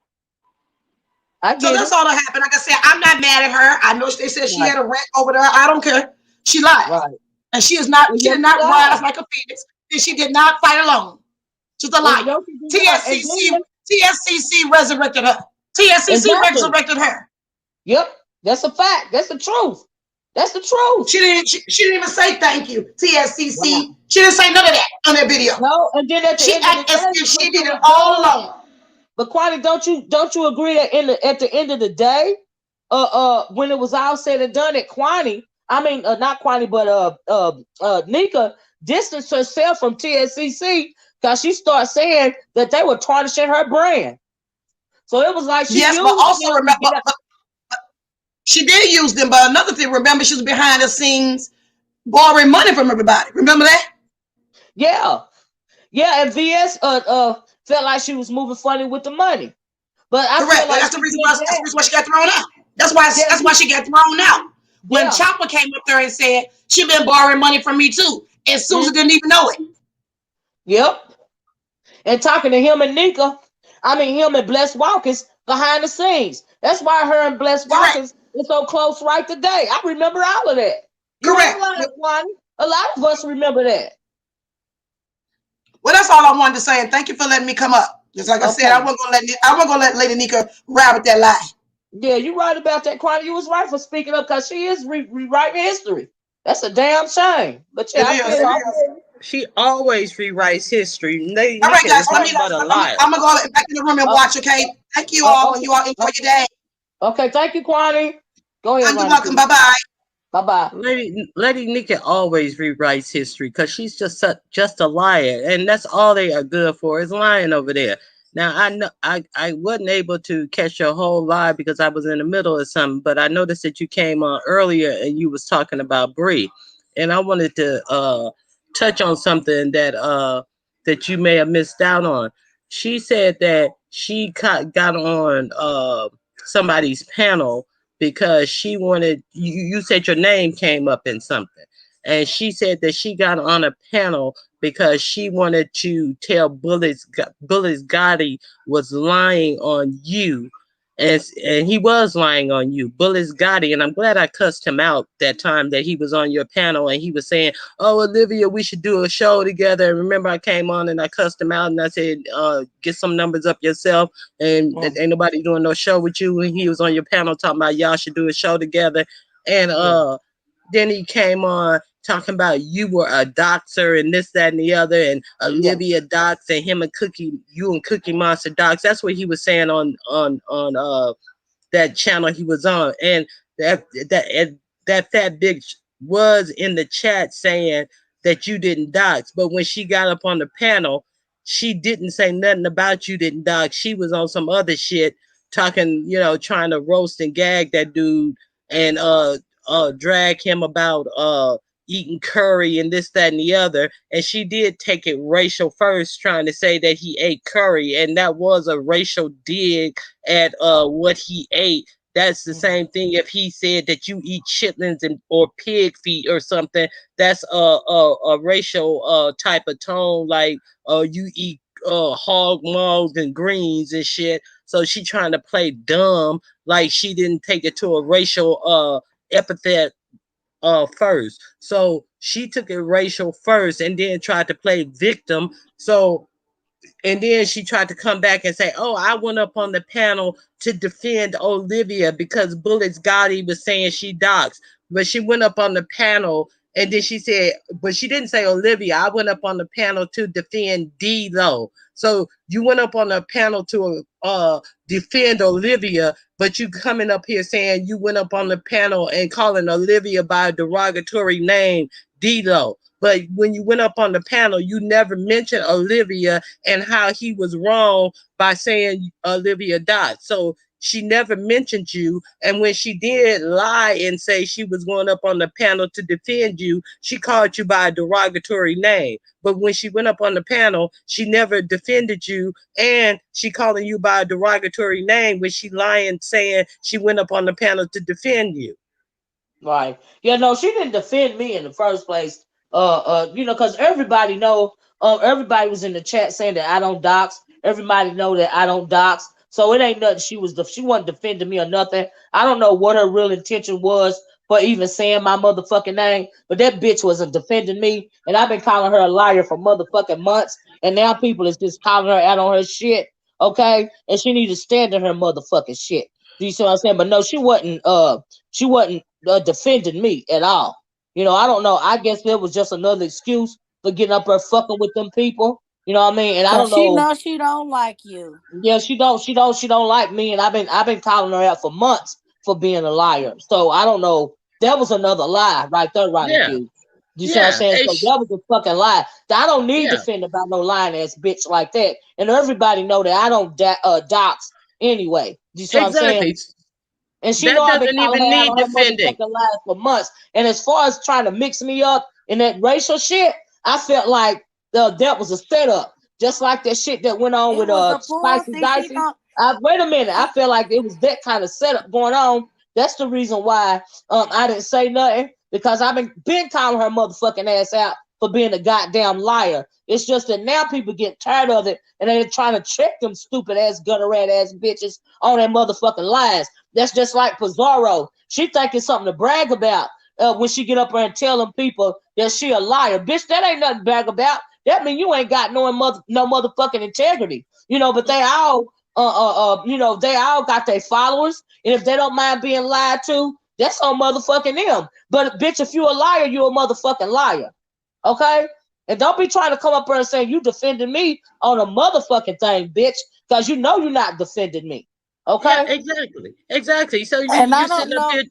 So that's all that happened. Like I said, I'm not mad at her. I know they said she had a rant over there. I don't care. She lied, and she is not. She did not rise like a phoenix, and she did not fight alone. She's a liar. TSCC resurrected her. TSCC resurrected her. Yep, that's a fact. That's the truth. She didn't even say thank you, TSCC. Wow. She didn't say none of that on that video. No, and then at the she acted as if she did it all alone. But Kwame, don't you agree that at the end of the day, when it was all said and done, at Kwame, I mean not Kwame, but Nika distanced herself from TSCC because she started saying that they were tarnishing her brand. So it was like but also remember. She did use them, but another thing, remember, she was behind the scenes borrowing money from everybody. Remember that? Yeah, and VS felt like she was moving funny with the money. But I feel like that's the reason why she got thrown out. That's why she got thrown out. When Chopper came up there and said she been borrowing money from me too, and Susan didn't even know it. Yep. And talking to him and Nika, him and Bless Watkins behind the scenes. That's why her and Bless Watkins is so close right today. I remember all of that. Correct. A lot of us remember that. Well, that's all I wanted to say, and thank you for letting me come up. Just like I said, Okay. I wasn't gonna let Lady Nika ride with that lie. Yeah, you right about that, Kwame. You was right for speaking up because she is rewriting history. That's a damn shame. But It yeah, I feel is. you. She always rewrites history. Lady All right, Nika guys, is nothing but a liar. I'm gonna go back in the room and Uh, watch, okay? Thank you all, and okay. you all enjoy your day. Okay. Thank you, Kwame. Go ahead, You're Ronnie. welcome. Bye bye. Bye bye. Lady Nika always rewrites history because she's just a liar, and that's all they are good for is lying over there. Now I know I wasn't able to catch your whole lie because I was in the middle of something, but I noticed that you came on earlier and you was talking about Bree, and I wanted to touch on something that you may have missed out on. She said that she got on somebody's panel because she wanted you said your name came up in something, and she said that she got on a panel because she wanted to tell Bullis Gotti was lying on you, and he was lying on you, Bullis Gotti. And I'm glad I cussed him out that time that he was on your panel and he was saying, oh, Olivia, we should do a show together. And remember, I came on and I cussed him out and I said, get some numbers up yourself, and ain't nobody doing no show with you. And he was on your panel talking about y'all should do a show together. And then he came on talking about you were a doxer and this, that, and the other, and Olivia docs and him and you and Cookie Monster docs. That's what he was saying on that channel he was on. And that fat bitch was in the chat saying that you didn't dox, but when she got up on the panel, she didn't say nothing about you didn't dox. She was on some other shit talking, trying to roast and gag that dude and drag him about eating curry and this, that, and the other. And she did take it racial first, trying to say that he ate curry, and that was a racial dig at what he ate. That's the same thing if he said that you eat chitlins or pig feet or something. That's a racial type of tone, like you eat hog maws and greens and shit. So she trying to play dumb, like she didn't take it to a racial epithet first. So she took it racial first and then tried to play victim. So and then she tried to come back and say, oh, I went up on the panel to defend Olivia because Bullets Gotti was saying she doxed. But she went up on the panel and then she said, but she didn't say Olivia. I went up on the panel to defend D-Lo. So you went up on the panel to defend Olivia, but you coming up here saying you went up on the panel and calling Olivia by a derogatory name, D-Lo. But when you went up on the panel, you never mentioned Olivia and how he was wrong by saying Olivia died. So she never mentioned you. And when she did lie and say she was going up on the panel to defend you, she called you by a derogatory name. But when she went up on the panel, she never defended you, and she calling you by a derogatory name when she lying saying she went up on the panel to defend you. Right. Yeah, no, she didn't defend me in the first place. Because everybody was in the chat saying that I don't dox. Everybody know that I don't dox. So it ain't nothing. She wasn't defending me or nothing. I don't know what her real intention was for even saying my motherfucking name, but that bitch wasn't defending me, and I've been calling her a liar for motherfucking months, and now people is just calling her out on her shit. Okay, and she need to stand in her motherfucking shit. Do you see what I'm saying? But no, she wasn't defending me at all. I don't know. I guess there was just another excuse for getting up there fucking with them people. You know what I mean? And I Cause don't she know. knows she don't like you. Yeah, she don't like me, and I've been calling her out for months for being a liar. So I don't know. That was another lie right there, Ronnie Yeah, Q. You see what I'm yeah, saying? So that was a fucking lie. I don't need to yeah, defend about no lying ass bitch like that. And everybody know that I don't dox anyway. You see what I'm saying? exactly. And she know That I've been doesn't calling even her out need on her defending. motherfucking lies for months. And as far as trying to mix me up in that racial shit, I felt like that was a setup. Just like that shit that went on It with was a full. Spicy See, she Dicey. don't. Wait a minute. I She, felt like it was that kind of setup going on. That's the reason why I didn't say nothing, because I've been calling her motherfucking ass out for being a goddamn liar. It's just that now people get tired of it and they're trying to check them stupid ass gutter rat ass bitches on their motherfucking lies. That's just like Pizarro. She think it's something to brag about when she get up there and tell them people that she a liar. Bitch, that ain't nothing to brag about. that means you ain't got no motherfucking integrity. You know, but they all you know, they all got their followers, and if they don't mind being lied to, that's on motherfucking them. But bitch, if you a liar, you a motherfucking liar. Okay? And don't be trying to come up here and say you defending me on a motherfucking thing, bitch, because you know you're not defending me. Okay? Yeah, exactly. So And I you're don't sitting up know. there.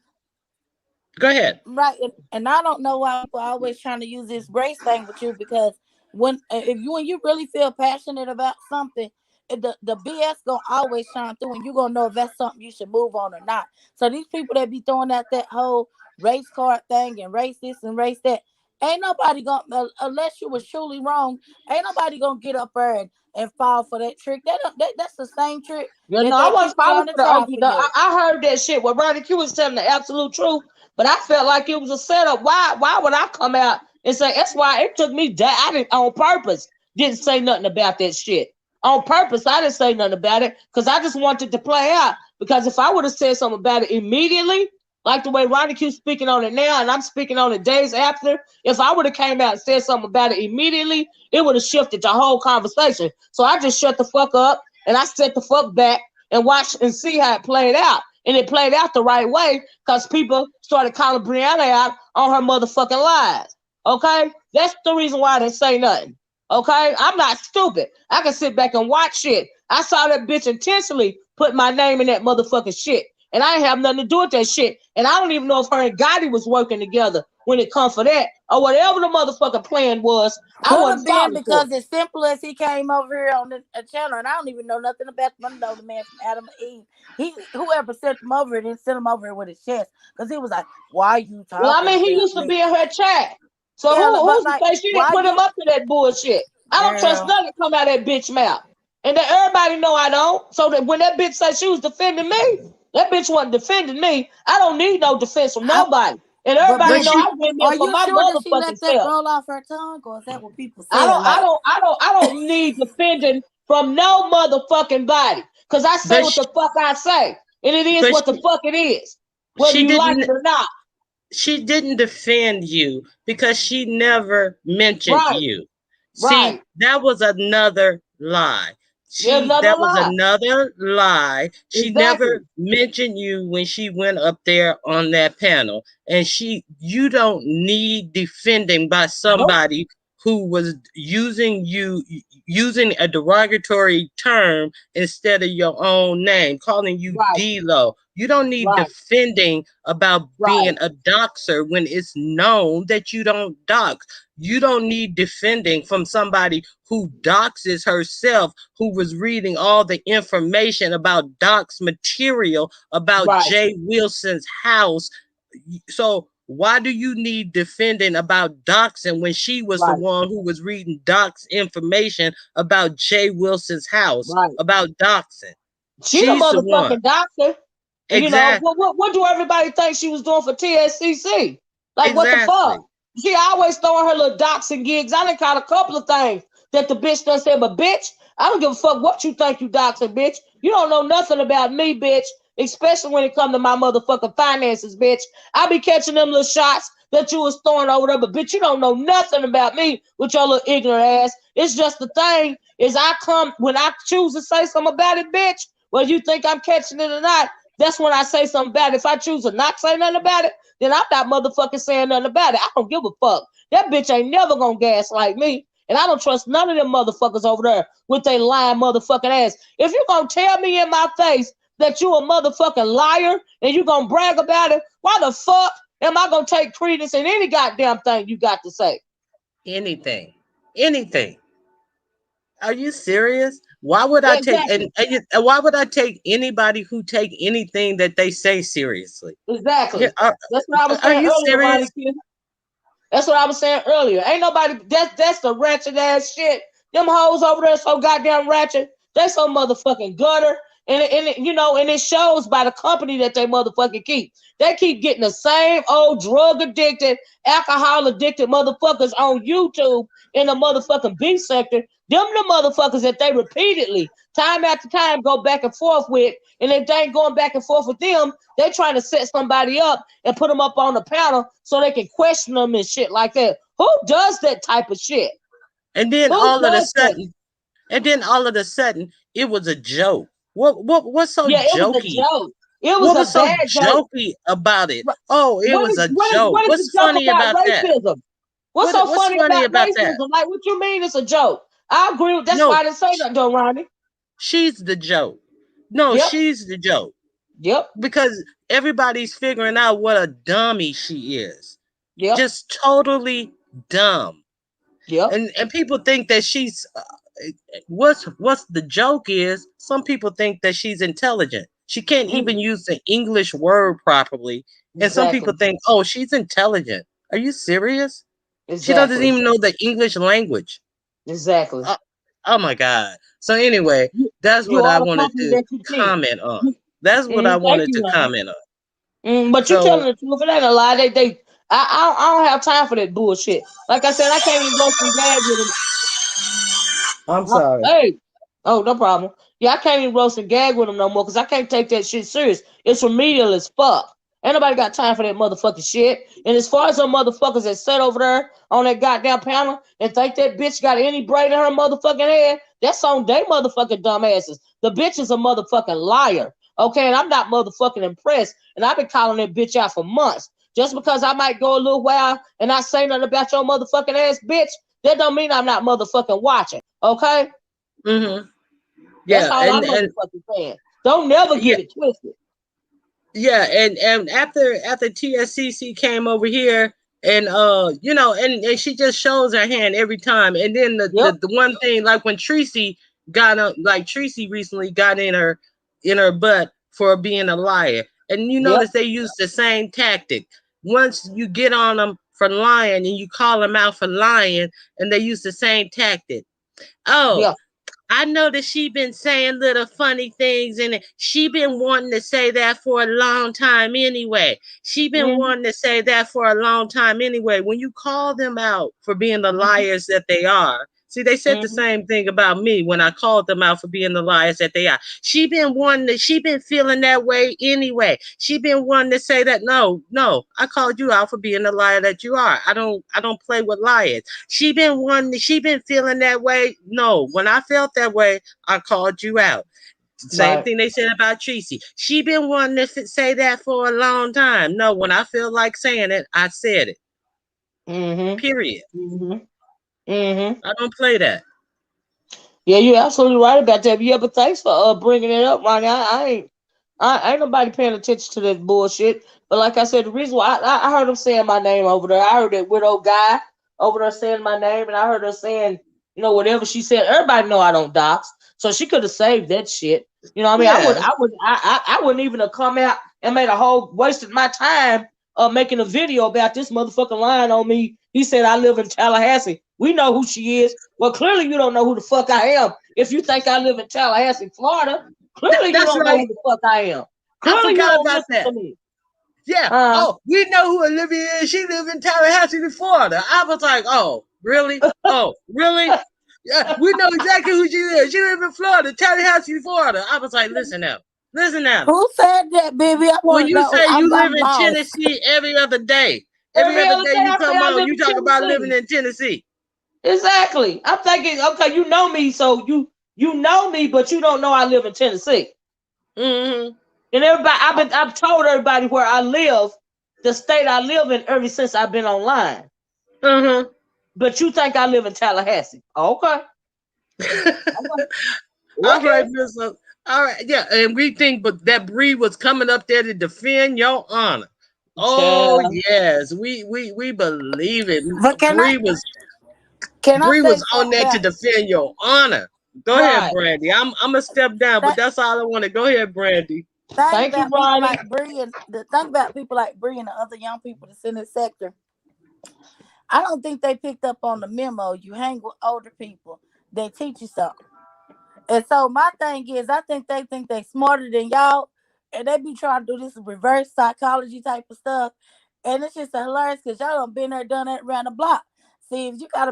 Go ahead. Right, and I don't know why people are always trying to use this race thing with you, because when you really feel passionate about something, the BS gonna always shine through, and you gonna know if that's something you should move on or not. So these people that be throwing out that whole race card thing and race this and race that, ain't nobody gonna, unless you was truly wrong, ain't nobody gonna get up there and fall for that trick. That's the same trick You that know, I they wasn't keep falling trying to for the try okey for doke. you. I heard that shit where Ronnie Q was telling the absolute truth, but I felt like it was a setup. Why would I come out and say that's why it took me I didn't on purpose didn't say nothing about that shit. On purpose, I didn't say nothing about it because I just wanted to play out. Because if I would have said something about it immediately, like the way Ronnie Q speaking on it now, and I'm speaking on it days after, if I would have came out and said something about it immediately, it would have shifted the whole conversation. So I just shut the fuck up and I set the fuck back and watch and see how it played out. And it played out the right way because people started calling Brianna out on her motherfucking lies. Okay? That's the reason why I didn't say nothing. Okay? I'm not stupid. I can sit back and watch shit. I saw that bitch intentionally put my name in that motherfucking shit. And I ain't have nothing to do with that shit. And I don't even know if her and Gotti was working together when it come for that. Or whatever the motherfucking plan was. I Could have wasn't been falling for because it. as simple as he came over here on the channel, and I don't even know nothing about the know the man from Adam and Eve. Whoever sent him over here didn't send him over here with his chest, because he was like, "Why you Well, I talking mean, he about used to me?" be in her chat. So Yeah, but who's to like, say she didn't why put him you, up to that bullshit? I don't trust girl? nothing come out of that bitch mouth. And that everybody know I don't. So that when that bitch said she was defending me, that bitch wasn't defending me. I don't need no defense from I, nobody. And but everybody But know baby, she I went there are for you my sure that she let motherfucking that self. roll off her tongue, or is that what people I don't, saying? I Like, don't, I don't, I don't need defending from no motherfucking body. Cause I say but what the fuck I say. And it is but what the fuck it is. Whether she you like didn't it or not. she didn't defend you because she never mentioned Right, you. See, right. that was another lie. Another That was lie. another lie. She Exactly. never mentioned you when she went up there on that panel. And you don't need defending by Nope. somebody who was using a derogatory term instead of your own name, calling you Right, D-Lo. You don't need right, defending about right, being a doxer when it's known that you don't dox. You don't need defending from somebody who doxes herself, who was reading all the information about dox material about right, Jay Wilson's house. So why do you need defending about doxing when she was the right, one who was reading dox information about Jay Wilson's house right. about doxing? She the She's the one. motherfucking doctor. And you know, Exactly. what do everybody think she was doing for TSCC? Like, what the fuck? Exactly. She always throwing her little doxing gigs. I done caught a couple of things that the bitch done said, but bitch, I don't give a fuck what you think you doxing, bitch. You don't know nothing about me, bitch. Especially when it come to my motherfucking finances, bitch. I be catching them little shots that you was throwing over there, but bitch, you don't know nothing about me with your little ignorant ass. It's just the thing is I come when I choose to say something about it, bitch. Whether you think I'm catching it or not, that's when I say something about it. If I choose to not say nothing about it, then I'm not motherfucking saying nothing about it. I don't give a fuck. That bitch ain't never gonna gaslight me. And I don't trust none of them motherfuckers over there with their lying motherfucking ass. If you gonna tell me in my face that you a motherfucking liar and you gonna brag about it, why the fuck am I gonna take credence in any goddamn thing you got to say? Anything. Anything. Are you serious? Why would I take Exactly. why would I take anybody who take anything that they say seriously? Yeah, Exactly. That's what I was are saying you earlier, serious? Ronnie Q. That's what I was saying earlier. Ain't nobody that's the ratchet ass shit. Them hoes over there so goddamn ratchet. They so motherfucking gutter. You know, and it shows by the company that they motherfucking keep. They keep getting the same old drug addicted, alcohol addicted motherfuckers on YouTube in the motherfucking beef sector. Them the motherfuckers that they repeatedly, time after time, go back and forth with. And if they ain't going back and forth with them, they trying to set somebody up and put them up on the panel so they can question them and shit like that. Who does that type of shit? And then Who all of a does that? sudden, it was a joke. What's so Yeah, it was a jokey? joke. It was What a was so bad joke. jokey about it? What Oh, it what was is a what is joke. what is the What's joke funny about about that? racism? What's so What's funny funny about about that? racism? Like, what you mean it's a joke? I agree with that's why No, I didn't say nothing to Ronnie. she's the joke. No, Yep, she's the joke. yep, Because everybody's figuring out what a dummy she is. yep, Just totally dumb. yep. And people think that she's what's the joke is some people think that she's intelligent. She can't even use the English word properly. And some people Exactly, think, oh, she's intelligent. Are you serious? She doesn't exactly, even know the English language. exactly. Oh, oh my God. So anyway, that's You what I are the wanted company to that you keep. comment on. That's what I Thank wanted you, to Ronnie. comment on. But you telling So the truth. It ain't a lie. I don't have time for that bullshit. Like I said, I can't even roast and gag with them. I'm sorry. Hey, oh, no problem. Yeah, I can't even roast and gag with them no more because I can't take that shit serious. It's remedial as fuck. Ain't nobody got time for that motherfucking shit. And as far as some motherfuckers that sit over there on that goddamn panel and think that bitch got any braid in her motherfucking head, that's on they motherfucking dumbasses. The bitch is a motherfucking liar. Okay, and I'm not motherfucking impressed. And I've been calling that bitch out for months. Just because I might go a little while and not say nothing about your motherfucking ass bitch, that don't mean I'm not motherfucking watching. Okay? Mm-hmm. That's Yeah, all I'm and motherfucking saying. Don't never yeah, get it twisted. yeah, and after TSCC came over here, and and she just shows her hand every time. And then Yep, the one thing, like when Tracy got like Tracy recently got in her butt for being a liar. And you yep, notice they use the same tactic. Once you get on them for lying and you call them out for lying, and they use the same tactic. Oh, yeah, I know that she been saying little funny things, and she been wanting to say that for a long time anyway. She been mm-hmm, wanting to say that for a long time anyway. When you call them out for being the mm-hmm, liars that they are, see, they said the mm-hmm, same thing about me when I called them out for being the liars that they are. She been feeling that way anyway. She been wanting to say that no, I called you out for being the liar that you are. I don't play with liars. She been feeling that way. No, when I felt that way, I called you out. Same right, thing they said about Tracy. She been wanting to say that for a long time. No, when I feel like saying it, I said it. mm-hmm, Period. mm-hmm, mm-hmm. I don't play that. Yeah, you're absolutely right about that. Yeah, but thanks for bringing it up, Ronnie. I ain't nobody paying attention to that bullshit. But like I said, the reason why I heard him saying my name over there, I heard that widow guy over there saying my name, and I heard her saying, whatever she said. Everybody know I don't dox, so she could have saved that shit. You know what I mean? Yeah. I wouldn't even have come out and made a whole wasted my time making a video about this motherfucking lying on me. He said I live in Tallahassee. We know who she is. Well, clearly you don't know who the fuck I am. If you think I live in Tallahassee, Florida, clearly you That's don't know right. who the fuck I am. I Clearly you forgot don't about listen that. to me. Yeah. Uh, Oh, we know who Olivia is. She lives in Tallahassee, Florida. I was like, oh, really? Oh, really? Yeah, we know exactly who she is. She lives in Florida, Tallahassee, Florida. I was like, listen now. Listen now. Who said that, baby? I When want to you know. say you live I'm in lost. Tennessee every every other other day day you I say come I on, live you in talk about living Tennessee. in Tennessee. Exactly. I'm thinking, okay, you know me, so you know me, but you don't know I live in Tennessee. Mm-hmm. And everybody, I've told everybody where I live, the state I live in, ever since I've been online. Uh-huh. But you think I live in Tallahassee? Okay. All Okay. right, Miss. All right, yeah, and we think, but that Bree was coming up there to defend your honor. Oh Child. yes, we believe it. But can I Bree say was on something there to about defend your honor. Go ahead, Right. Brandy. I'm gonna step down, but that that's all I want to. Go ahead, Brandy. thing Thank you, about people Ronnie. like Bree and the thing about people like Bree and the other young people that's in this sector? I don't think they picked up on the memo. You hang with older people, they teach you something. And so my thing is, I think they smarter than y'all, and they be trying to do this reverse psychology type of stuff, and it's just hilarious because y'all done been there, done that around the block. See, if you got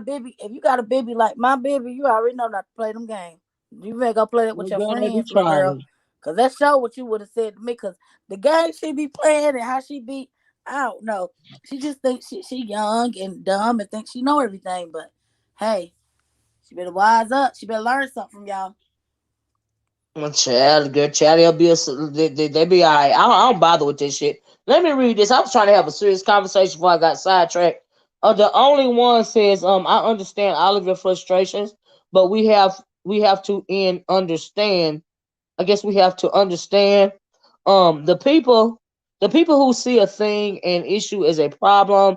a baby like my baby, you already know not to play them games. You better go play it with Well, your girl, they be friends, little girl, trying. cause that show what you would have said to me. Cause the game she be playing and how she be, I don't know. She just thinks she young and dumb and thinks she know everything. But hey. She better wise up. She better learn something from y'all. Well, child, good child, they'll be they be all right. I don't bother with this shit. Let me read this. I was trying to have a serious conversation before I got sidetracked. The only one says, I understand all of your frustrations, but we have to understand. I guess we have to understand the people who see a thing and issue as a problem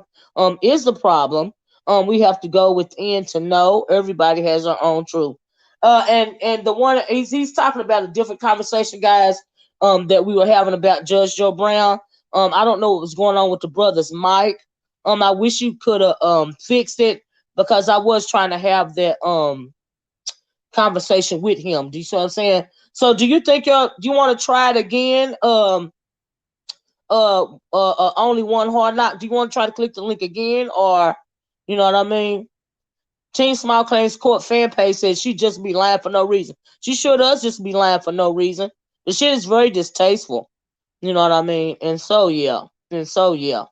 is the problem. We have to go within to know everybody has their own truth. And the one he's talking about a different conversation, guys, that we were having about Judge Joe Brown. I don't know what was going on with the brothers Mike. I wish you could have fixed it, because I was trying to have that conversation with him. Do you see what I'm saying? So do you think do you want to try it again? Only one hard knock. Do you want to try to click the link again, or you know what I mean? Team Small Claims Court fan page says she just be lying for no reason. She sure does just be lying for no reason. The shit is very distasteful. You know what I mean? And so yeah. So yeah.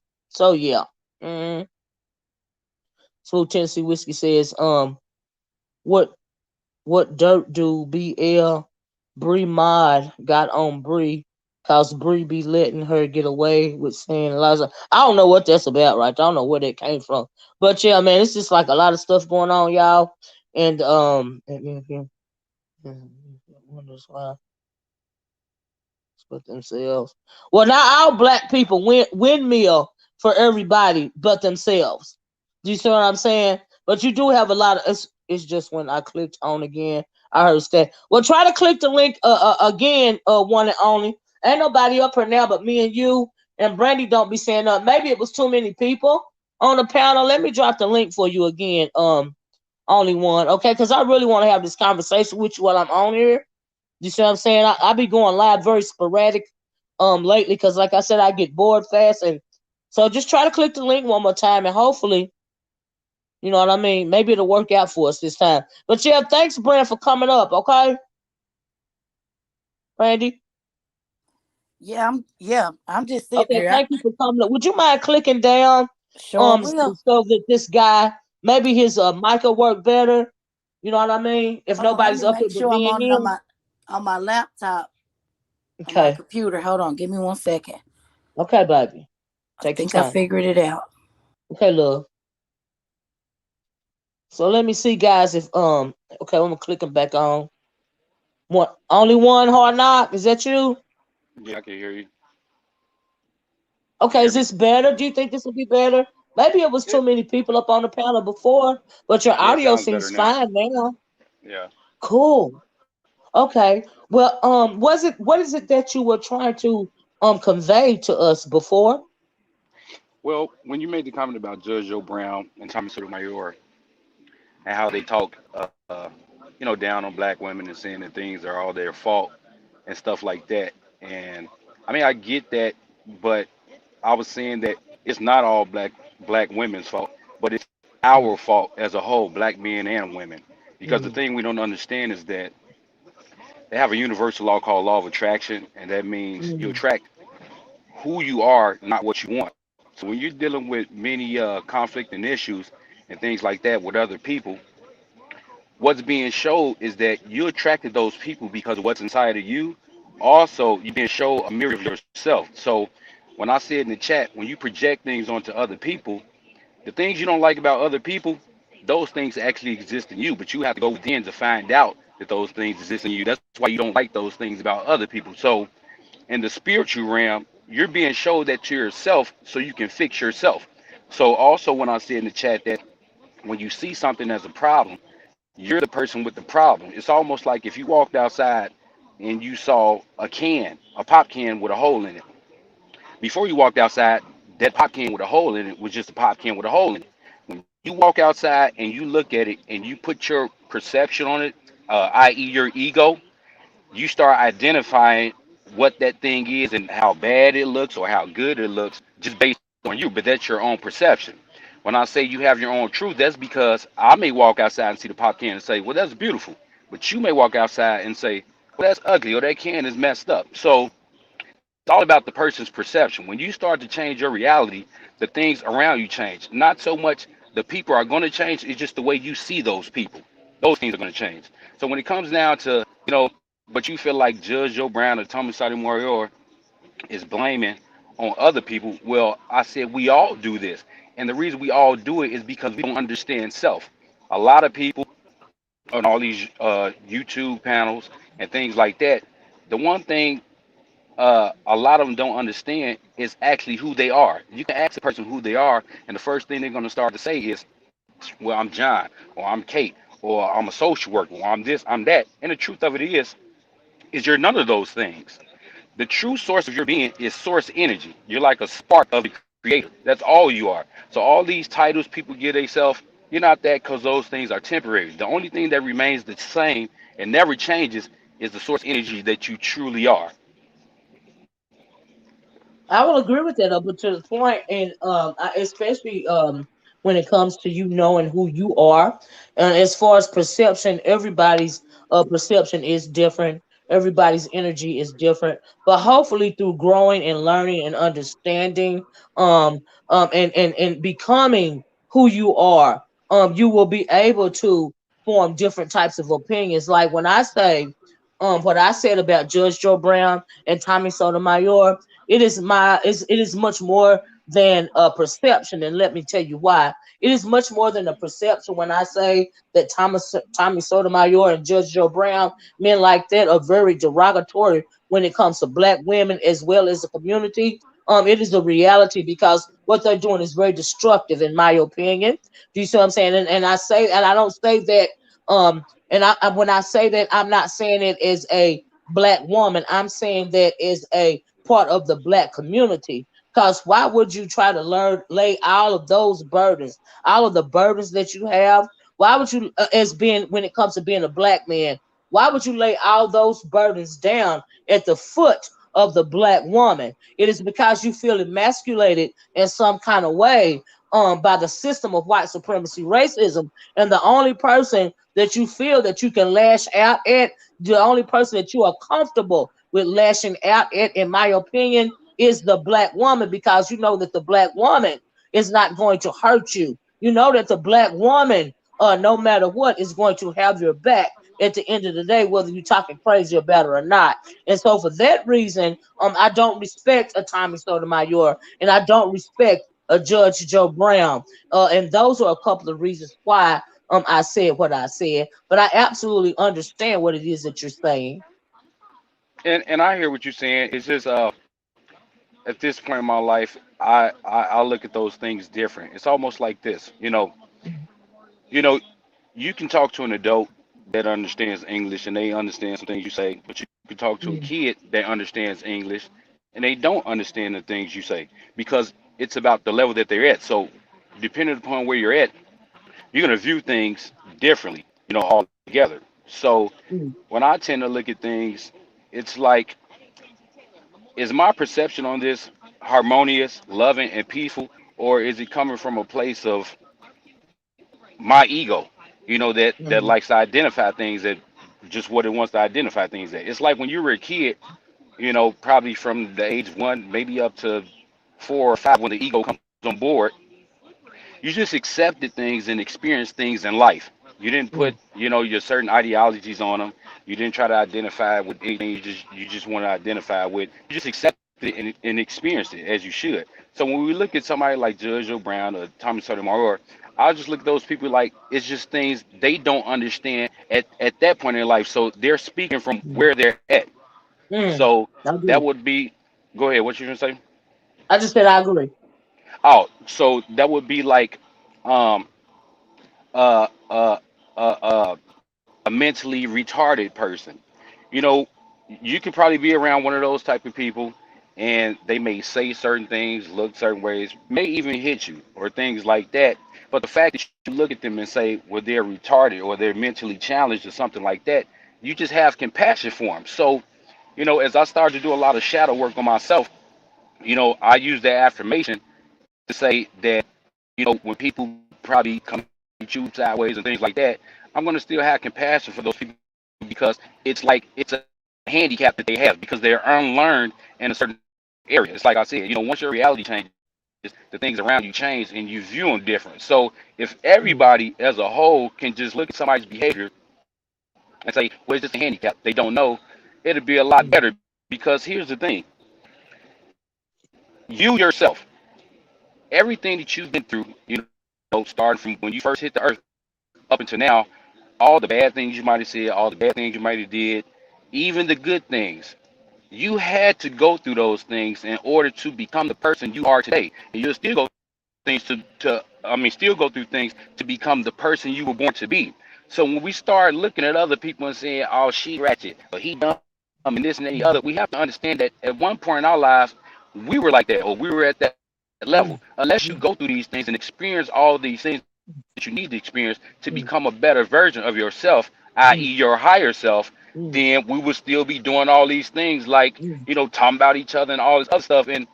Mm-hmm. Smooth Tennessee Whiskey says, what dirt do BL Bree Mod got on Bree? Cause Bree be letting her get away with saying Eliza. I don't know what that's about, right? I don't know where that came from. But yeah, man, it's just like a lot of stuff going on, y'all. And wonders why but themselves. Well, now all black people windmill for everybody but themselves. Do you see what I'm saying? But you do have a lot of. It's just when I clicked on again, I heard that. Well, try to click the link again, one and only. Ain't nobody up here now but me and you. And Brandy don't be saying nothing. Maybe it was too many people on the panel. Let me drop the link for you again. Only one, okay? Because I really want to have this conversation with you while I'm on here. You see what I'm saying? I be going live very sporadic lately, because like I said, I get bored fast. And so just try to click the link one more time, and hopefully, you know what I mean, maybe it'll work out for us this time. But yeah, thanks, Brand, for coming up, okay? Brandy? I'm just sitting Okay, here. thank you for coming up. Would you mind clicking down Sure will. so that this guy, maybe his mic will work better? You know what I mean? If Hold on, let nobody's me up here make but sure I'm me and on it him. on my laptop, on my Okay. computer. Hold on, give me 1 second. Okay, baby. I Take your think I time. figured it out. Okay, love. So let me see, guys, if okay, I'm clicking back on. Only one hard knock. Is that you? Yeah, I can hear you. Okay, Hear is me? this better? Do you think this will be better? Maybe it was Yeah, too many people up on the panel before, but your yeah, it audio sounds better seems now. fine now. Yeah. Cool. Okay. Well, what is it that you were trying to convey to us before? Well, when you made the comment about Judge Joe Brown and Tommy Sotomayor and how they talk, down on black women and saying that things are all their fault and stuff like that. And I mean, I get that, but I was saying that it's not all black women's fault, but it's our fault as a whole, black men and women. Because the Mm-hmm. thing we don't understand is that they have a universal law called law of attraction, and that means you attract who you are, not what you want. So when you're dealing with many conflict and issues and things like that with other people, what's being showed is that you attracted those people because of what's inside of you. Also, you're being shown a mirror of yourself. So when I said in the chat, when you project things onto other people, the things you don't like about other people, those things actually exist in you, but you have to go within to find out that those things exist in you. That's why you don't like those things about other people. So in the spiritual realm, you're being showed that to yourself so you can fix yourself. So also when I said in the chat that when you see something as a problem, you're the person with the problem. It's almost like if you walked outside and you saw a pop can with a hole in it. Before you walked outside, that pop can with a hole in it was just a pop can with a hole in it. When you walk outside and you look at it and you put your perception on it, i.e., your ego, you start identifying what that thing is and how bad it looks or how good it looks just based on you. But that's your own perception. When I say you have your own truth, that's because I may walk outside and see the pop can and say, well, that's beautiful. But you may walk outside and say, well, that's ugly or that can is messed up. So it's all about the person's perception. When you start to change your reality, the things around you change. Not so much the people are going to change, it's just the way you see those people. those things are going to change. So when it comes down to, but you feel like Judge Joe Brown or Thomas Sotomayor is blaming on other people. Well, I said we all do this. And the reason we all do it is because we don't understand self. A lot of people on all these YouTube panels and things like that, the one thing a lot of them don't understand is actually who they are. You can ask a person who they are, and the first thing they're going to start to say is, well, I'm John, or I'm Kate, or I'm a social worker, or I'm this, I'm that. And the truth of it is you're none of those things. The true source of your being is source energy. You're like a spark of the creator. That's all you are. So all these titles people give themselves, you're not that, because those things are temporary. The only thing that remains the same and never changes is the source energy that you truly are. I will agree with that up to the point, and especially when it comes to you knowing who you are. And as far as perception, everybody's perception is different. Everybody's energy is different. But hopefully, through growing and learning and understanding, um, and becoming who you are, you will be able to form different types of opinions. Like when I say, what I said about Judge Joe Brown and Tommy Sotomayor, it is much more than a perception, and let me tell you why. It is much more than a perception when I say that Tommy Sotomayor and Judge Joe Brown, men like that, are very derogatory when it comes to black women as well as the community. It is a reality because what they're doing is very destructive, in my opinion. Do you see what I'm saying? And I say, and I don't say that, when I say that, I'm not saying it as a black woman. I'm saying that as a part of the black community. Because why would you try to lay all of those burdens, all of the burdens that you have? Why would you, as being, when it comes to being a black man, why would you lay all those burdens down at the foot of the black woman? It is because you feel emasculated in some kind of way, by the system of white supremacy racism. And the only person that you feel that you can lash out at, the only person that you are comfortable with lashing out at, in my opinion, is the black woman, because you know that the black woman is not going to hurt you. You know that the black woman, no matter what, is going to have your back at the end of the day, whether you're talking crazy about it or not. And so for that reason, I don't respect a Tommy Sotomayor, and I don't respect a Judge Joe Brown. And those are a couple of reasons why I said what I said. But I absolutely understand what it is that you're saying. And I hear what you're saying. It's just at this point in my life, I look at those things different. It's almost like this, you know, you can talk to an adult that understands English and they understand some things you say, but you can talk to a Mm, kid that understands English and they don't understand the things you say, because it's about the level that they're at. So depending upon where you're at, you're gonna view things differently, all together. So mm, when I tend to look at things, it's like, is my perception on this harmonious, loving, and peaceful, or is it coming from a place of my ego, that mm, likes to identify things at just what it wants to identify things at? It's like when you were a kid, probably from the age of 1, maybe up to 4 or 5, when the ego comes on board, you just accepted things and experienced things in life. You didn't put, mm, your certain ideologies on them. You didn't try to identify with anything. You just want to identify with. You just accepted it and experienced it as you should. So when we look at somebody like Judge O'Brown or Tommy Sotomayor, I just look at those people like it's just things they don't understand at that point in life. So they're speaking from mm, where they're at. mm. So I that agree. would be. Go ahead. What you gonna say? I just said I agree. Oh, so that would be like, um, uh, uh, a mentally retarded person. You know, you could probably be around one of those type of people, and they may say certain things, look certain ways, may even hit you or things like that. But the fact that you look at them and say, well, they're retarded or they're mentally challenged or something like that, you just have compassion for them. So, as I started to do a lot of shadow work on myself, I use that affirmation to say that, when people probably come at you sideways and things like that, I'm going to still have compassion for those people, because it's a handicap that they have because they're unlearned in a certain area. It's like I said, once your reality changes, the things around you change and you view them different. So if everybody as a whole can just look at somebody's behavior and say, well, it's just a handicap, they don't know, it'll be a lot better. Because here's the thing, you yourself, everything that you've been through, starting from when you first hit the earth up until now, all the bad things you might have said, all the bad things you might have did, even the good things, you had to go through those things in order to become the person you are today. And you'll still go things still go through things to become the person you were born to be. So when we start looking at other people and saying, oh, she ratchet, or he dumb, and this and the other, we have to understand that at one point in our lives, we were like that, or we were at that level. Unless you go through these things and experience all these things that you need to experience to become a better version of yourself, i.e. your higher self, then we would still be doing all these things like, talking about each other and all this other stuff. And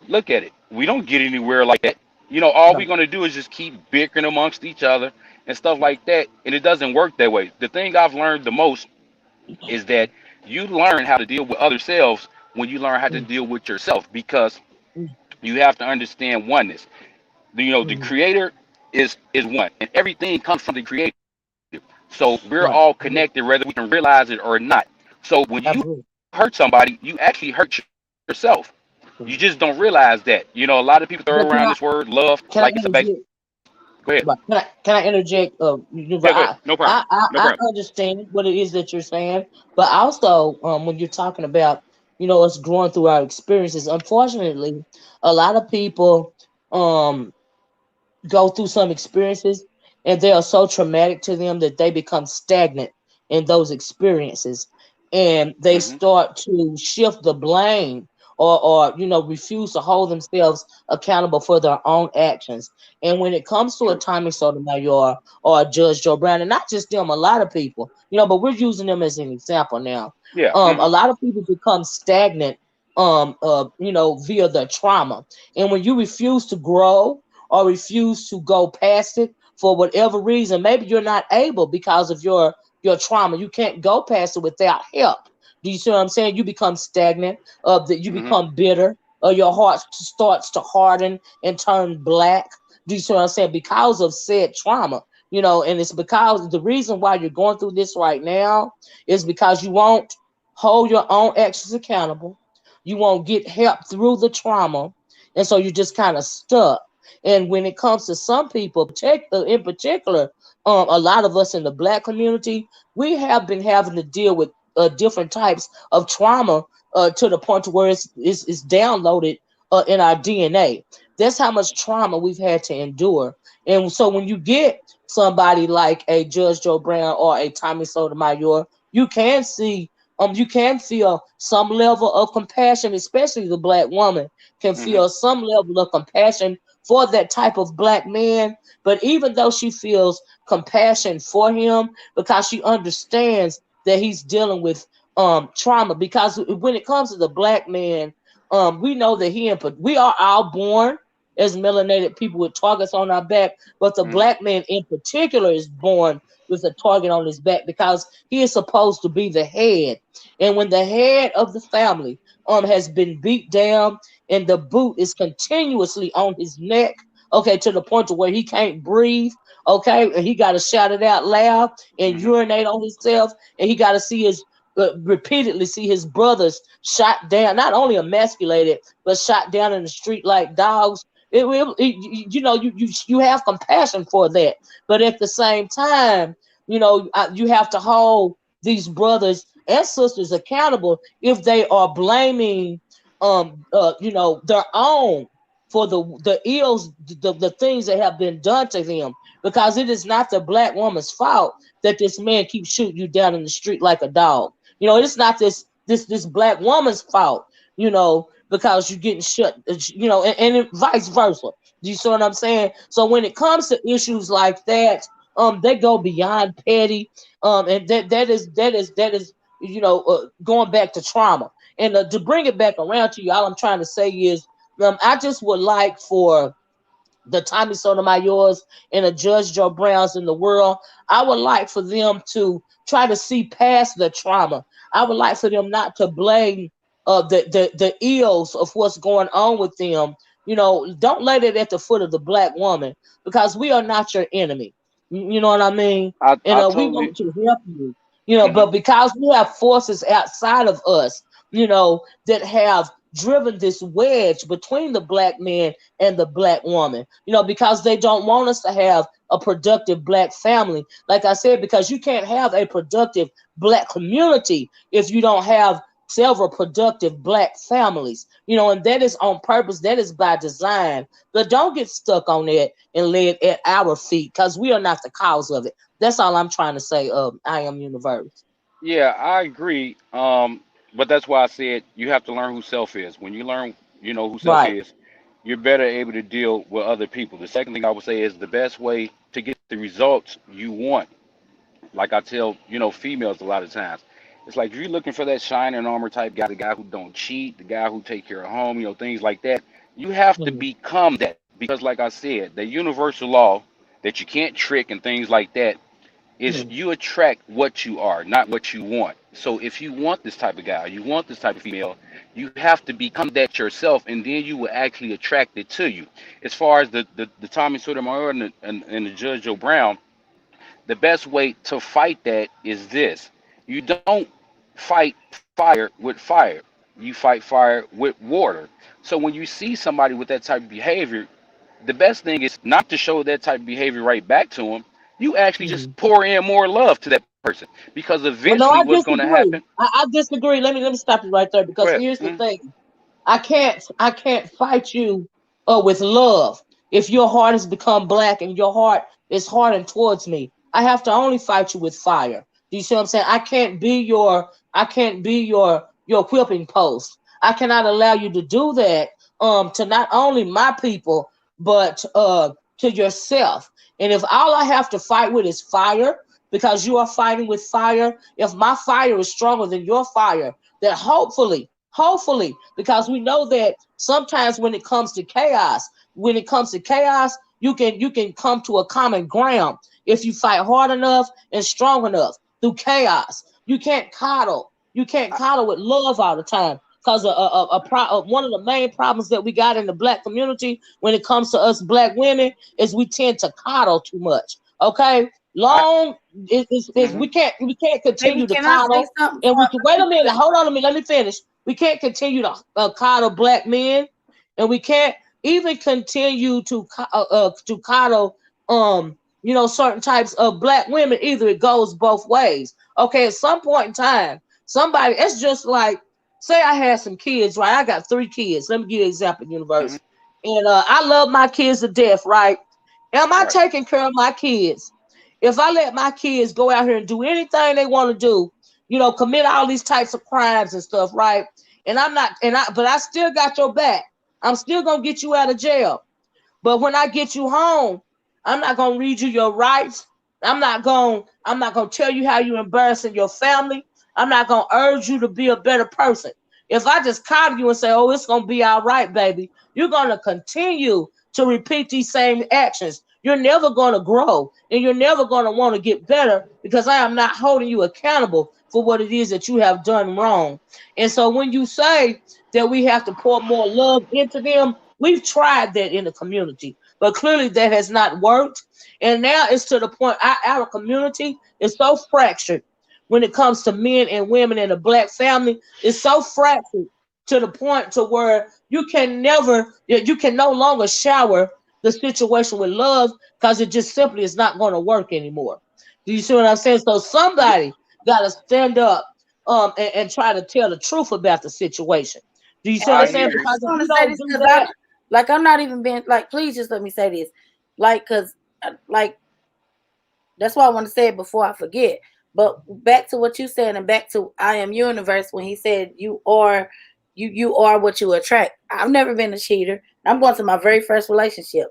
look at it. We don't get anywhere like that. All we're going to do is just keep bickering amongst each other and stuff like that. And it doesn't work that way. The thing I've learned the most is that you learn how to deal with other selves when you learn how to deal with yourself, because you have to understand oneness. The creator is one, and everything comes from the creator. So we're all connected, whether we can realize it or not. So when you hurt somebody, you actually hurt yourself. You just don't realize that. A lot of people throw around this word love like it's a base. Go ahead. Can I interject? Yeah, go ahead. No problem. I understand what it is that you're saying, but also when you're talking about us growing through our experiences, unfortunately, a lot of people go through some experiences and they are so traumatic to them that they become stagnant in those experiences, and they start to shift the blame, or refuse to hold themselves accountable for their own actions. And when it comes to a Tommy Sotomayor or a Judge Joe Brown, and not just them, a lot of people, but we're using them as an example now. Yeah. A lot of people become stagnant via their trauma. And when you refuse to grow or refuse to go past it for whatever reason, maybe you're not able because of your trauma. You can't go past it without help. Do you see what I'm saying? You become stagnant, that you become bitter, or your heart starts to harden and turn black. Do you see what I'm saying? Because of said trauma, and it's because the reason why you're going through this right now is because you won't hold your own actions accountable. You won't get help through the trauma. And so you're just kind of stuck. And when it comes to some people, in particular, a lot of us in the Black community, we have been having to deal with different types of trauma to the point to where it's downloaded in our DNA. That's how much trauma we've had to endure. And so when you get somebody like a Judge Joe Brown or a Tommy Sotomayor, you can feel some level of compassion, especially the Black woman can feel some level of compassion for that type of Black man. But even though she feels compassion for him, because she understands that he's dealing with trauma, because when it comes to the Black man, we know that we are all born as melanated people with targets on our back, but the Black man in particular is born with a target on his back because he is supposed to be the head. And when the head of the family has been beat down and the boot is continuously on his neck, okay, to the point to where he can't breathe, okay, and he got to shout it out loud and urinate on himself, and he got to repeatedly see his brothers shot down, not only emasculated, but shot down in the street like dogs. You have compassion for that, but at the same time, you have to hold these brothers and sisters accountable if they are blaming their own for the ills, the things that have been done to them, because it is not the Black woman's fault that this man keeps shooting you down in the street like a dog. It's not this Black woman's fault, because you're getting shut, and vice versa. Do you see what I'm saying? So when it comes to issues like that, they go beyond petty, and that is going back to trauma. And to bring it back around to you, all I'm trying to say is, I just would like for the Tommy Sotomayors and the Judge Joe Browns in the world, I would like for them to try to see past the trauma. I would like for them not to blame the ills of what's going on with them, don't lay that at the foot of the black woman, because we are not your enemy. You know what I mean? And I we totally. want to help you. Hmm. But because we have forces outside of us, that have driven this wedge between the black man and the black woman, because they don't want us to have a productive black family. Like I said, because you can't have a productive black community if you don't have several productive black families, and that is on purpose, that is by design. But don't get stuck on that and lay it at our feet, because we are not the cause of it. That's all I'm trying to say. I am universe. Yeah, I agree. But that's why I said you have to learn who self is. When you learn, who self Right. is, you're better able to deal with other people. The second thing I would say is the best way to get the results you want. Like I tell, females a lot of times. It's like if you're looking for that shining armor type guy, the guy who don't cheat, the guy who take care of home, things like that. You have to Mhm. become that because, like I said, the universal law that you can't trick and things like that is Mhm. you attract what you are, not what you want. So if you want this type of guy, you want this type of female, you have to become that yourself, and then you will actually attract it to you. As far as the Tommy Sotomayor and the Judge Joe Brown, the best way to fight that is this: you don't fight fire with fire, you fight fire with water. So when you see somebody with that type of behavior, the best thing is not to show that type of behavior right back to them. You actually just Mhm. pour in more love to that person because Well, no, eventually I what's going to disagree. happen. I disagree. Let me stop you right there, Go because ahead. here's the thing. I can't fight you with love. If your heart has become black and your heart is hardened towards me, I have to only fight you with fire. Do you see what I'm saying? I can't be your whipping post. I cannot allow you to do that to not only my people, but to yourself. And if all I have to fight with is fire, because you are fighting with fire, if my fire is stronger than your fire, that hopefully, because we know that sometimes when it comes to chaos, you can come to a common ground if you fight hard enough and strong enough through chaos. You can't coddle with love all the time, because one of the main problems that we got in the black community when it comes to us black women is we tend to coddle too much. Okay, I. long is Hmm. we can't Baby, continue to can I say coddle, something and before we I can wait a forget? minute. Hold on a minute. Let me finish. We can't continue to coddle black men, and we can't even continue to coddle certain types of black women either. It goes both ways. Okay, at some point in time, somebody, it's just like, say I had some kids, right? I got 3 kids. Let me give you an example, Hmm. universe. And I love my kids to death, right? Am I Right. taking care of my kids? If I let my kids go out here and do anything they want to do, commit all these types of crimes and stuff, right? And I'm not, but I still got your back. I'm still gonna get you out of jail. But when I get you home, I'm not gonna read you your rights. I'm not gonna tell you how you embarrassing your family. I'm not gonna urge you to be a better person. If I just coddle you and say, "Oh, it's gonna be all right, baby," you're gonna continue to repeat these same actions. You're never gonna grow, and you're never gonna want to get better, because I am not holding you accountable for what it is that you have done wrong. And so when you say that we have to pour more love into them, we've tried that in the community, but clearly that has not worked. And now it's to the point our community is so fractured when it comes to men and women in a black family. It's so fractured to the point to where you can no longer shower the situation with love, because it just simply is not going to work anymore. Do you see what I'm saying? So Yeah. somebody got to stand up and try to tell the truth about the situation. Do you see And what I'm I saying? listen, I agree. Because just if want you to say don't this do because that, I'm not even being like, please just let me say this. Like, because, like, that's why I want to say it before I forget. But back to what you said, and back to I Am Universe, when he said you are what you attract. I've never been a cheater. I'm going to my very first relationship.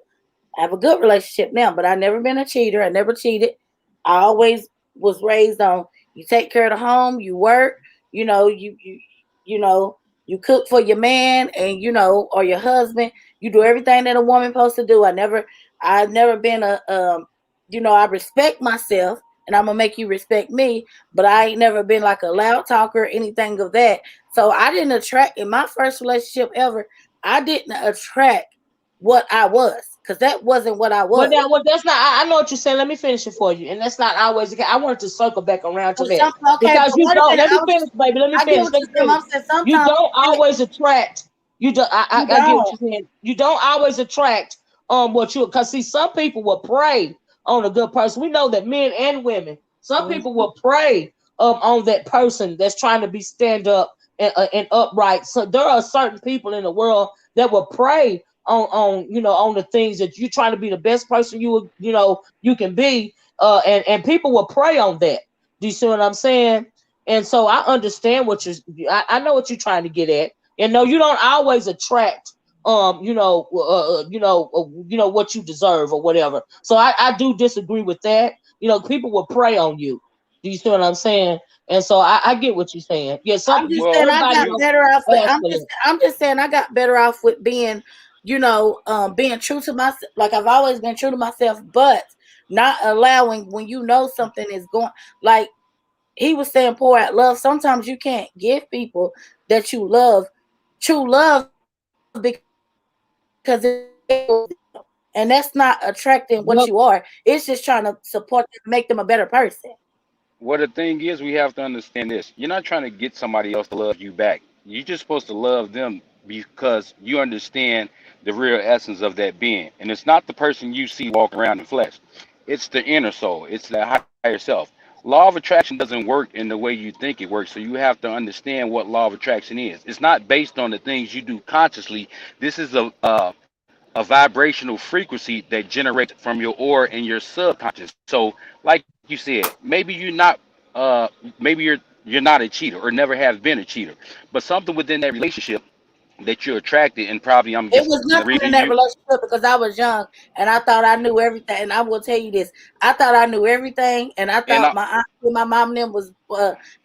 I have a good relationship now, but I've never been a cheater. I never cheated. I always was raised on you take care of the home, you work, you know, you know, you cook for your man and or your husband. You do everything that a woman supposed to do. I've never been I respect myself and I'm gonna make you respect me, but I ain't never been like a loud talker or anything of that. So I didn't attract in my first relationship ever, I didn't attract what I was, because that wasn't what I Well, was. now, well, that's not. I know what you're saying. Let me finish it for you, and that's not always the case. I wanted to circle back around to But that okay, because but you wait a don't. minute. Let me finish, baby. Let me I get finish. what Let you're me saying. finish. I'm saying You sometimes don't always attract. You do. you I get what don't. you're saying. You don't always attract what you, because see, some people will prey on a good person. We know that men and women. Some Mhm. people will prey on that person that's trying to be stand up and upright. So there are certain people in the world that will prey on the things that you're trying to be the best person you can be, and people will prey on that. Do you see what I'm saying? And so I understand I know what you're trying to get at. And no, you don't always attract what you deserve or whatever. So I do disagree with that. People will prey on you. Do you see what I'm saying? And so I get what you're saying. Yeah, I'm just Well, saying I everybody got you don't better off with. ask for that. I'm just saying I got better off with being, being true to myself. Like I've always been true to myself, but not allowing when you know something is going. Like he was saying, pour out love. Sometimes you can't give people that you love true love because and that's not attracting what you are. It's just trying to Well, support them, make them a better person. Well, the thing is, we have to understand this. You're not trying to get somebody else to love you back. You're just supposed to love them because you understand the real essence of that being. And it's not the person you see walking around in flesh. It's the inner soul. It's the higher self. Law of attraction doesn't work in the way you think it works. So you have to understand what law of attraction is. It's not based on the things you do consciously. This is a vibrational frequency that generates from your aura and your subconscious. So, like you said, maybe you're not, uh, maybe you're not a cheater or never have been a cheater, but something within that relationship that you're attracted, and probably I'm It guessing was the nothing reason in that you, relationship because I was young and I thought I knew everything. And I will tell you this: I thought I knew everything, and I and thought my aunt and my mom and them was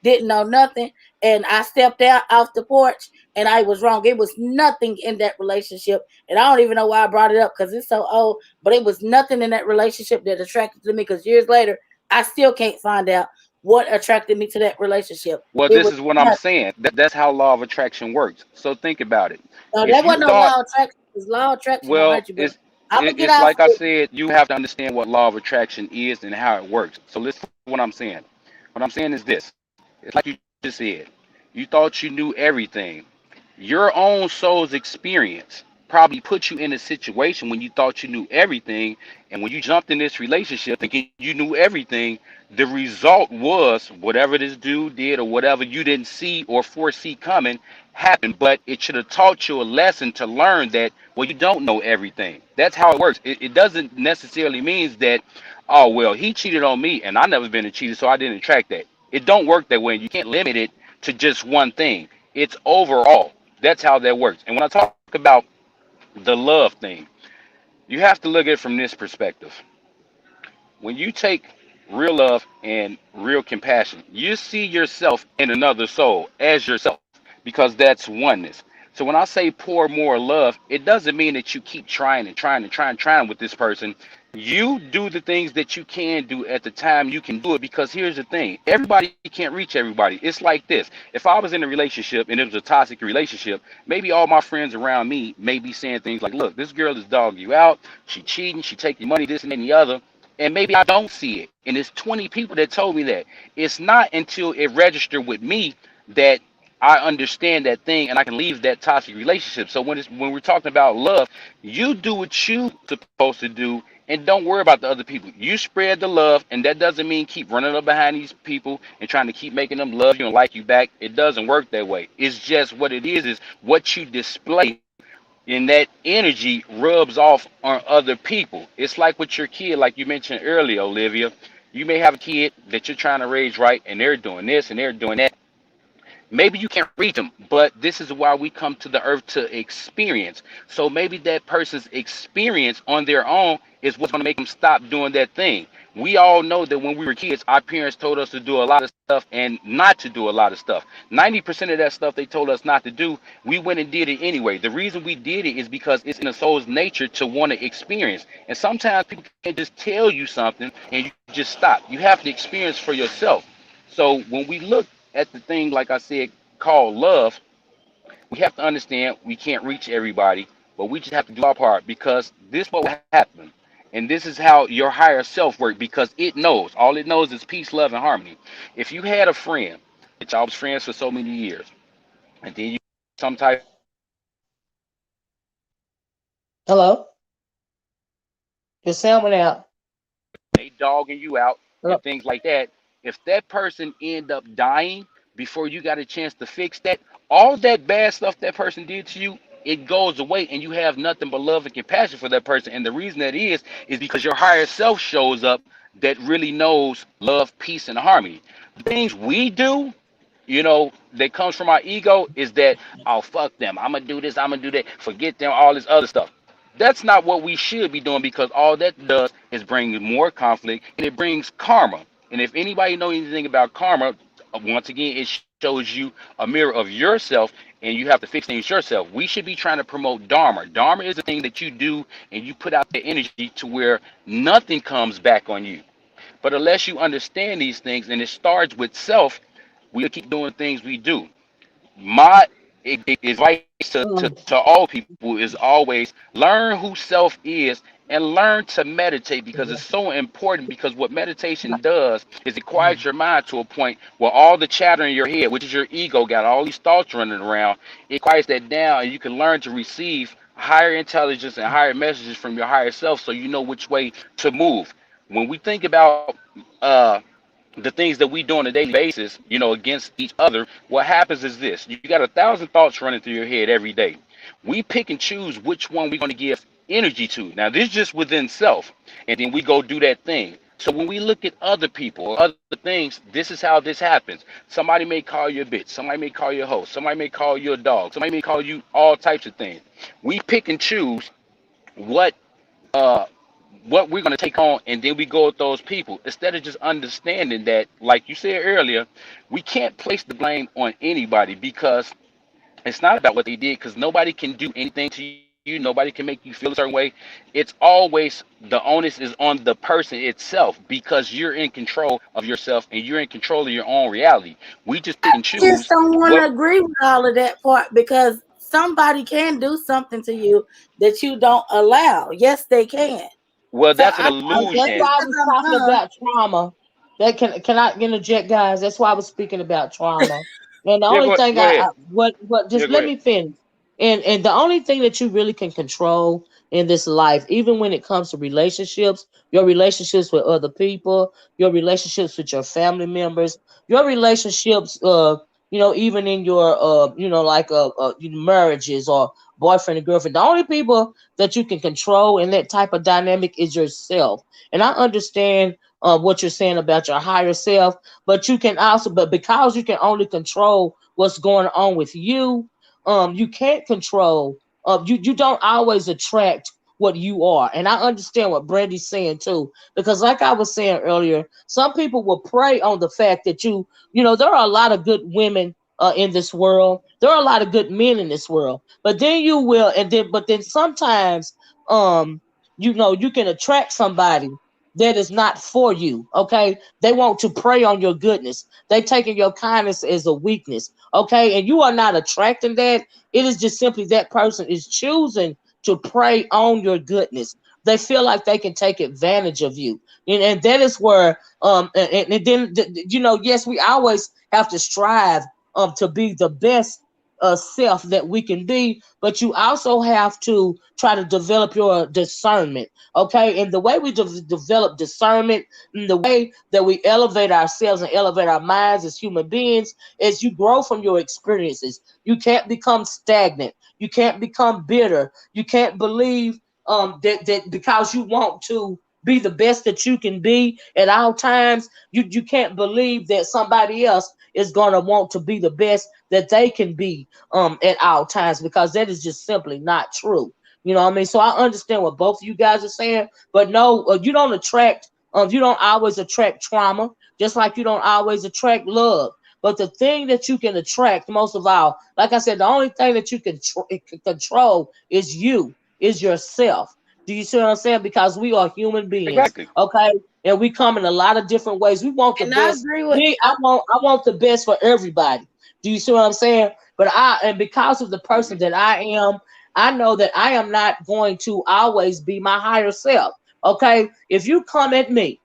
didn't know nothing. And I stepped out off the porch, and I was wrong. It was nothing in that relationship, and I don't even know why I brought it up because it's so old. But it was nothing in that relationship that attracted to me. Because years later, I still can't find out what attracted me to that relationship. well, It this was is what I'm nothing. saying. That's how law of attraction works. So think about it. No, If that you wasn't no thought, law of attraction. Because law of attraction don't well, hurt you, but I'm gonna get it's off like I it. said, you have to understand what law of attraction is and how it works. So listen to what I'm saying. What I'm saying is this. It's like you just said. You thought you knew everything. Your own soul's experience probably put you in a situation when you thought you knew everything, and when you jumped in this relationship thinking you knew everything, the result was whatever this dude did or whatever you didn't see or foresee coming happened. But it should have taught you a lesson to learn that, well, you don't know everything. That's how it works. It doesn't necessarily mean that, oh well, he cheated on me and I never been a cheater, so I didn't attract that. It don't work that way. You can't limit it to just one thing. It's overall. That's how that works. And when I talk about the love thing, you have to look at it from this perspective. When you take real love and real compassion, you see yourself in another soul as yourself because that's oneness. So when I say pour more love, it doesn't mean that you keep trying and trying and trying with this person. You do the things that you can do at the time you can do it, because here's the thing: everybody can't reach everybody. It's like this. If I was in a relationship and it was a toxic relationship, maybe all my friends around me may be saying things like, look, this girl is dogging you out, she cheating, she taking your money, this and that and the other. And maybe I don't see it. And it's 20 people that told me that. It's not until it registered with me that I understand that thing and I can leave that toxic relationship. So when we're talking about love, you do what you supposed to do and don't worry about the other people. You spread the love, and that doesn't mean keep running up behind these people and trying to keep making them love you and like you back. It doesn't work that way. It's just what it is what you display, and that energy rubs off on other people. It's like with your kid, like you mentioned earlier, Olivia. You may have a kid that you're trying to raise right, and they're doing this and they're doing that. Maybe you can't reach them, but this is why we come to the earth to experience. So maybe that person's experience on their own is what's going to make them stop doing that thing. We all know that when we were kids, our parents told us to do a lot of stuff and not to do a lot of stuff. 90% of that stuff they told us not to do, we went and did it anyway. The reason we did it is because it's in the soul's nature to want to experience. And sometimes people can't just tell you something and you just stop. You have to experience for yourself. So when we look at the thing, like I said, called love, we have to understand we can't reach everybody. but we just have to do our part, because this what will happen. And this is how your higher self works, because it knows. All it knows is peace, love, and harmony. If you had a friend that y'all was friends for so many years, and then you some type Hello? Your sound went out. they dogging you out Hello? and things like that, if that person end up dying before you got a chance to fix that, all that bad stuff that person did to you, it goes away, and you have nothing but love and compassion for that person. And the reason that is because your higher self shows up, that really knows love, peace, and harmony. The things we do, that comes from our ego, is that, oh, fuck them, I'm gonna do this, I'm gonna do that, forget them, all this other stuff. That's not what we should be doing, because all that does is bring more conflict, and it brings karma. And if anybody knows anything about karma, once again, it shows you a mirror of yourself, and you have to fix things yourself. We should be trying to promote dharma. Dharma is a thing that you do, and you put out the energy to where nothing comes back on you. But unless you understand these things, and it starts with self, we'll keep doing things we do. My advice to all people is always learn who self is, and learn to meditate, because it's so important. Because what meditation does is it quiets your mind to a point where all the chatter in your head, which is your ego, got all these thoughts running around, it quiets that down, and you can learn to receive higher intelligence and higher messages from your higher self, so you know which way to move. When we think about uh the things that we do on a daily basis, against each other, what happens is this: you got 1,000 thoughts running through your head every day. We pick and choose which one we're going to give energy to. Now, this is just within self, and then we go do that thing. So when we look at other people or other things, this is how this happens. Somebody may call you a bitch. Somebody may call you a hoe. Somebody may call you a dog. Somebody may call you all types of things. We pick and choose what uh what we're going to take on, and then we go with those people, instead of just understanding that, like you said earlier, we can't place the blame on anybody, because it's not about what they did, because nobody can do anything to you, nobody can make you feel a certain way. It's always, the onus is on the person itself, because you're in control of yourself, and you're in control of your own reality. We just pick I and just choose don't want to what. agree with all of that part because somebody can do something to you that you don't allow. Yes, they can. Well, So that's an I That's illusion. why I was talking about trauma. That can I interject, guys? That's why I was speaking about trauma. And the Yeah, only go, thing go ahead. what Yeah, just go let ahead. me finish. And the only thing that you really can control in this life, even when it comes to relationships, your relationships with other people, your relationships with your family members, your relationships, even in your like marriages or boyfriend and girlfriend. The only people that you can control in that type of dynamic is yourself. And I understand what you're saying about your higher self, but you can also, but because you can only control what's going on with you, you can't control. You don't always attract what you are, and I understand what Brandy's saying too, because like I was saying earlier, some people will prey on the fact that there are a lot of good women in this world. There are a lot of good men in this world, but then you will, but then sometimes, you can attract somebody that is not for you. Okay, they want to prey on your goodness. They taking your kindness as a weakness. Okay, and you are not attracting that. It is just simply that person is choosing to prey on your goodness. They feel like they can take advantage of you, and that is where and then yes, we always have to strive to be the best self that we can be, but you also have to try to develop your discernment. Okay, and the way we develop discernment, and the way that we elevate ourselves and elevate our minds as human beings, is you grow from your experiences. You can't become stagnant. You can't become bitter. You can't believe that because you want to be the best that you can be at all times, you can't believe that somebody else is gonna want to be the best that they can be at all times, because that is just simply not true. You know what I mean? So I understand what both of you guys are saying, but no, you don't always attract trauma, just like you don't always attract love. But the thing that you can attract most of all, like I said, the only thing that you can control is yourself. Do you see what I'm saying? Because we are human beings, Exactly. okay? And we come in a lot of different ways. We want the and I best. agree with Me, I want the best for everybody. Do you see what I'm saying? But and because of the person that I am, I know that I am not going to always be my higher self. Okay, if you come at me,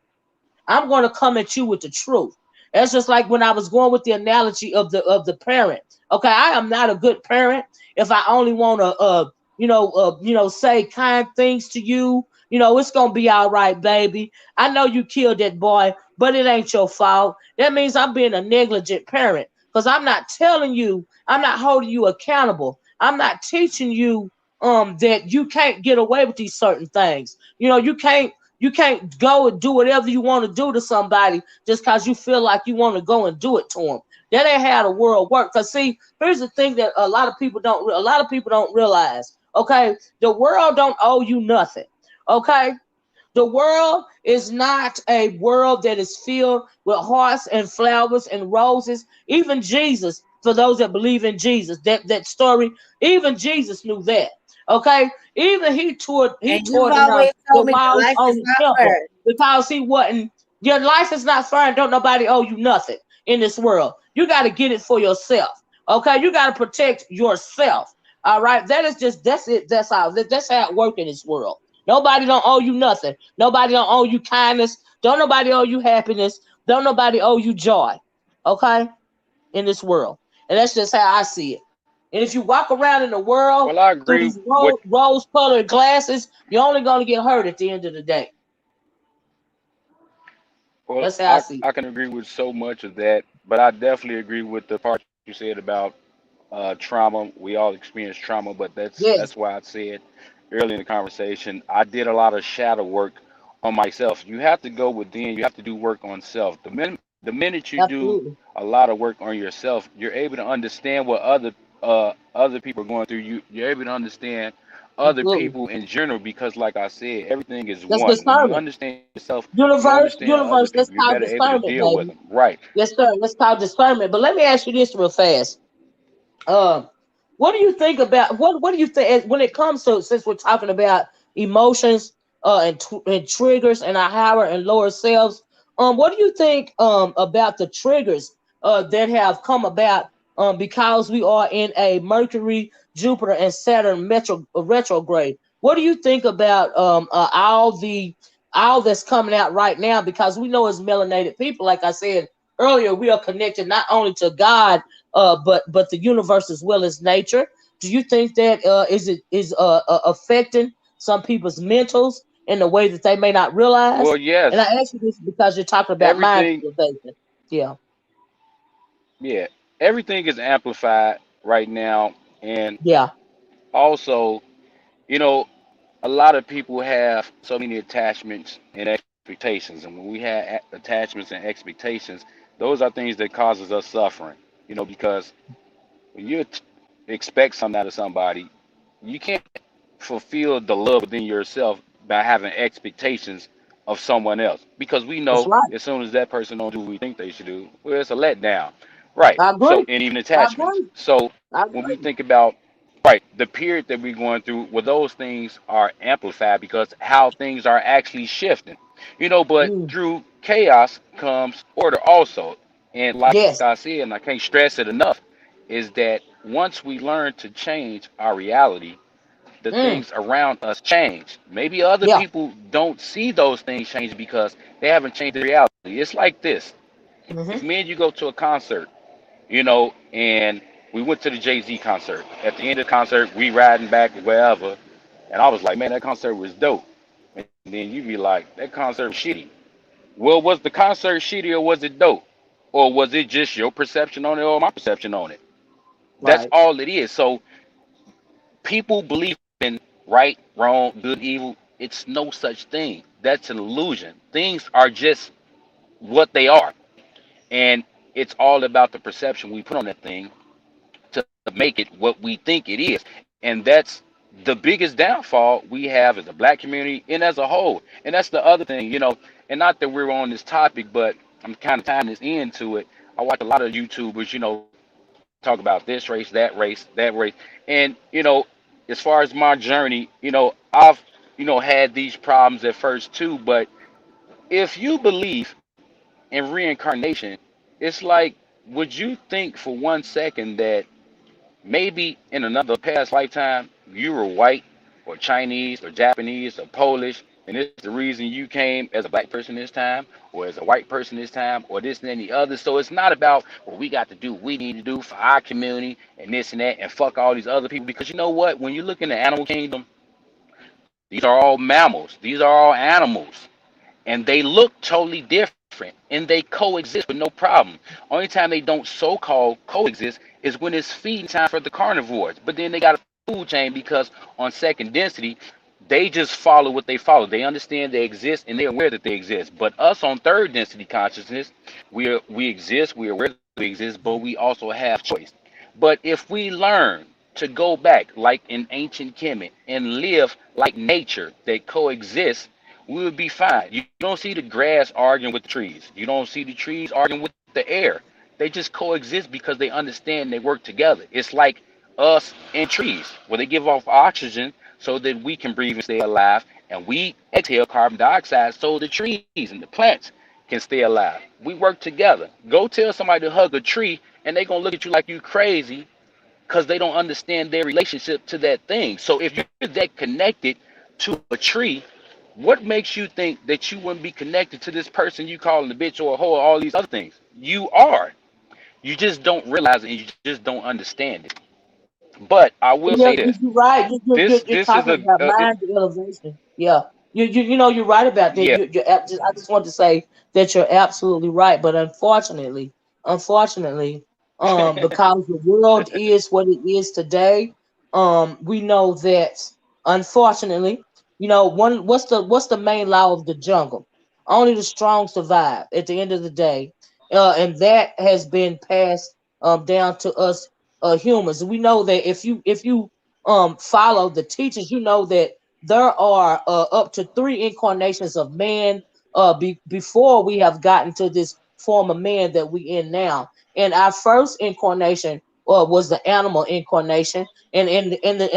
I'm going to come at you with the truth. That's just like when I was going with the analogy of the parent. Okay, I am not a good parent if I only want to say kind things to you. It's gonna be all right, baby. I know you killed that boy, but it ain't your fault. That means I'm being a negligent parent because I'm not telling you, I'm not holding you accountable. I'm not teaching you that you can't get away with these certain things. You can't go and do whatever you want to do to somebody just because you feel like you want to go and do it to them. That ain't how the world works. Cause see, here's the thing that a lot of people don't realize. Okay, the world don't owe you nothing. Okay, the world is not a world that is filled with hearts and flowers and roses. Even Jesus, for those that believe in Jesus, that story, even Jesus knew that. Okay, even he And you've tore always the told me that walls life on is the not temple fair. because he wasn't. Your life is not fair, and don't nobody owe you nothing in this world. You got to get it for yourself. Okay, you got to protect yourself. All right, that's it. That's how it works in this world. Nobody don't owe you nothing. Nobody don't owe you kindness. Don't nobody owe you happiness. Don't nobody owe you joy. Okay, in this world, and that's just how I see it. And if you walk around in the world Well, I through agree these with. rose-colored glasses, you're only gonna get hurt at the end of the day. Well, That's how I I see it. I can agree with so much of that, but I definitely agree with the part you said about trauma. We all experience trauma, but that's Yes, why I said early in the conversation, I did a lot of shadow work on myself. You have to go within. You have to do work on self. The minute you do absolutely, a lot of work on yourself, you're able to understand what other people are going through. You're able to understand other absolutely. people in general because, like I said, everything is That's one. When you discernment. understand yourself, you Universe, understand other universe. That's people. You're called better able to discernment, deal with baby. them. Right. Yes, sir. That's called discernment. But let me ask you this real fast. Um, what do you think about what do you think when it comes to, since we're talking about emotions and triggers and our higher and lower selves? What do you think about the triggers that have come about because we are in a Mercury, Jupiter, and Saturn retrograde? What do you think about all that's coming out right now? Because we know as melanated people, like I said earlier, we are connected not only to God but the universe as well as nature. Do you think that is affecting some people's mentals in a way that they may not Well, realize? And I yes. ask you this because you're talking about mind Everything. visualization. Yeah, Yeah. Everything is amplified right now, and yeah, also, you know, a lot of people have so many attachments and expectations, and when we have attachments and expectations, those are things that causes us suffering. Because when you expect something out of somebody, you can't fulfill the love within yourself by having expectations of someone else. Because we that's know right. as soon as that person don't do what we think they should do, well, it's a letdown, right? I So, agree. and even I attachments. agree. So I when we agree. think about right the period that we're going through, well, those things are amplified because how things are actually shifting. But Mm, through chaos comes order also. And like yes. I said, and I can't stress it enough, is that once we learn to change our reality, the Mm, things around us change. Maybe other yeah. people don't see those things change because they haven't changed their reality. It's like this. Hmm. If me and you go to a concert, and we went to the Jay-Z concert. At the end of the concert, we riding back wherever, and I was like, man, that concert was dope. And then you be like, that concert was shitty. Well, was the concert shitty or was it dope? Or was it just your perception on it or my perception on it? That's Right. all it is. So people believe in right, wrong, good, evil. It's no such thing. That's an illusion. Things are just what they are. And it's all about the perception we put on that thing to make it what we think it is. And that's the biggest downfall we have as a black community and as a whole. And that's the other thing, and not that we're on this topic, but I'm kind of tying this into it. I watch a lot of YouTubers, talk about this race, that race, that race. And, as far as my journey, I've, had these problems at first too. But if you believe in reincarnation, it's like, would you think for 1 second that Maybe in another past lifetime, you were white or Chinese or Japanese or Polish, and this is the reason you came as a black person this time, or as a white person this time, or this and the other. So it's not about what we got to do, we need to do for our community and this and that, and fuck all these other people. Because you know what? When you look in the animal kingdom, these are all mammals, these are all animals, and they look totally different and they coexist with no problem. Only time they don't so-called coexist is when it's feeding time for the carnivores. But then they got a food chain because on second density, they just follow what they follow. They understand they exist and they're aware that they exist. But us on third density consciousness, we exist, we're aware that we exist, but we also have choice. But if we learn to go back like in ancient Kemet and live like nature that coexists, we would be fine. You don't see the grass arguing with the trees. You don't see the trees arguing with the air. They just coexist because they understand they work together. It's like us and trees, where they give off oxygen so that we can breathe and stay alive, and we exhale carbon dioxide so the trees and the plants can stay alive. We work together. Go tell somebody to hug a tree, and they're gonna look at you like you crazy because they don't understand their relationship to that thing. So if you're that connected to a tree, what makes you think that you wouldn't be connected to this person you calling a bitch or a hoe or all these other things? You are. You just don't realize it and you just don't understand it. But I will Yeah, say this. you're right. You're This is talking about mind elevation. Yeah, you know you're right about that. yeah. I just want to say that you're absolutely right. But unfortunately, because the world is what it is today, we know that unfortunately, what's the main law of the jungle? Only the strong survive. At the end of the day, and that has been passed down to us humans. We know that if you follow the teachings, you know that there are up to three incarnations of man before we have gotten to this form of man that we in now. And our first incarnation was the animal incarnation, and in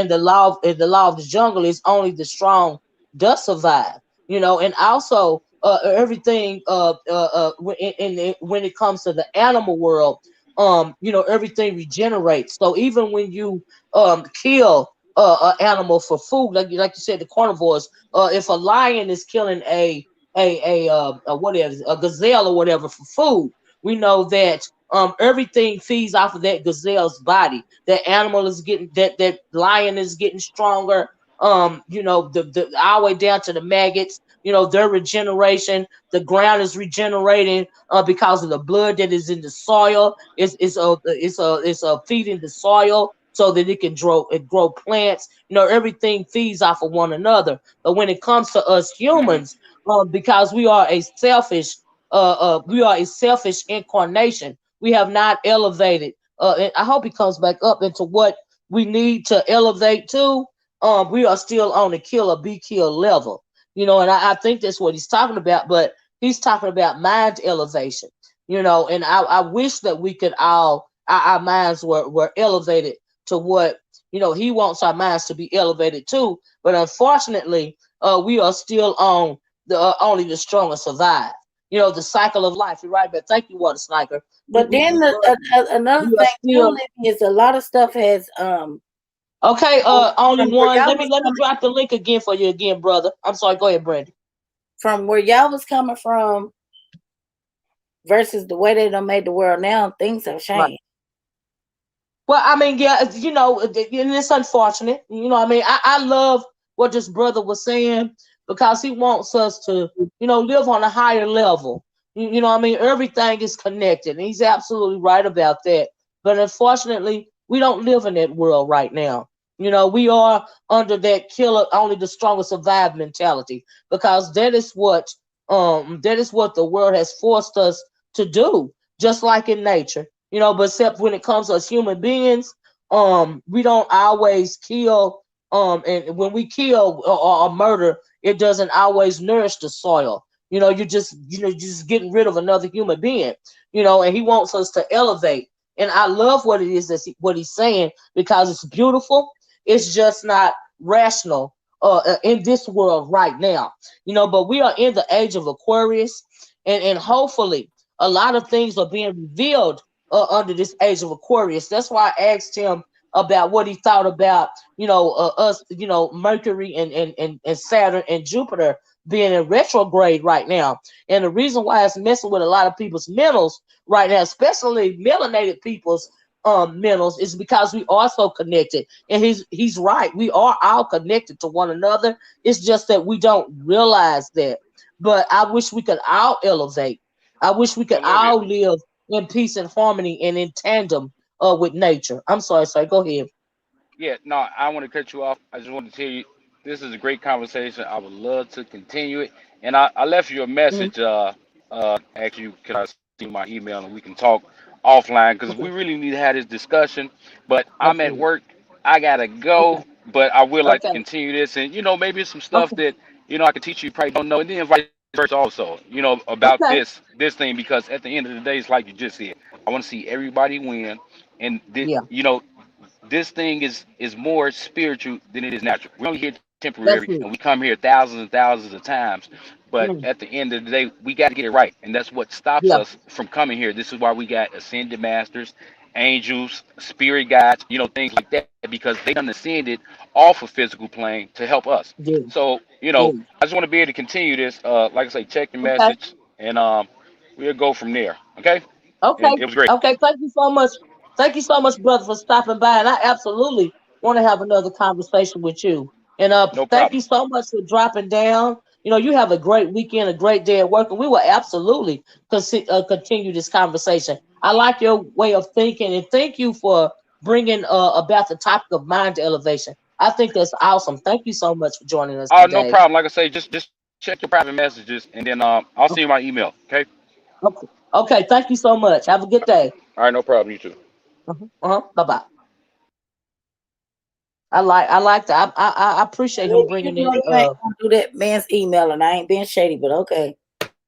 the law of the jungle is only the strong does survive. And also everything when it comes to the animal world, everything regenerates. So even when you kill an animal for food, like you said, the carnivores, if a lion is killing a whatever, a gazelle or whatever for food, we know that everything feeds off of that gazelle's body. That animal is getting, that lion is getting stronger. The all the way down to the maggots, their regeneration, the ground is regenerating because of the blood that is in the soil. It's feeding the soil so that it grow plants. Everything feeds off of one another. But when it comes to us Mhm. humans, because we are a selfish incarnation. We have not elevated. And I hope he comes back up into what we need to elevate to. We are still on the kill or be killed level. And I think that's what he's talking about. But he's talking about mind elevation. And I wish that we could all our minds were elevated to what he wants our minds to be elevated to. But unfortunately, we are still on the only the stronger survive. The cycle of life. You're right, but thank you, Water Sniper. We But we then we, another we are thing too, still Livy, is a lot of stuff has okay. Only from where one. y'all Let me was let me coming drop the link again for you again, brother. I'm sorry. Go ahead, Brandy. from where y'all was coming from versus the way they done made the world now, things have Right. changed. Well, I mean, yeah, and it's unfortunate. I love what this brother was saying because he wants us to, live on a higher level. Everything is connected, and he's absolutely right about that. But unfortunately, we don't live in that world right now. We are under that killer, only the strongest survive mentality because that is what the world has forced us to do, just like in nature. But except when it comes to us human beings, we don't always kill. And when we kill or murder, it doesn't always nourish the soil. You're just getting rid of another human being. And he wants us to elevate. And I love what it is what he's saying because it's beautiful. It's just not rational in this world right now. But we are in the age of Aquarius, and hopefully a lot of things are being revealed under this age of Aquarius. That's why I asked him about what he thought about, us, Mercury and Saturn and Jupiter being in retrograde right now. And the reason why it's messing with a lot of people's mentals right now, especially melanated people's mentals, is because we are so connected. And he's right. We are all connected to one another. It's just that we don't realize that. But I wish we could all elevate. I wish we could Olivia. all live in peace and harmony and in tandem with nature. I'm sorry, go ahead. Yeah, no, I want to cut you off. I just want to tell you this is a great conversation. I would love to continue it. And I left you a Mhm. message, actually, could I see my email and we can talk offline because we Okay. really need to have this discussion. But I'm at Okay. work. I gotta Okay. go, but I would like to Okay. continue this, and maybe some stuff Okay. that I could teach you probably don't know, and then vice versa also, about Okay. this thing, because at the end of the day, it's like you just said, I want to see everybody win, and Yeah, this thing is more spiritual than it is natural. We're only here that's temporary, it. and we come here thousands and thousands of times. But Mm. at the end of the day, we got to get it right, and that's what stops Yeah, us from coming here. This is why we got ascended masters, angels, spirit guides, things like that, because they done ascended off a physical plane to help us. yeah, So, yeah. I just want to be able to continue this. Like I say, check the Okay. message, and we'll go from there. Okay? Okay. And it was great. Okay. Thank you so much. Thank you so much, brother, for stopping by. And I absolutely want to have another conversation with you. And No thank problem. you so much for dropping down. You have a great weekend, a great day at work, and we will absolutely continue this conversation. I like your way of thinking, and thank you for bringing about the topic of mind elevation. I think that's awesome. Thank you so much for joining us Oh, no today. problem. Like I say, just check your private messages, and then I'll send you my email. Okay. Okay. Okay. Thank you so much. Have a good day. All right. No problem. You too. Bye bye. I like that. I appreciate him Maybe you bringing know this. you ain't gonna do that man's email, and I ain't being shady, but okay.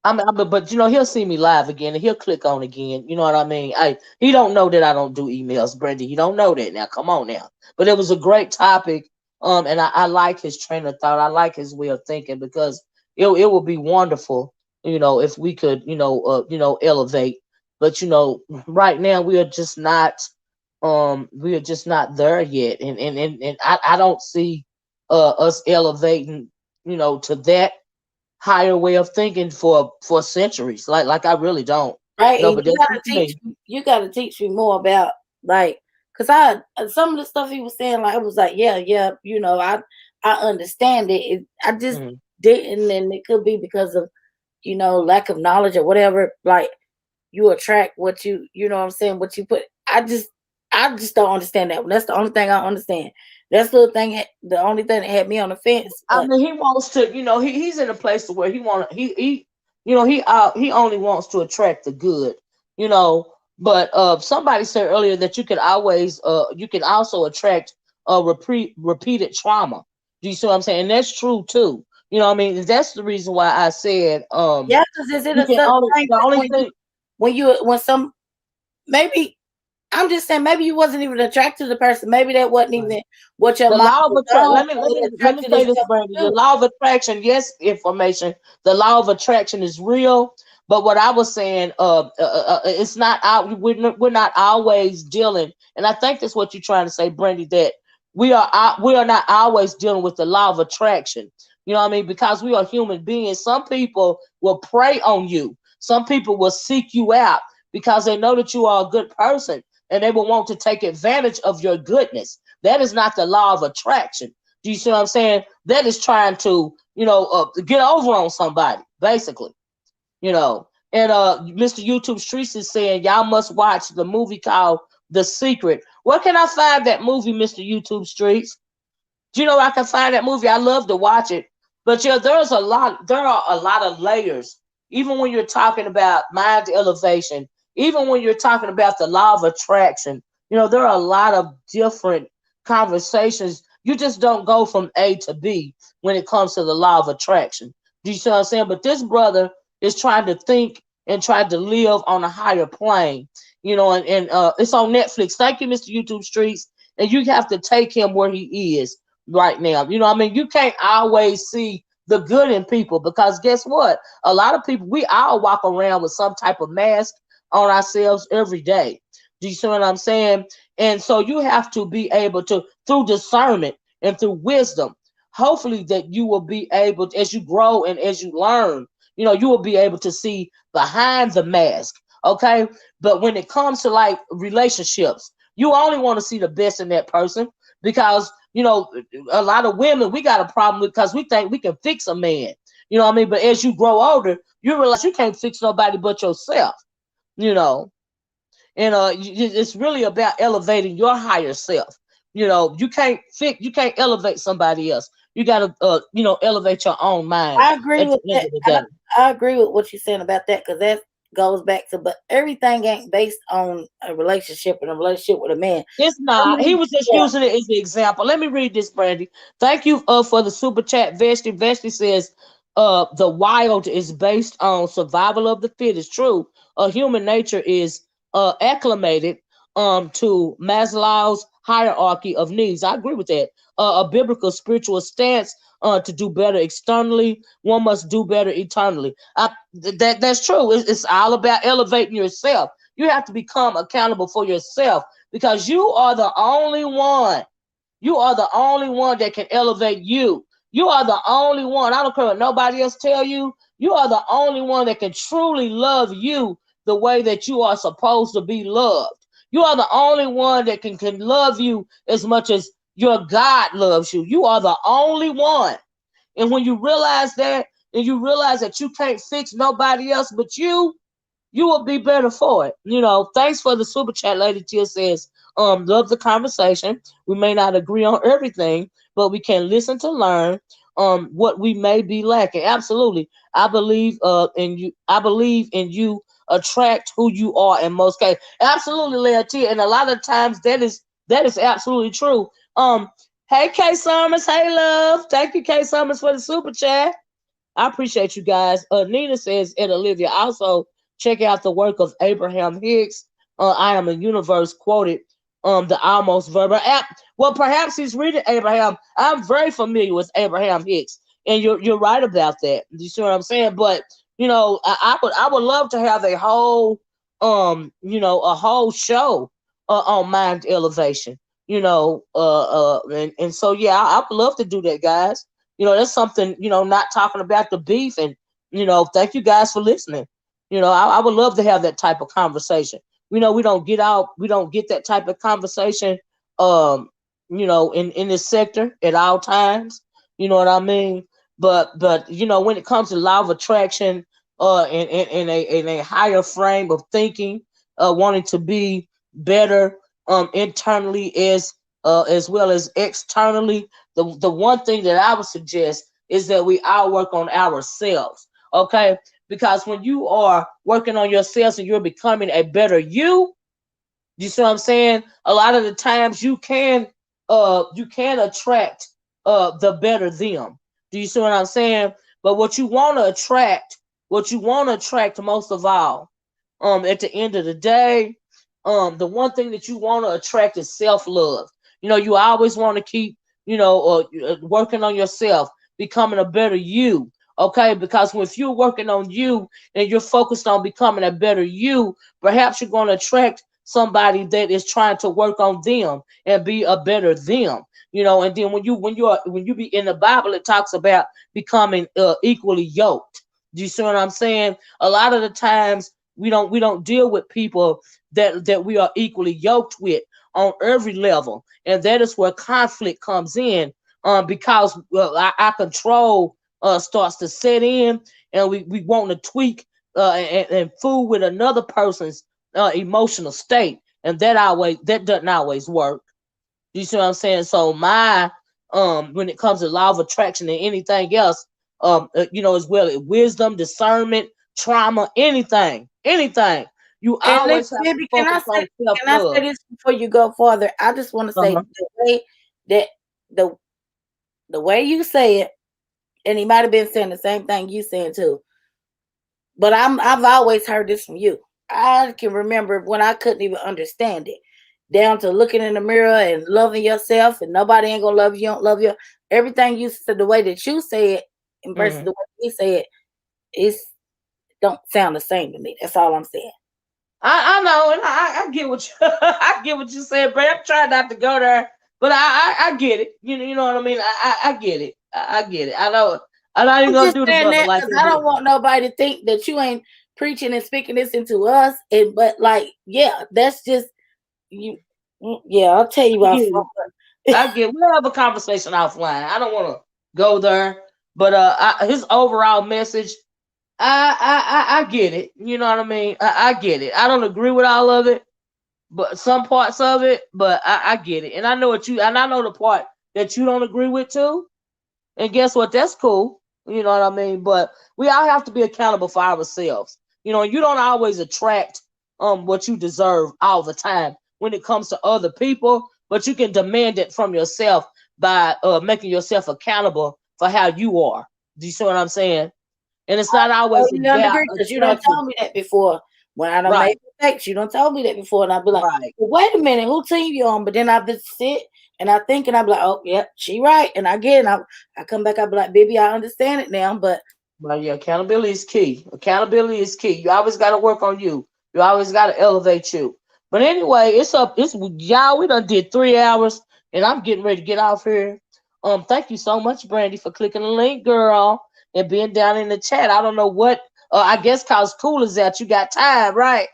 But he'll see me live again and he'll click on again. You know what I mean? He don't know that I don't do emails, Brenda. You don't know that now. Come on now. But it was a great topic. And I like his train of thought. I like his way of thinking because it would be wonderful, if we could, elevate. But right now we are just not there yet. And I don't see us elevating, to that higher way of thinking for centuries. Like I really don't. Right, and But that's just me. you gotta teach me more about, like, cause I some of the stuff he was saying, like, I was like, yeah, I understand it. I just Mhm. didn't, and it could be because of lack of knowledge or whatever. Like, you attract what you know what I'm saying, what you put. I just don't understand that one. That's the only thing I understand. That's the only thing that had me on the fence. I But mean, he wants to. He's in a place to where he want he only wants to attract the good. You know, but somebody said earlier that you can also attract repeated trauma. Do you see what I'm saying? And that's true too. You know what I mean? That's the reason why I said yeah, because is it you a can certain only thing the that only thing when some maybe I'm just saying maybe you wasn't even attracted to the person. Maybe that wasn't even what your the mind law of was attraction. on. Let me It let me attracted say this, itself Brandy. to The you. law of attraction, yes, information. The law of attraction is real, but what I was saying, it's not out. We're not always dealing, and I think that's what you're trying to say, Brandy. That we are not always dealing with the law of attraction. You know what I mean? Because we are human beings. Some people will prey on you. Some people will seek you out because they know that you are a good person and they will want to take advantage of your goodness. That is not the law of attraction. Do you see what I'm saying? That is trying to, get over on somebody, basically, you know. And Mr. YouTube Streets is saying y'all must watch the movie called The Secret. Where can I find that movie, Mr. YouTube Streets? Do you know where I can find that movie? I love to watch it. But yeah, there are a lot of layers. Even when you're talking about mind elevation, even when you're talking about the law of attraction, there are a lot of different conversations. You just don't go from A to B when it comes to the law of attraction. Do you see what I'm saying? But this brother is trying to think and trying to live on a higher plane, and it's on Netflix. Thank you, Mr. YouTube Streets. And you have to take him where he is right now. You know what I mean? You can't always see the good in people because guess what? A lot of people, we all walk around with some type of mask on ourselves every day. Do you see what I'm saying? And so you have to be able to, through discernment and through wisdom, hopefully that you will be able, as you grow and as you learn, you will be able to see behind the mask. Okay. But when it comes to like relationships, you only want to see the best in that person because, a lot of women, we got a problem because we think we can fix a man. You know what I mean? But as you grow older, you realize you can't fix nobody but yourself, you know. And it's really about elevating your higher self. You can't elevate somebody else. You gotta elevate your own mind I agree at with the end that. of the And day. I agree with what you're saying about that because that goes back to, but everything ain't based on a relationship and a relationship with a man. It's not. He was just Yeah. using it as the example. Let me read this, Brandy. Thank you for the super chat. Vesti. Vesti says, the wild is based on survival of the fittest. True. Human nature is acclimated to Maslow's hierarchy of needs. I agree with that. A biblical spiritual stance to do better externally, one must do better eternally. That's true. It's all about elevating yourself. You have to become accountable for yourself because you are the only one. You are the only one that can elevate you. You are the only one. I don't care what nobody else tell you. You are the only one that can truly love you the way that you are supposed to be loved. You are the only one that can love you as much as your God loves you. You are the only one. And when you realize that, and you realize that you can't fix nobody else but you will be better for it. Thanks for the super chat, Lady Tia says, love the conversation. We may not agree on everything, but we can listen to learn what we may be lacking. Absolutely. I believe in you attract who you are in most cases. Absolutely, Lady Tia. And a lot of times that is absolutely true. Hey K Summers, hey love. Thank you, K Summers, for the super chat. I appreciate you guys. Nina says, and Olivia, also check out the work of Abraham Hicks. I am a universe quoted the almost verbal app. Well, perhaps he's reading Abraham. I'm very familiar with Abraham Hicks, and you're right about that. You see what I'm saying? But I would love to have a whole show on mind elevation. And so yeah, I would love to do that, guys. That's something, not talking about the beef. And, thank you guys for listening. I would love to have that type of conversation. We don't get that type of conversation, in this sector at all times. You know what I mean? But when it comes to law of attraction, in a higher frame of thinking, wanting to be better, internally as well as externally, the one thing that I would suggest is that we all work on ourselves. Okay, because when you are working on yourselves and you're becoming a better you see what I'm saying? A lot of the times you can attract the better them. Do you see what I'm saying? But what you want to attract most of all, at the end of the day, the one thing that you want to attract is self-love. You always want to keep, working on yourself, becoming a better you. Okay, because if you're working on you and you're focused on becoming a better you, perhaps you're going to attract somebody that is trying to work on them and be a better them. And then when you be in the Bible, it talks about becoming equally yoked. Do you see what I'm saying? A lot of the times we don't deal with people that we are equally yoked with on every level, and that is where conflict comes in. Because our control starts to set in, and we want to tweak and fool with another person's emotional state, and that doesn't always work. You see what I'm saying? So when it comes to law of attraction and anything else, as well, wisdom, discernment, trauma, anything, you And always have to baby, focus on self can I say love. this before you go farther? I just want to say Uh-huh. the way that the the way you say it, and he might have been saying the same thing you saying too. But I've always heard this from you. I can remember when I couldn't even understand it, down to looking in the mirror and loving yourself, and nobody ain't gonna love you. Don't love you. Everything you said, the way that you say it, and versus Mhm. the way he say it, is don't sound the same to me. That's all I'm saying. I know, and I get what you I get what you said, but I'm trying not to go there. But I get it. You know what I mean. I get it. I get it. I know. I'm not even I'm gonna just do the saying brother that like because that. I don't want nobody to think that you ain't preaching and speaking this into us. And but like, yeah, that's just you. Yeah, I'll tell you off. I get. We'll have a conversation offline. I don't want to go there, but his overall message, I get it. You know what I mean? I get it. I don't agree with all of it, but some parts of it, but I get it. And I know and I know the part that you don't agree with too. And guess what? That's cool. You know what I mean? But we all have to be accountable for ourselves. You know, you don't always attract what you deserve all the time when it comes to other people, but you can demand it from yourself by making yourself accountable for how you are. Do you see what I'm saying? And it's not always You don't about agree because you don't attraction. tell me that before. When I don't Right, make mistakes, you don't tell me that before, and I'll be like, right. well, "Wait a minute, who team you on?" But then I just sit and I think, and I'll be like, "Oh, yeah, she right." And again, I come back, I'll be like, "Baby, I understand it now." But But yeah, accountability is key. Accountability is key. You always got to work on you. You always got to elevate you. But anyway, it's up. It's y'all. We done did 3 hours, and I'm getting ready to get off here. Thank you so much, Brandy, for clicking the link, girl, and being down in the chat. I don't know what. I guess cause cool is that you got time, right?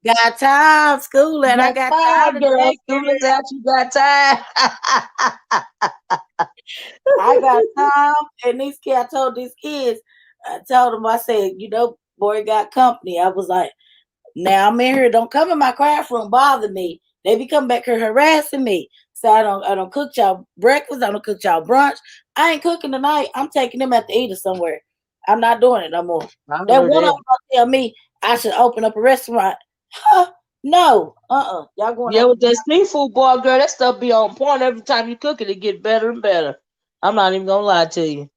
got time, school, and I Got got time time, to girl. take School care. is out. You got time. I got time, and these kids. I told these kids, I told them, I said, boy got company. I was like, now I'm in here. Don't come in my classroom, bother me. They be coming back here harassing me. So I don't cook y'all breakfast. I don't cook y'all brunch. I ain't cooking tonight. I'm taking them out to eat or somewhere. I'm not doing it no more. I That heard one of that. them tell me I should open up a restaurant. Huh? No. Y'all going Yeah, out with that seafood, boy, girl, that stuff be on point. Every time you cook it, it get better and better. I'm not even gonna lie to you.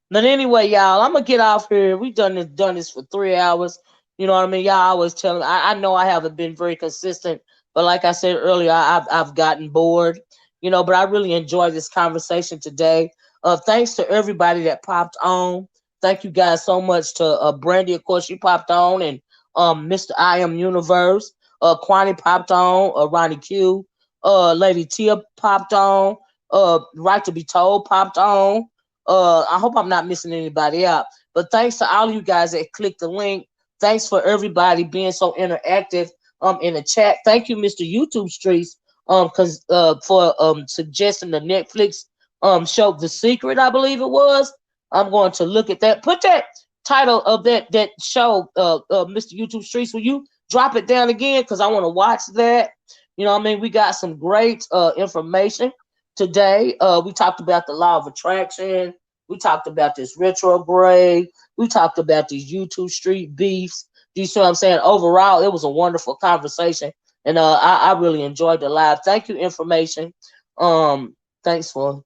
But anyway, y'all, I'm gonna get off here. We done this for 3 hours. You know what I mean? Y'all always tell me. I know I haven't been very consistent, but like I said earlier, I've gotten bored. You know, but I really enjoyed this conversation today. Thanks to everybody that popped on. Thank you guys so much to Brandy, of course, she popped on, and Mr. I Am Universe. Kwame popped on. Ronnie Q. Lady Tia popped on. Right to be told popped on. I hope I'm not missing anybody out. But thanks to all of you guys that clicked the link. Thanks for everybody being so interactive in the chat. Thank you, Mr. YouTube Streets, cause for suggesting the Netflix show The Secret, I believe it was. I'm going to look at that. Put that title of that show, Mr. YouTube Streets. Will you drop it down again? Because I want to watch that. You know what I mean? We got some great information today. We talked about the law of attraction. We talked about this retrograde. We talked about these YouTube street beefs. Do you see what I'm saying? Overall, it was a wonderful conversation, and I really enjoyed the live. Thank you, information. Um, thanks for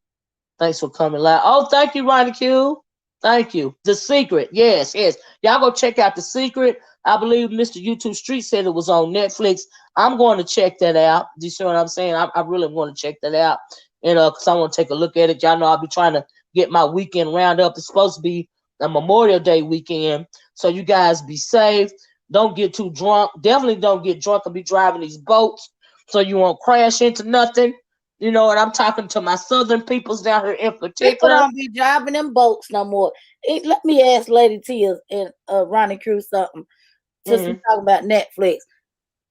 coming live. Oh, thank you, Ronnie Q. Thank you. The Secret. Yes, yes. Y'all go check out The Secret. I believe Mr. YouTube Street said it was on Netflix. I'm going to check that out. Do you see what I'm saying? I really want to check that out. And because I want to take a look at it. Y'all know I'll be trying to get my weekend roundup. It's supposed to be a Memorial Day weekend. So you guys be safe. Don't get too drunk. Definitely don't get drunk and be driving these boats so you won't crash into nothing. You know, and I'm talking to my southern peoples down here in people particular. don't be driving them boats no more. Let me ask Lady Tia and Ronnie Cruz something. Since we talking about Netflix,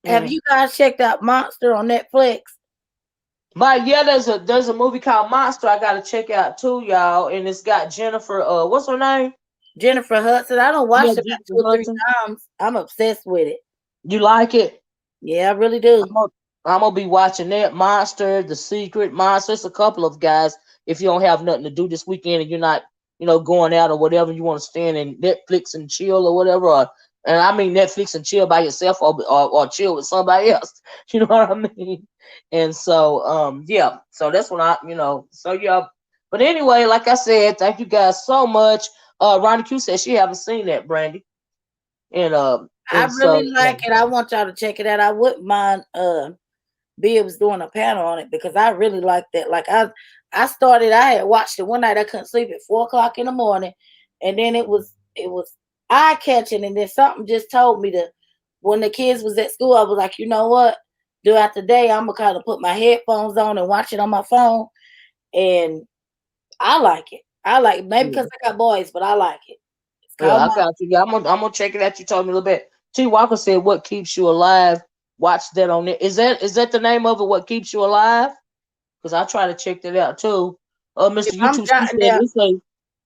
have you guys checked out Monster on Netflix? But yeah, there's a movie called Monster I gotta check out too, y'all, and it's got Jennifer. What's her name? Jennifer Hudson. I don't watch Yeah, it about Jennifer 2 or 3 Hudson. times. I'm obsessed with it. You like it? Yeah, I really do. I'm gonna be watching that Monster, The Secret, Monster. It's a couple of guys. If you don't have nothing to do this weekend and you're not, going out or whatever, you want to stand in Netflix and chill or whatever, and I mean Netflix and chill by yourself or chill with somebody else. You know what I mean? And so yeah, so that's what so yeah. But anyway, like I said, thank you guys so much. Ronnie Q said she haven't seen that, Brandy. And I so really like it. I want y'all to check it out. I wouldn't mind Bibbs doing a panel on it because I really like that. Like I had watched it one night. I couldn't sleep at 4 o'clock in the morning, and then it was eye catching, and then something just told me to when the kids was at school, I was like, you know what? Throughout the day, I'm gonna kind of put my headphones on and watch it on my phone, and I like it. I like it. Maybe because I got boys, but I like it. It's Yeah, called I my. got you. Yeah, I'm gonna check it out. You told me a little bit. T. Walker said, "What keeps you alive?" Watch that on it. Is that the name of it? What keeps you alive? Because I try to check that out too. Mr. I'm YouTube, she jotting said down.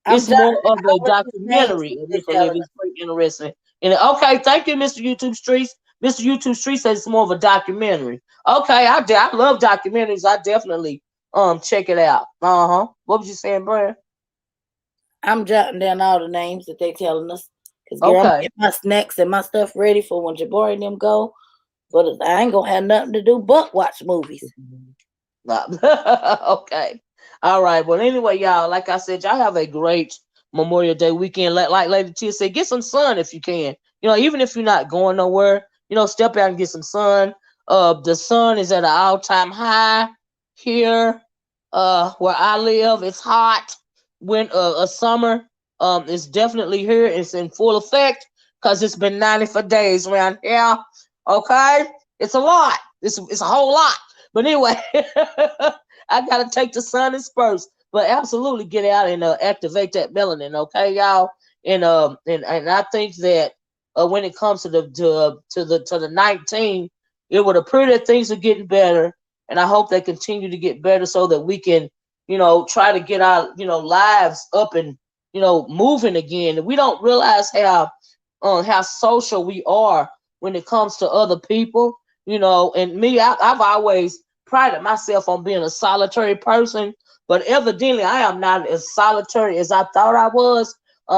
I'm it's jotting more of all a of these names documentary. that And they're Miss telling Olivia us. is very interesting. And okay, thank you, Mr. YouTube Streets. Mr. YouTube Streets says it's more of a documentary. Okay, I love documentaries. I definitely check it out. What was you saying, Brad? I'm jotting down all the names that they telling us. Cause girl, I'm Okay. getting my snacks and my stuff ready for when Jabari and them go. But I ain't gonna have nothing to do but watch movies. Nah. Okay. All right. Well, anyway, y'all, like I said, y'all have a great Memorial Day weekend. Like Lady Tia said, get some sun if you can. Even if you're not going nowhere, step out and get some sun. The sun is at an all-time high here. Where I live, it's hot. When a summer is definitely here. It's in full effect because it's been 90 for days around here. Okay, it's a lot. It's a whole lot. But anyway, I gotta take the sun and spurts. But absolutely get out and activate that melanin, okay, y'all. And I think that when it comes to the 19, it would appear that things are getting better, and I hope they continue to get better so that we can, try to get our lives up and moving again. We don't realize how social we are when it comes to other people. And me, I've always prided myself on being a solitary person, but evidently I am not as solitary as I thought I was,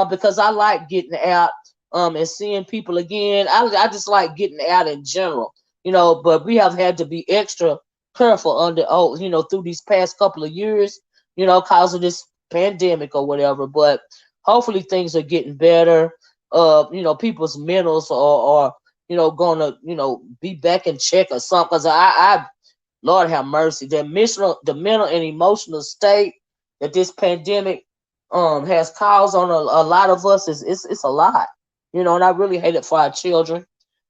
because I like getting out and seeing people again. I just like getting out in general, but we have had to be extra careful through these past couple of years, cause of this pandemic or whatever. But hopefully things are getting better. People's mentals are gonna, be back in check or something. Cause Lord have mercy, the mental and emotional state that this pandemic has caused on a lot of us is it's a lot, and I really hate it for our children,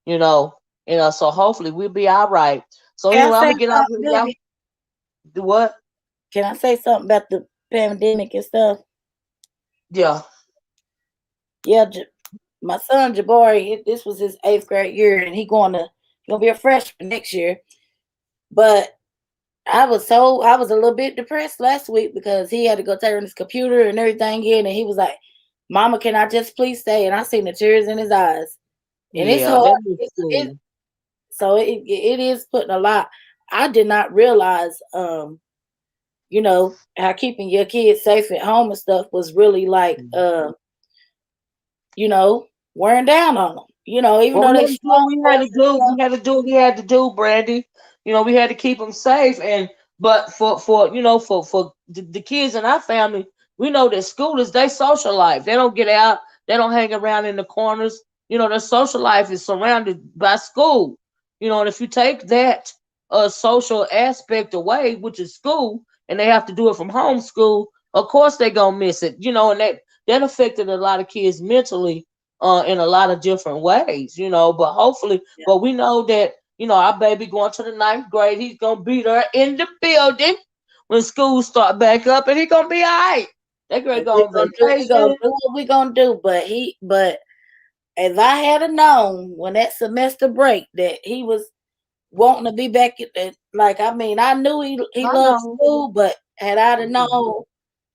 you know, so hopefully we'll be all right. So Can I anyway, I'm say gonna get out something, here, y'all. baby? Do what? Can I say something about the pandemic and stuff? Yeah. Yeah, my son Jabari, this was his 8th grade year, and he gonna be a freshman next year. But I was a little bit depressed last week because he had to go turn his computer and everything in, and he was like, "Mama, can I just please stay?" And I seen the tears in his eyes, and it's Yeah, hard. that is So it is putting a lot. I did not realize, how keeping your kids safe at home and stuff was really like, wearing down on them. Even Well, though we they had to do what strong we had boys to and do. stuff. We had to do what we had to do, Brandy. We had to keep them safe. But for the kids in our family, we know that school is their social life. They don't get out. They don't hang around in the corners. Their social life is surrounded by school. And if you take that social aspect away, which is school, and they have to do it from home school, of course they're gonna miss it. And that affected a lot of kids mentally in a lot of different ways, but hopefully, Yeah. but we know that, our baby going to the 9th grade, he's going to be there in the building when school start back up, and he going to be all right. That girl And go on we gonna vacation. do what we gonna do. But as I had known when that semester break that he was wanting to be back at the, I knew he I loved know. school, but had I have known,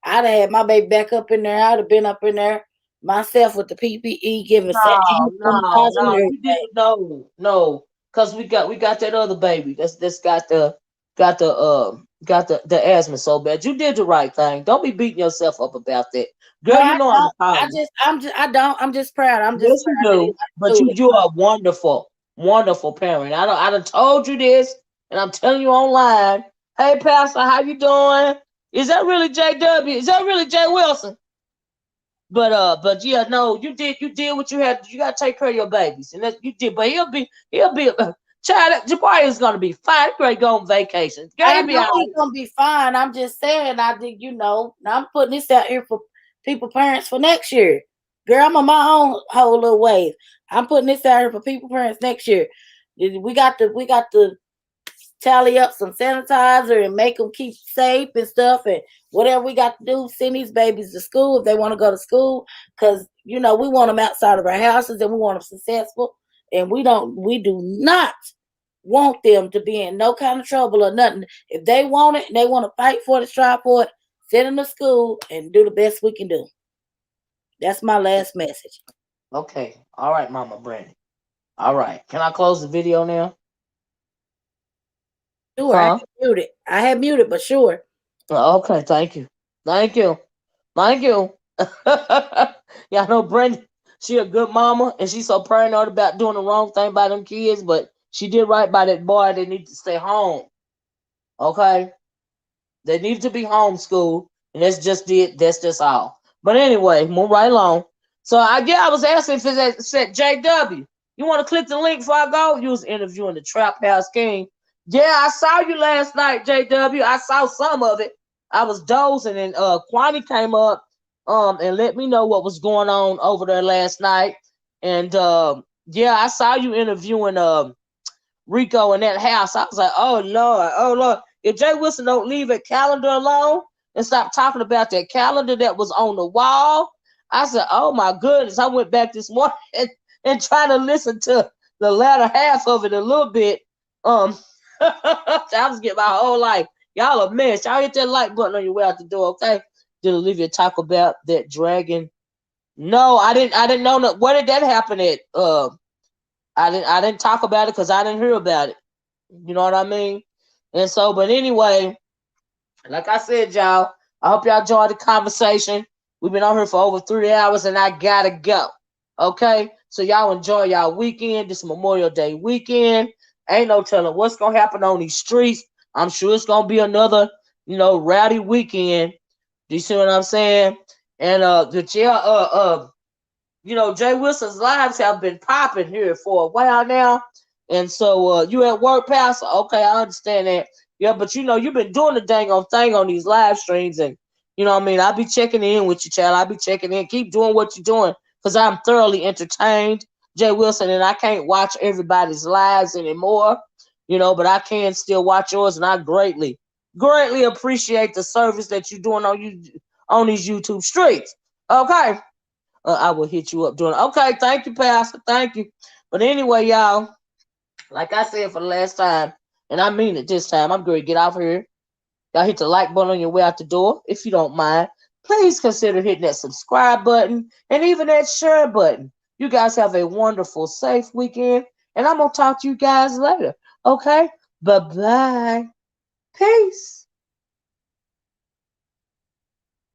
I'd have had my baby back up in there. I'd have been up in there myself with the PPE, giving hand No, sanitizer and no, you everything. didn't know, no, because we got that other baby that's got the asthma so bad. You did the right thing. Don't be beating yourself up about that, No, girl. You I know I'm don't. proud. I don't. I'm just proud. I'm just Yes, you proud that he do. went But through it. you're a wonderful, wonderful parent. I done told you this, and I'm telling you online. Hey, Pastor, how you doing? Is that really JW? Is that really Jay Wilson? But yeah, no, you did what you had. You gotta take care of your babies, and that you did. But he'll be child. Jabari is gonna be fine. Great, go on vacation. Girl, I he'll be know all he's right. gonna be fine. I'm just saying. I think now I'm putting this out here for people, parents for next year. Girl, I'm on my own whole little ways. I'm putting this out here for people parents next year. We got to tally up some sanitizer and make them keep safe and stuff, and whatever we got to do, send these babies to school if they want to go to school, because we want them outside of our houses and we want them successful, and we do not want them to be in no kind of trouble or nothing. If they want it and they want to fight for it, strive for it, send them to school and do the best we can do. That's my last message. Okay. All right, Mama Brandy. All right. Can I close the video now? Sure, Huh? I had muted, but sure. Okay. Thank you. Thank you. Thank you. Y'all know Brandy, she a good mama, and she's so paranoid about doing the wrong thing by them kids, but she did right by that boy. They need to stay home. Okay? They need to be homeschooled, and that's just it. That's just all. But anyway, move right along. So I was asking if it said JW. You want to click the link before I go? You was interviewing the Trap House King. Yeah, I saw you last night, JW. I saw some of it. I was dozing, and Kwame came up and let me know what was going on over there last night. And yeah, I saw you interviewing Rico in that house. I was like, oh Lord. If Jay Wilson don't leave that calendar alone and stop talking about that calendar that was on the wall, I said, oh my goodness. I went back this morning and tried to listen to the latter half of it a little bit. I was getting my whole life. Y'all a mess. Y'all hit that like button on your way out the door, okay? Did Olivia talk about that dragon? No, I didn't know that. Where did that happen at? I didn't talk about it because I didn't hear about it. You know what I mean? And so, but anyway, like I said, y'all, I hope y'all enjoyed the conversation. We've been on here for over 3 hours, and I gotta go. Okay, so y'all enjoy y'all weekend. This Memorial Day weekend. Ain't no telling what's gonna happen on these streets. I'm sure it's gonna be another, rowdy weekend. Do you see what I'm saying? And Jay Wilson's lives have been popping here for a while now. And so you at work, Pastor? Okay, I understand that. Yeah, but you've been doing the dang on thing on these live streams, and you know what I mean? I'll be checking in with you, child. I'll be checking in. Keep doing what you're doing, because I'm thoroughly entertained, Jay Wilson, and I can't watch everybody's lives anymore, but I can still watch yours, and I greatly, greatly appreciate the service that you're doing on these YouTube streets. Okay. I will hit you up doing it. Okay, thank you, Pastor. Thank you. But anyway, y'all, like I said for the last time, and I mean it this time, I'm going to get off here. Y'all hit the like button on your way out the door. If you don't mind, please consider hitting that subscribe button and even that share button. You guys have a wonderful, safe weekend, and I'm going to talk to you guys later. Okay? Bye-bye. Peace.